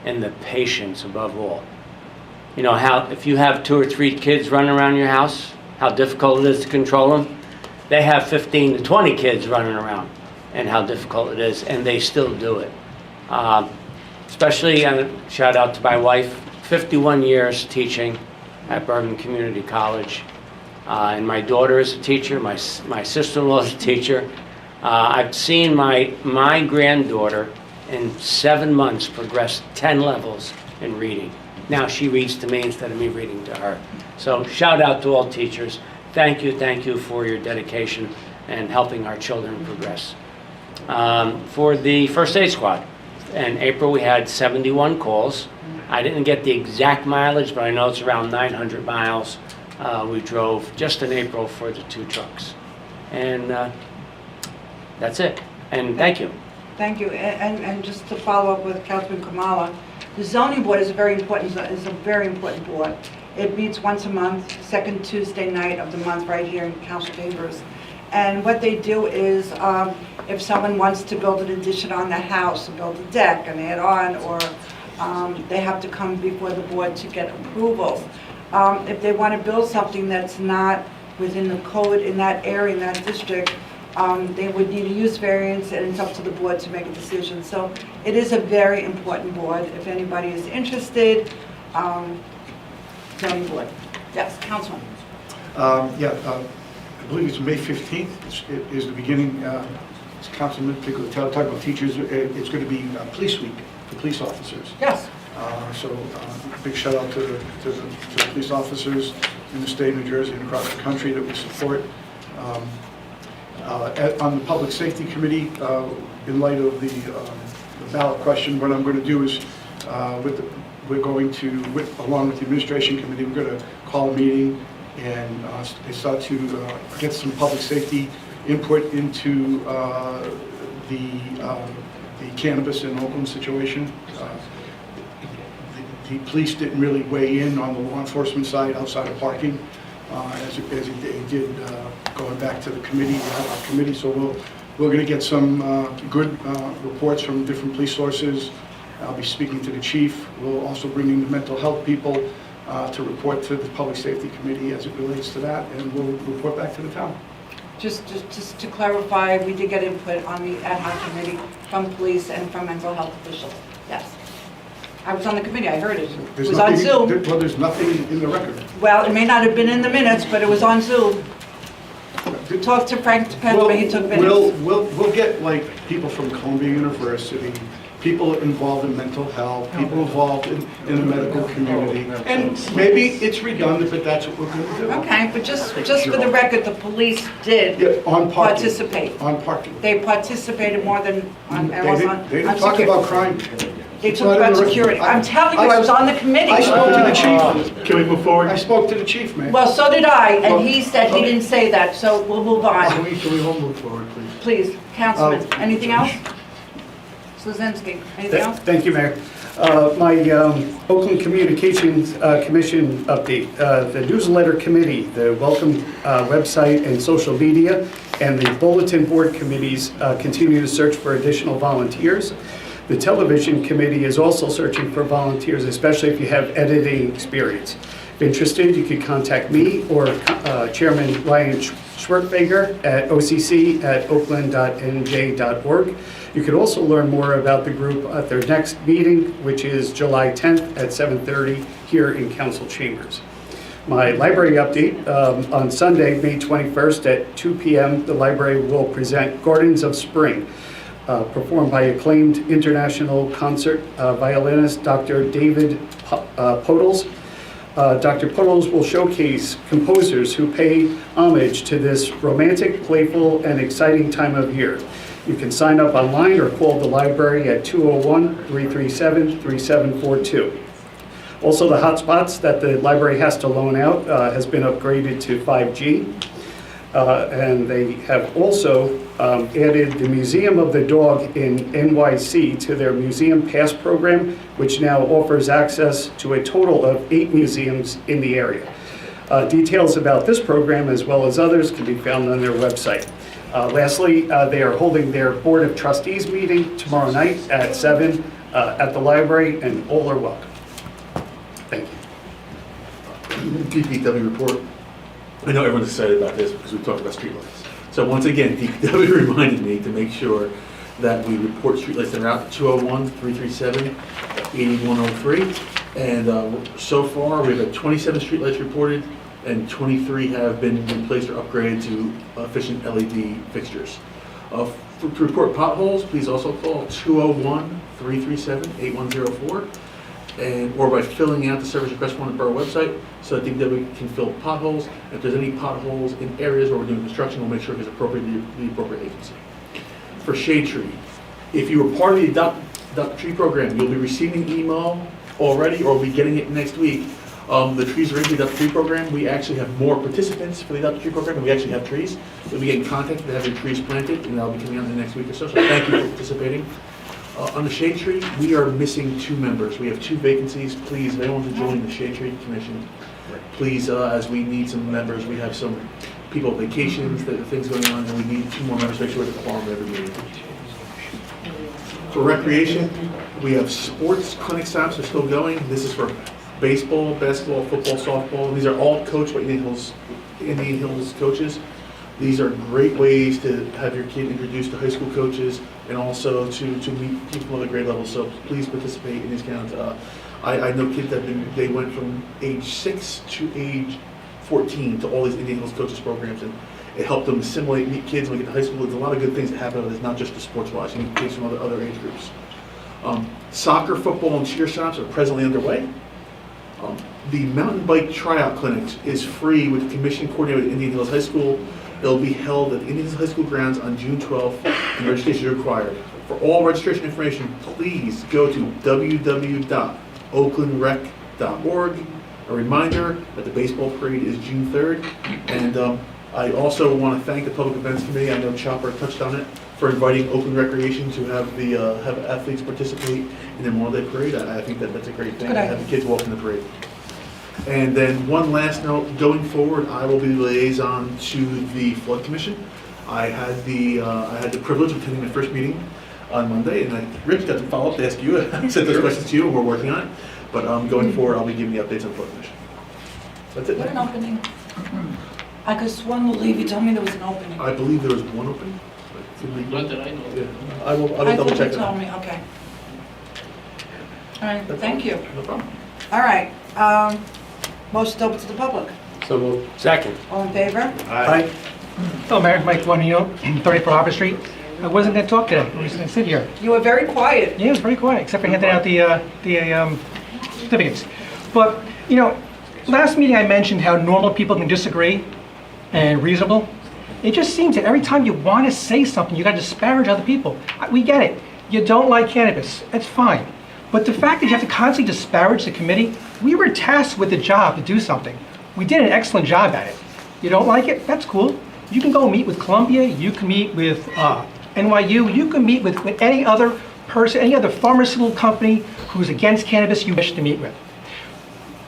and the patience above all. You know how if you have 2 or 3 kids running around your house, how difficult it is to control them. They have 15 to 20 kids running around and how difficult it is, and they still do it. Especially, shout out to my wife, 51 years teaching at Bergen Community College. And my daughter is a teacher, my sister-in-law is a teacher. I've seen my granddaughter in 7 months progress 10 levels in reading. Now she reads to me instead of me reading to her. So shout out to all teachers. Thank you for your dedication and helping our children progress. For the first aid squad, in April we had 71 calls. I didn't get the exact mileage, but I know it's around 900 miles we drove just in April for the 2 trucks. And that's it. And thank you. Thank you. And just to follow up with Councilman Kamala, the zoning board is a very important board. It meets once a month, second Tuesday night of the month, right here in council chambers. And what they do is, if someone wants to build an addition on the house, build a deck, an add-on, or they have to come before the board to get approval. If they want to build something that's not within the code in that area, in that district, they would need a use variance, and it's up to the board to make a decision. So it is a very important board. If anybody is interested, zoning board. Yes, Councilman. I believe it's May 15th. It is the beginning, as Councilman Pickle talked about teachers, it's going to be Police Week for police officers. Yes. So big shout out to the police officers in the state of New Jersey and across the country that we support. On the Public Safety Committee, in light of the ballot question, what I'm going to do is, we're going to, along with the Administration Committee, we're going to call a meeting and start to get some public safety input into the cannabis in Oakland situation. The police didn't really weigh in on the law enforcement side outside of parking, as it did going back to the committee, our committee. So we're going to get some good reports from different police sources. I'll be speaking to the chief. We'll also bring in the mental health people to report to the Public Safety Committee as it relates to that, and we'll report back to the town. Just to clarify, we did get input on the ad hoc committee from police and from mental health officials. Yes. I was on the committee, I heard it. It was on Zoom. Well, there's nothing in the record. Well, it may not have been in the minutes, but it was on Zoom. Talk to Frank Dependable, he took minutes. We'll get like people from Columbia University, people involved in mental health, people involved in the medical community. And maybe it's redundant, but that's what we're going to do. Okay, but just for the record, the police did participate. On parking. They participated more than on They didn't talk about crime. They talked about security. I'm telling you, I was on the committee. I spoke to the chief. Can we move forward? I spoke to the chief, man. Well, so did I, and he said he didn't say that, so we'll move on. Can we all move forward, please? Please, Councilman, anything else? Slazinski, anything else? Thank you, Mayor. My Oakland Communications Commission update. The newsletter committee, the welcome website and social media, and the bulletin board committees continue to search for additional volunteers. The television committee is also searching for volunteers, especially if you have editing experience. If interested, you can contact me or Chairman Ryan Schwartz at occ@oakland.nj.org. You can also learn more about the group at their next meeting, which is July 10th at 7:30 here in council chambers. My library update, on Sunday, May 21st at 2 p.m., the library will present Gardens of Spring, performed by acclaimed international concert violinist Dr. David Podles. Dr. Podles will showcase composers who pay homage to this romantic, playful, and exciting time of year. You can sign up online or call the library at 201-337-3742. Also, the hotspots that the library has to loan out has been upgraded to 5G. And they have also added the Museum of the Dog in NYC to their Museum Pass program, which now offers access to a total of 8 museums in the area. Details about this program, as well as others, can be found on their website. Lastly, they are holding their Board of Trustees meeting tomorrow night at 7 at the library, and all are welcome. Thank you. DPW report. I know everyone's excited about this because we talked about streetlights. So once again, DPW reminded me to make sure that we report streetlights that are out at 201-337-8103. And so far, we've had 27 streetlights reported, and 23 have been replaced or upgraded to efficient LED fixtures. To report potholes, please also call 201-337-8104, or by filling out the service request form on the Borough website, so that DPW can fill potholes. If there's any potholes in areas where we're doing construction, we'll make sure it's appropriate to the appropriate agency. For shade tree, if you were part of the Adopt a Tree program, you'll be receiving an email already, or will be getting it next week. The trees are in the Adopt a Tree program. We actually have more participants for the Adopt a Tree program, and we actually have trees. You'll be getting contacted to have your trees planted, and that'll be coming out in the next week or so. So thank you for participating. On the shade tree, we are missing 2 members. We have 2 vacancies. Please, if anyone wants to join the shade tree commission, please, as we need some members. We have some people on vacations, things going on, and we need 2 more members to make sure we have a quorum every meeting. For recreation, we have sports clinic stops are still going. This is for baseball, basketball, football, softball. These are all coached by Indian Hills coaches. These are great ways to have your kid introduced to high school coaches and also to meet people at a grade level. So please participate in these counts. I know kids they went from age 6 to age 14 to all these Indian Hills coaches programs, and it helped them assimilate, meet kids when we get to high school. There's a lot of good things that happen. It's not just the sports wise. You meet kids from other age groups. Soccer, football, and cheer shops are presently underway. The mountain bike tryout clinics is free with the commission coordinated with Indian Hills High School. It'll be held at Indian Hills High School grounds on June 12th, and registration is required. For all registration information, please go to www.oaklandrec.org. A reminder that the baseball parade is June 3rd, and I also want to thank the Public Events Committee. I know Chopper touched on it, for inviting Oakland Recreation to have have athletes participate in the Memorial Day Parade. I think that's a great thing, to have the kids walk in the parade. And then one last note, going forward, I will be the liaison to the Flood Commission. I had the privilege of attending my first meeting on Monday, and Rich got to follow up to ask you, I sent those questions to you, and we're working on it. But going forward, I'll be giving you updates on the Flood Commission. That's it. What an opening. I could have sworn, Lee, you told me there was an opening. I believe there was one opening. Not that I know. Yeah. I will double check it. You told me, okay. All right, thank you. No problem. All right, motion open to the public. So moved. Second. All in favor? Aye. Hello, Mayor, Mike Guanino, 34 Harvard Street. I wasn't going to talk today, I was going to sit here. You were very quiet. Yeah, it was very quiet, except for handing out the certificates. But, you know, last meeting I mentioned how normal people can disagree and reasonable. It just seems that every time you want to say something, you got to disparage other people. We get it. You don't like cannabis. That's fine. But the fact that you have to constantly disparage the committee, we were tasked with the job to do something. We did an excellent job at it. You don't like it? That's cool. You can go meet with Columbia. You can meet with NYU. You can meet with any other person, any other pharmaceutical company who's against cannabis you wish to meet with.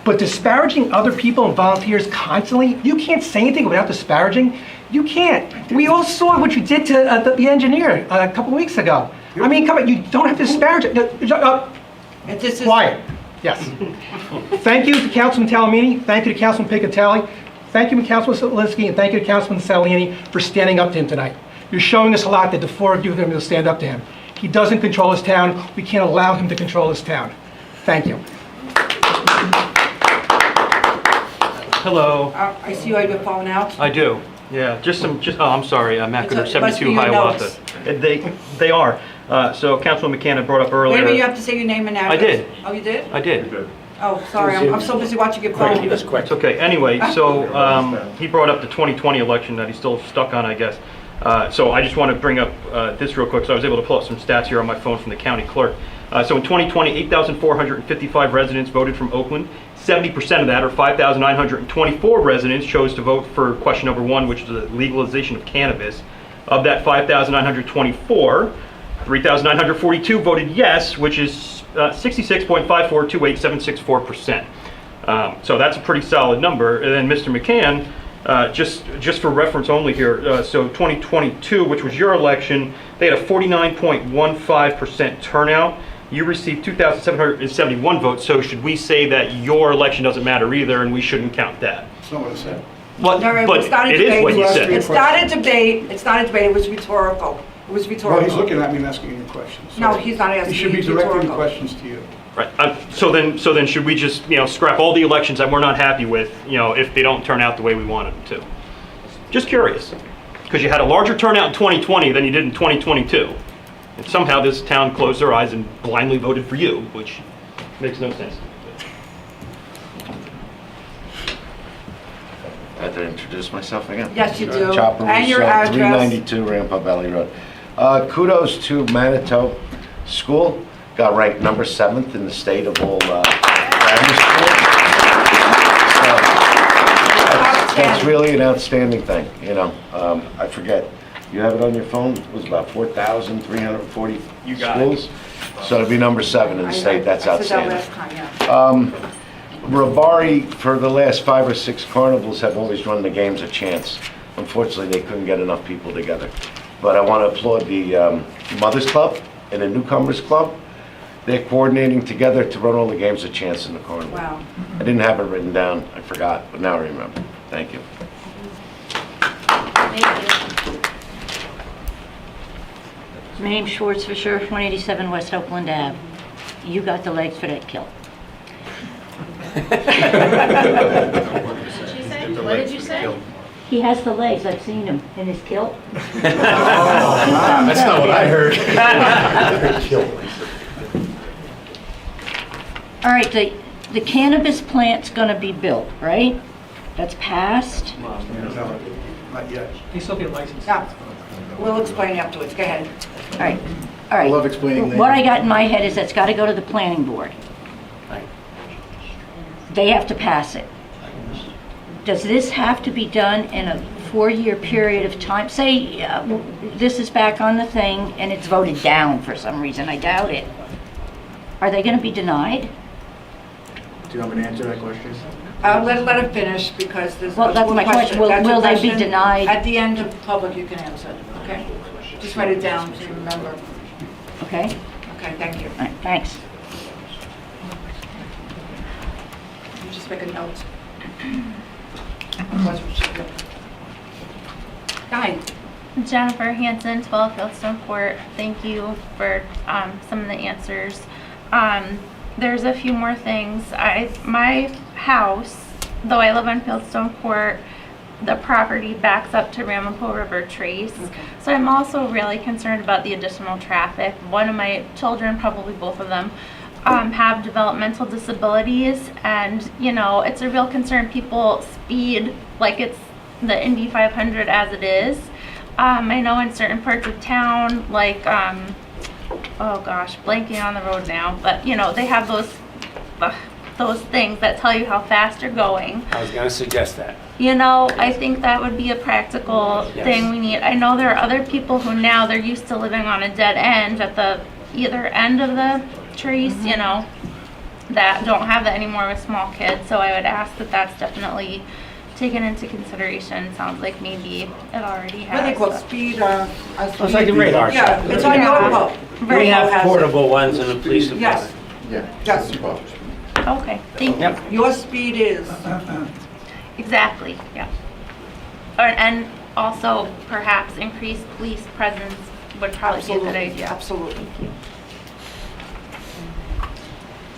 But disparaging other people and volunteers constantly, you can't say anything without disparaging. You can't. We all saw what you did to the engineer a couple weeks ago. I mean, come on, you don't have to disparage it. Quiet. Yes. Thank you to Councilman Talamini. Thank you to Councilman Picatelli. Thank you to Councilman Selinsky, and thank you to Councilman Salini for standing up to him tonight. You're showing us a lot that the 4 of you are going to stand up to him. He doesn't control his town. We can't allow him to control his town. Thank you. Hello. I see you have your phone out. I do. Yeah, oh, I'm sorry, Matt Goodrich, must be 72 your Hiawatha. notes. They are. So Councilman McCann brought up earlier. Wait a minute, you have to say your name and address. I did. Oh, you did? I did. Oh, sorry, I'm so busy watching your phone. It's okay. Anyway, so he brought up the 2020 election that he's still stuck on, I guess. So I just want to bring up this real quick. So I was able to pull up some stats here on my phone from the county clerk. So in 2020, 8,455 residents voted from Oakland. 70% of that, or 5,924 residents, chose to vote for question number 1, which is the legalization of cannabis. Of that 5,924, 3,942 voted yes, which is 66.542876.4%. So that's a pretty solid number. And then Mr. McCann, just for reference only here, so 2022, which was your election, they had a 49.15% turnout. You received 2,771 votes, so should we say that your election doesn't matter either and we shouldn't count that? That's not what I said. Well, No, but it's not a it debate. is what you said. It's not a debate. It's not a debate. It was rhetorical. It was Well, rhetorical. he's looking at me and asking you questions. So No, he's not asking He should you, be it's directing rhetorical. questions to you. Right. So then should we just, scrap all the elections that we're not happy with, if they don't turn out the way we wanted them to? Just curious. Because you had a larger turnout in 2020 than you did in 2022. And somehow this town closed their eyes and blindly voted for you, which makes no sense. I have to introduce myself again. Yes, you do. Chopper And your Russo, address. 392 Rampart Valley Road. Kudos to Manitou School. Got ranked number 7th in the state of all grammar schools. So that's really an outstanding thing, I forget. You have it on your phone? It was about 4,340 schools. So to be number 7 in the state, that's outstanding. I said that last time, yeah. Rabari, for the last 5 or 6 carnivals, have always run the games a chance. Unfortunately, they couldn't get enough people together. But I want to applaud the Mothers Club and the Newcomers Club. They're coordinating together to run all the games a chance in the carnival. Wow. I didn't have it written down. I forgot, but now I remember. Thank you. My name's Schwartz, 187 West Oakland Ave. You got the legs for that kilt. What did you say? He has the legs, I've seen him in his kilt. That's not what I heard. All right, the cannabis plant's gonna be built, right? That's passed? Not yet. They still get licensed. No, we'll explain afterwards. Go ahead. All right, all right. I love explaining What that. I got in my head is that's gotta go to the planning board. They have to pass it. Does this have to be done in a 4-year period of time? Say this is back on the thing and it's voted down for some reason, I doubt it. Are they gonna be denied? Do you have an answer to that question? Let it finish because there's. Well, that's my question. That's your Will they be question. denied? At the end of public, you can answer, okay? Just write it down so you remember. Okay? Okay, thank you. All right, thanks. You just make a note. Otherwise, we should go. Guy. Jennifer Hansen, 12 Fieldstone Court. Thank you for some of the answers. There's a few more things. My house, though I live on Fieldstone Court, the property backs up to Ramapo River Trace. Okay. So I'm also really concerned about the additional traffic. One of my children, probably both of them, have developmental disabilities, and it's a real concern. People speed like it's the Indy 500 as it is. I know in certain parts of town, like oh gosh, blanking on the road now, but they have those things that tell you how fast you're going. I was going to suggest that. I think that would be a practical Yes. thing we need. I know there are other people who now they're used to living on a dead end at the either end of the trace, that don't have that anymore with small kids. So I would ask that that's definitely taken into consideration. Sounds like maybe it already has. What do they call but- speed? It's like a radar Yeah, shot. it's on your phone. We have portable ones in the police department. Yes. Yes. Okay, thank you. Yep. Your speed is. Exactly, yeah. And also perhaps increased police presence would probably be a good idea. Absolutely.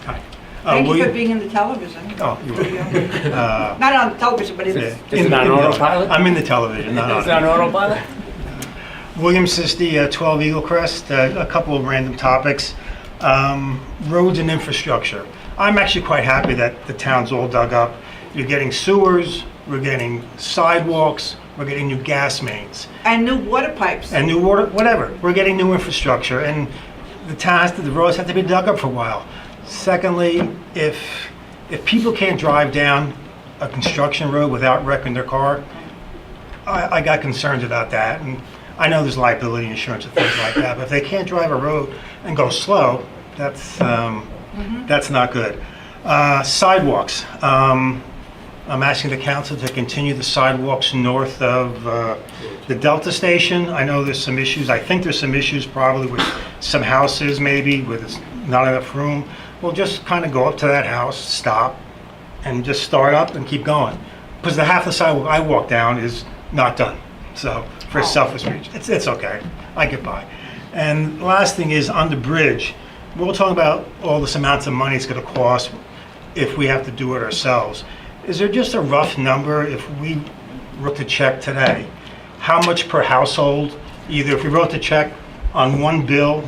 Hi. Thank you William- for being in the television. Oh, you're welcome. Not on television, but it's. Yeah. Is it on autopilot? I'm in the television, not on. Is it on autopilot? William Sisti, 12 Eagle Crest. A couple of random topics. Roads and infrastructure. I'm actually quite happy that the town's all dug up. You're getting sewers, we're getting sidewalks, we're getting new gas mains. And new water pipes. And new water, whatever. We're getting new infrastructure, and the roads have to be dug up for a while. Secondly, if people can't drive down a construction road without wrecking their car, I got concerns about that. And I know there's liability insurance and things like that, but if they can't drive a road and go slow, that's not good. Sidewalks. I'm asking the council to continue the sidewalks north of the Delta Station. I know there's some issues. I think there's some issues probably with some houses maybe where there's not enough room. We'll just kind of go up to that house, stop, and just start up and keep going. Because the half the sidewalk I walk down is not done. So for selfish reasons, it's okay. I get by. And the last thing is on the bridge, we're talking about all this amounts of money it's gonna cost if we have to do it ourselves. Is there just a rough number, if we wrote a check today, how much per household, either if we wrote the check on one bill,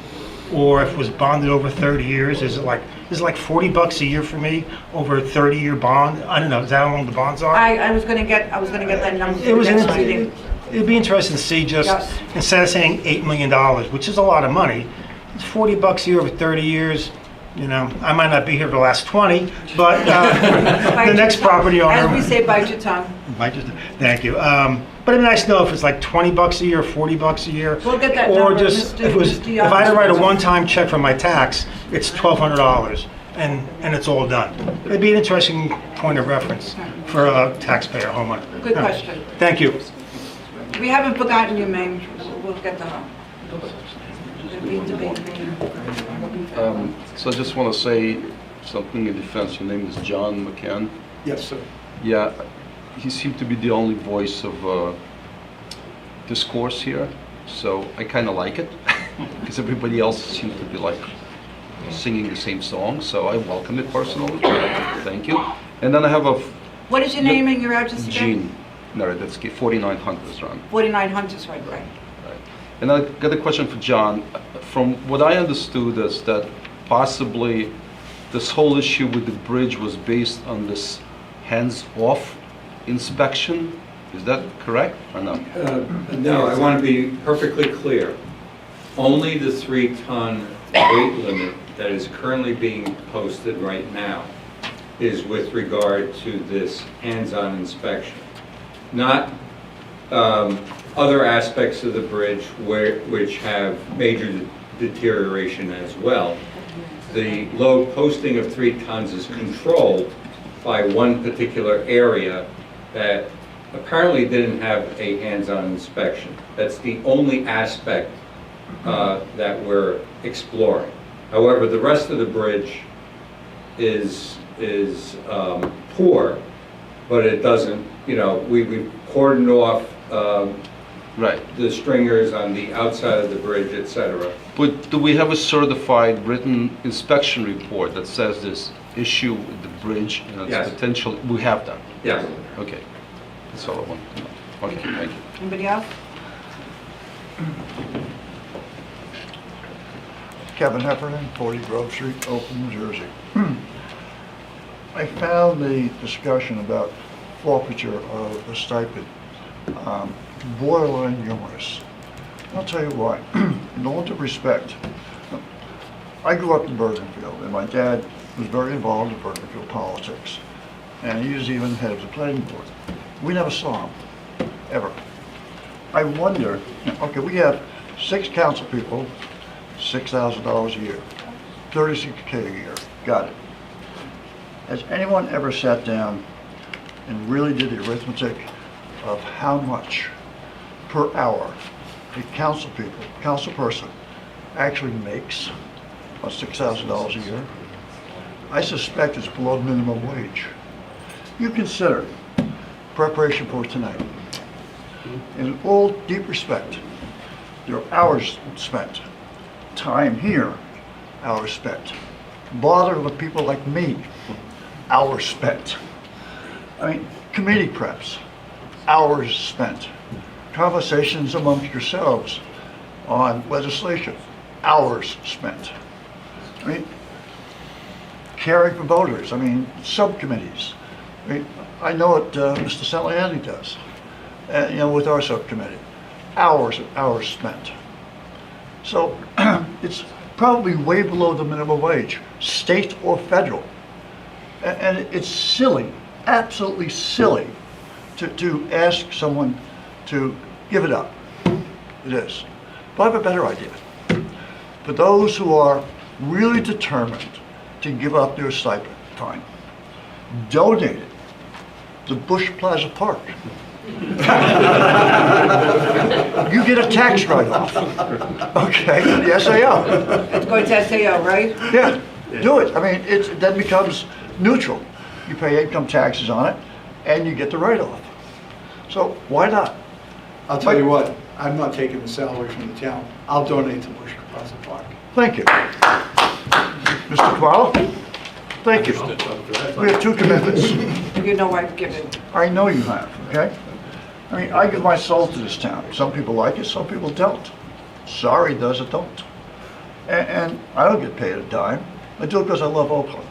or if it was bonded over 30 years, is it like $40 a year for me over a 30-year bond? I don't know, is that how long the bonds are? I was gonna get that number It for was the next meeting. It'd be interesting to see just, Yes. instead of saying $8 million, which is a lot of money, it's $40 a year over 30 years. You know, I might not be here for the last 20, but the next property owner. As we say, bite your tongue. Thank you. But it'd be nice to know if it's like $20 a year, $40 a year. We'll get that Or number, just, Mr. if I had to write a one-time check for my tax, it's $1,200 and it's all done. It'd be an interesting point of reference for a taxpayer, homeowner. Good question. Thank you. We haven't forgotten you, Mame. We'll get the debate. So I just want to say something in defense. Your name is John McCann. Yes, sir. Yeah, he seemed to be the only voice of discourse here, so I kind of like it because everybody else seems to be like singing the same song. So I welcome it personally. Thank you. And then I have a. What is your name and your address again? Gene Narodetsky, 49 Hunters Run. 49 Hunters, right. And I got a question for John. From what I understood is that possibly this whole issue with the bridge was based on this hands-off inspection. Is that correct or no? No, I want to be perfectly clear. Only the 3-ton weight limit that is currently being posted right now is with regard to this hands-on inspection. Not other aspects of the bridge which have major deterioration as well. The load posting of 3 tons is controlled by one particular area that apparently didn't have a hands-on inspection. That's the only aspect that we're exploring. However, the rest of the bridge is poor, but it doesn't, you know, we cordoned off the stringers on the outside of the bridge, etc. But do we have a certified written inspection report that says this issue with the bridge and its Yes. potential? We have that? Yes. Okay. That's all I want to know. Okay, thank you. Anybody else? Kevin Heffernan, 40 Grove Street, Oakland, New Jersey. I found the discussion about forfeiture of a stipend borderline humorous. I'll tell you why. In all due respect, I grew up in Bergenfield, and my dad was very involved in Bergenfield politics, and he was even head of the planning board. We never saw him, ever. I wonder, okay, we have 6 council people, $6,000 a year, $36K a year, got it. Has anyone ever sat down and really did the arithmetic of how much per hour a council person actually makes on $6,000 a year? I suspect it's below minimum wage. You consider preparation for tonight. In all deep respect, there are hours spent, time here, hours spent. Bother with people like me, hours spent. I mean, committee preps, hours spent. Conversations amongst yourselves on legislation, hours spent. I mean, caring for voters, I mean, subcommittees. I mean, I know what Mr. Saliani does, you know, with our subcommittee. Hours and hours spent. So it's probably way below the minimum wage, state or federal. And it's silly, absolutely silly to ask someone to give it up. It is. But I have a better idea. For those who are really determined to give up their stipend, fine. Donate it to Bush Plaza Park. You get a tax write-off. Okay, the SAO. It's going to SAO, right? Yeah, do it. I mean, it then becomes neutral. You pay income taxes on it, and you get the write-off. So why not? I'll tell you what, I'm not taking the salary from the town. I'll donate to Bush Plaza Park. Thank you. Mr. Koala? Thank you. We have two commitments. You know I've given. I know you have, okay? I mean, I give my soul to this town. Some people like it, some people don't. Sorry does it don't. And I don't get paid a dime. I do it because I love Oakland.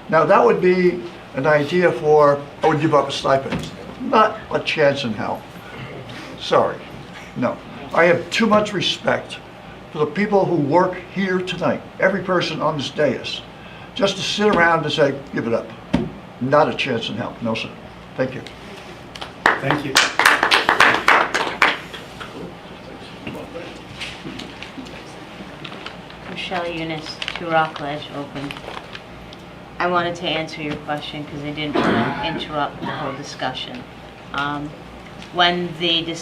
Now, that would be an idea for, I would give up a stipend. Not a chance in hell. Sorry, no. I have too much respect for the people who work here tonight, every person on this dais, just to sit around and say, give it up. Not a chance in hell, no sir. Thank you. Thank you. Michelle Eunice, 2 Rockledge, Oakland. I wanted to answer your question because I didn't want to interrupt the whole discussion. When the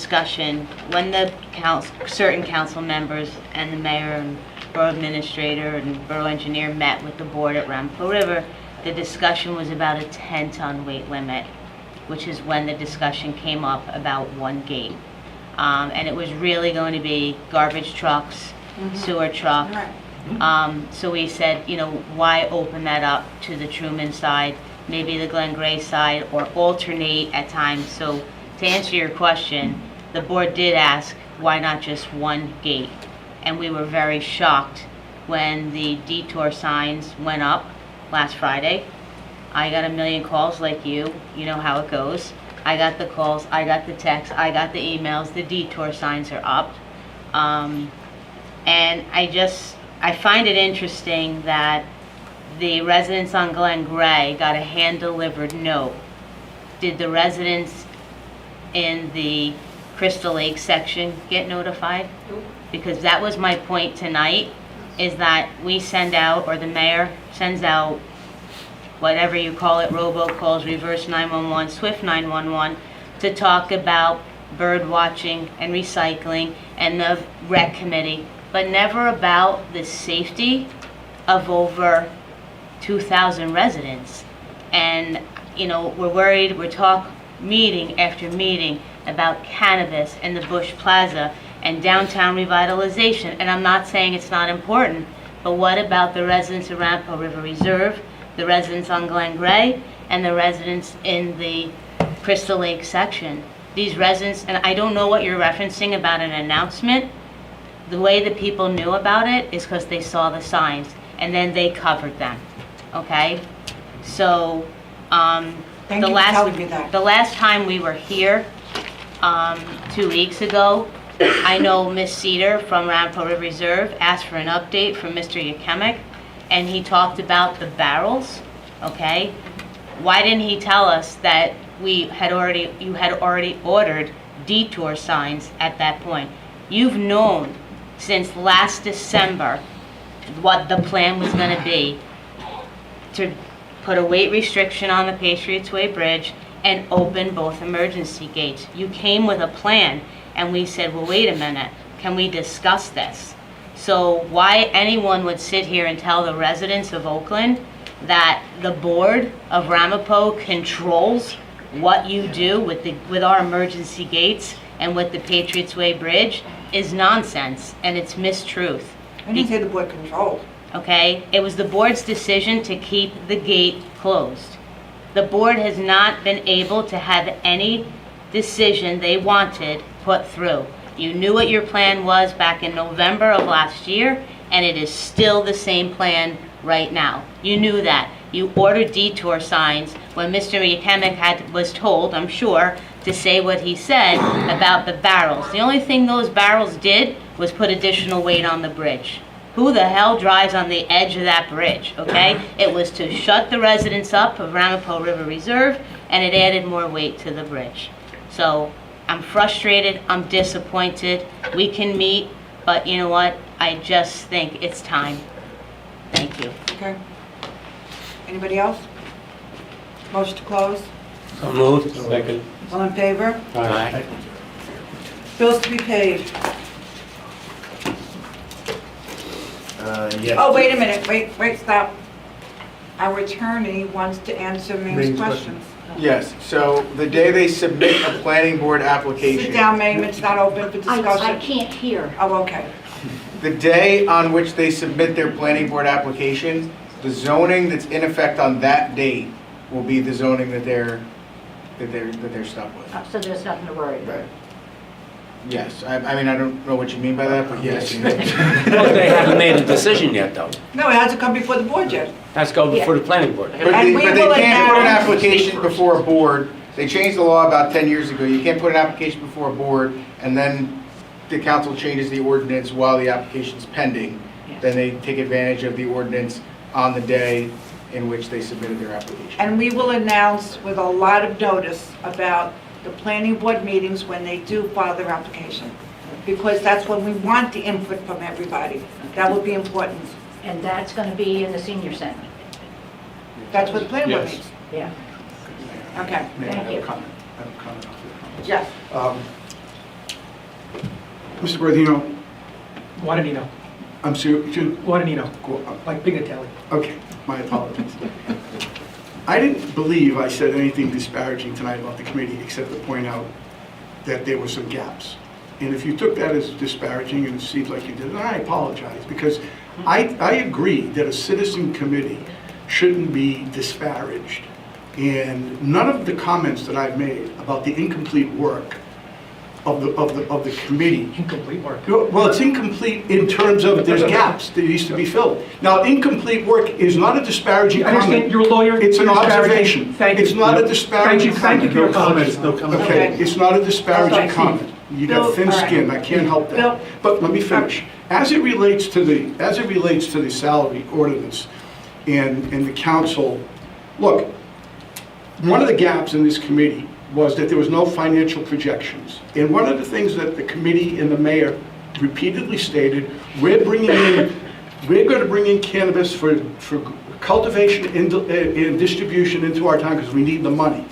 certain council members and the mayor and borough administrator and borough engineer met with the board at Ramapo River, the discussion was about a 10-ton weight limit, which is when the discussion came up about one gate. And it was really going to be garbage trucks, sewer truck. So we said, you know, why open that up to the Truman side, maybe the Glen Gray side, or alternate at times. So to answer your question, the board did ask, why not just one gate? And we were very shocked when the detour signs went up last Friday. I got a million calls like you know how it goes. I got the calls, I got the texts, I got the emails, the detour signs are up. And I find it interesting that the residents on Glen Gray got a hand-delivered note. Did the residents in the Crystal Lake section get notified? Because that was my point tonight, is that we send out, or the mayor sends out, whatever you call it, robocalls, reverse 911, Swift 911, to talk about bird watching and recycling and the rec committee, but never about the safety of over 2,000 residents. And, you know, we're worried, we're talking meeting after meeting about cannabis and the Bush Plaza and downtown revitalization. And I'm not saying it's not important, but what about the residents of Ramapo River Reserve, the residents on Glen Gray, and the residents in the Crystal Lake section? These residents, and I don't know what you're referencing about an announcement. The way the people knew about it is because they saw the signs, and then they covered them, okay? So, Thank you for telling me that. the last time we were here, 2 weeks ago, I know Miss Cedar from Ramapo River Reserve asked for an update from Mr. Yakemic, and he talked about the barrels, okay? Why didn't he tell us that you had already ordered detour signs at that point? You've known since last December what the plan was going to be, to put a weight restriction on the Patriots Way Bridge and open both emergency gates. You came with a plan, and we said, well, wait a minute, can we discuss this? So why anyone would sit here and tell the residents of Oakland that the board of Ramapo controls what you do with our emergency gates and with the Patriots Way Bridge is nonsense, and it's mistruth. I didn't say the board controlled. Okay? It was the board's decision to keep the gate closed. The board has not been able to have any decision they wanted put through. You knew what your plan was back in November of last year, and it is still the same plan right now. You knew that. You ordered detour signs when Mr. Yakemic was told, I'm sure, to say what he said about the barrels. The only thing those barrels did was put additional weight on the bridge. Who the hell drives on the edge of that bridge, okay? It was to shut the residents up of Ramapo River Reserve, and it added more weight to the bridge. So I'm frustrated, I'm disappointed. We can meet, but you know what? I just think it's time. Thank you. Okay. Anybody else? Motion to close? So moved. Second. All in favor? Aye. Bills to be paid. Yes. Oh, wait a minute, wait, stop. Our attorney wants to answer May's questions. Yes, so the day they submit a planning board application. Sit down, May, it's not open for discussion. I can't hear. Oh, okay. The day on which they submit their planning board application, the zoning that's in effect on that date will be the zoning that they're stuck with. So there's nothing to worry about. Right. Yes, I mean, I don't know what you mean by that, but yes. Well, they haven't made a decision yet, though. No, it hasn't come before the board yet. Has to go before the planning board. But And they we will can't put an announce- application before a board. They changed the law about 10 years ago. You can't put an application before a board, and then the council changes the ordinance while the application's pending. Then they take advantage of the ordinance on the day in which they submitted their application. And we will announce with a lot of notice about the planning board meetings when they do file their application. Because that's when we want the input from everybody. That will be important. And that's going to be in the senior center. That's what the planning board Yes. means. Yeah. Okay. May I Thank have a you. comment? I have a comment after the comment. Yes. Mr. Bardino, Guadagnino. I'm serious. Guadagnino. Like Pignatelli. Okay, my apologies. I didn't believe I said anything disparaging tonight about the committee, except to point out that there were some gaps. And if you took that as disparaging, and it seems like you did, then I apologize, because I agree that a citizen committee shouldn't be disparaged. And none of the comments that I've made about the incomplete work of the committee. Incomplete work. Well, it's incomplete in terms of there's gaps that needs to be filled. Now, incomplete work is not a disparaging I understand comment. you're a lawyer. It's an You're disparaging. observation. Thank you. It's not a disparaging Thank you comment. for your comments. No comments. Okay, it's not a disparaging That's comment. You got Bill, thin all right. skin, I can't help Bill. that. But let me finish. As it relates to the salary ordinance and the council, look, one of the gaps in this committee was that there was no financial projections. And one of the things that the committee and the mayor repeatedly stated, we're going to bring in cannabis for cultivation and distribution into our town because we need the money.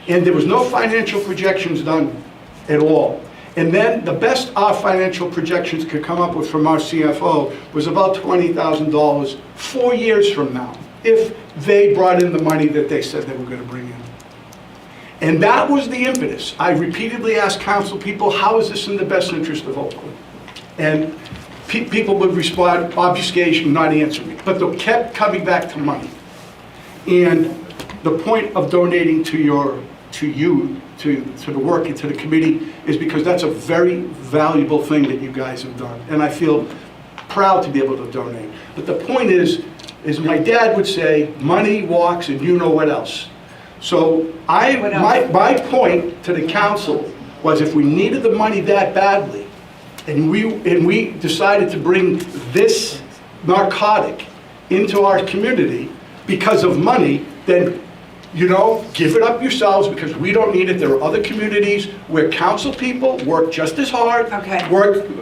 And there was no financial projections done at all. And then the best our financial projections could come up with from our CFO was about $20,000 4 years from now, if they brought in the money that they said they were going to bring in. And that was the impetus. I repeatedly asked council people, how is this in the best interest of Oakland? And people would respond, obfuscation, not answering. But they kept coming back to money. And the point of donating to the work and to the committee is because that's a very valuable thing that you guys have done. And I feel proud to be able to donate. But the point is my dad would say, money walks and you know what else. So my point to the council was if we needed the money that badly, and we decided to bring this narcotic into our community because of money, then, you know, give it up yourselves because we don't need it. There are other communities where council people work just as hard. Okay.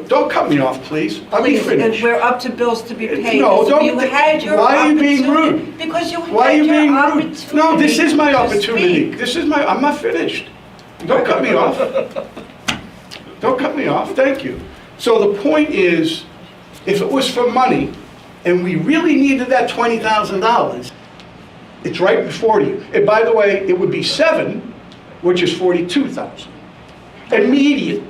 Don't cut me off, please. Let me Please, finish. we're up to bills to be paid. No, don't. You had your Why are you being opportunity. rude? Because you Why are had you your being rude? opportunity. No, this is my to opportunity. speak. I'm not finished. Don't cut me off. Don't cut me off, thank you. So the point is, if it was for money, and we really needed that $20,000, it's right before you. And by the way, it would be 7, which is 42,000. Immediate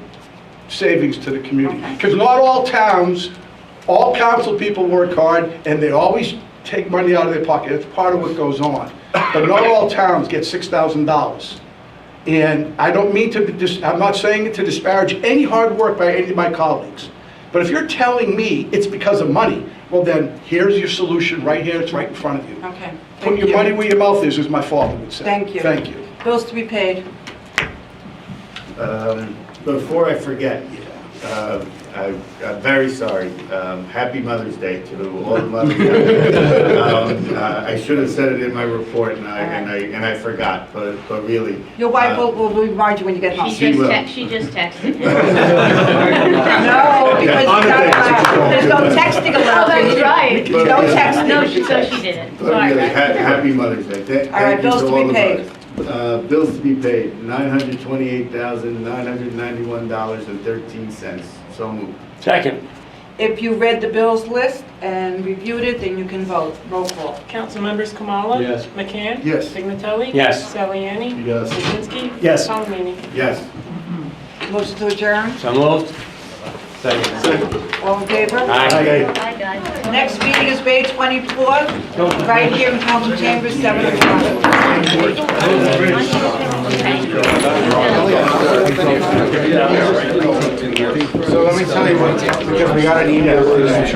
savings to the community. Because not all towns, all council people work hard, and they always take money out of their pocket. It's part of what goes on. But not all towns get $6,000. And I don't mean to, I'm not saying it to disparage any hard work by any of my colleagues. But if you're telling me it's because of money, well then, here's your solution right here, it's right in front of you. Okay. Put your money where your mouth is, as my father would say. Thank you. Thank you. Bills to be paid. Before I forget, I'm very sorry. Happy Mother's Day to all the mothers out there. I should have said it in my report, and I forgot. But really, Your wife will remind you when you get home. She just texted him. No, because there's no texting allowed. Oh, that's right. No texting. No, she didn't. But Sorry. really, happy Mother's Day. All right, bills to be paid. Bills to be paid, $928,991.13. So moved. Second. If you read the bills list and reviewed it, then you can vote. Roll call. Council members Kamala? Yes. McCann? Yes. Pignatelli? Yes. Saliani? Yes. Kuzinski? Yes. Palomini? Yes. Motion to adjourn. So moved. Second. All in favor? Aye. Hi, guys. Next meeting is May 24th, right here in Council Chambers, 7 o'clock. So let me tell you what, because we got an email today.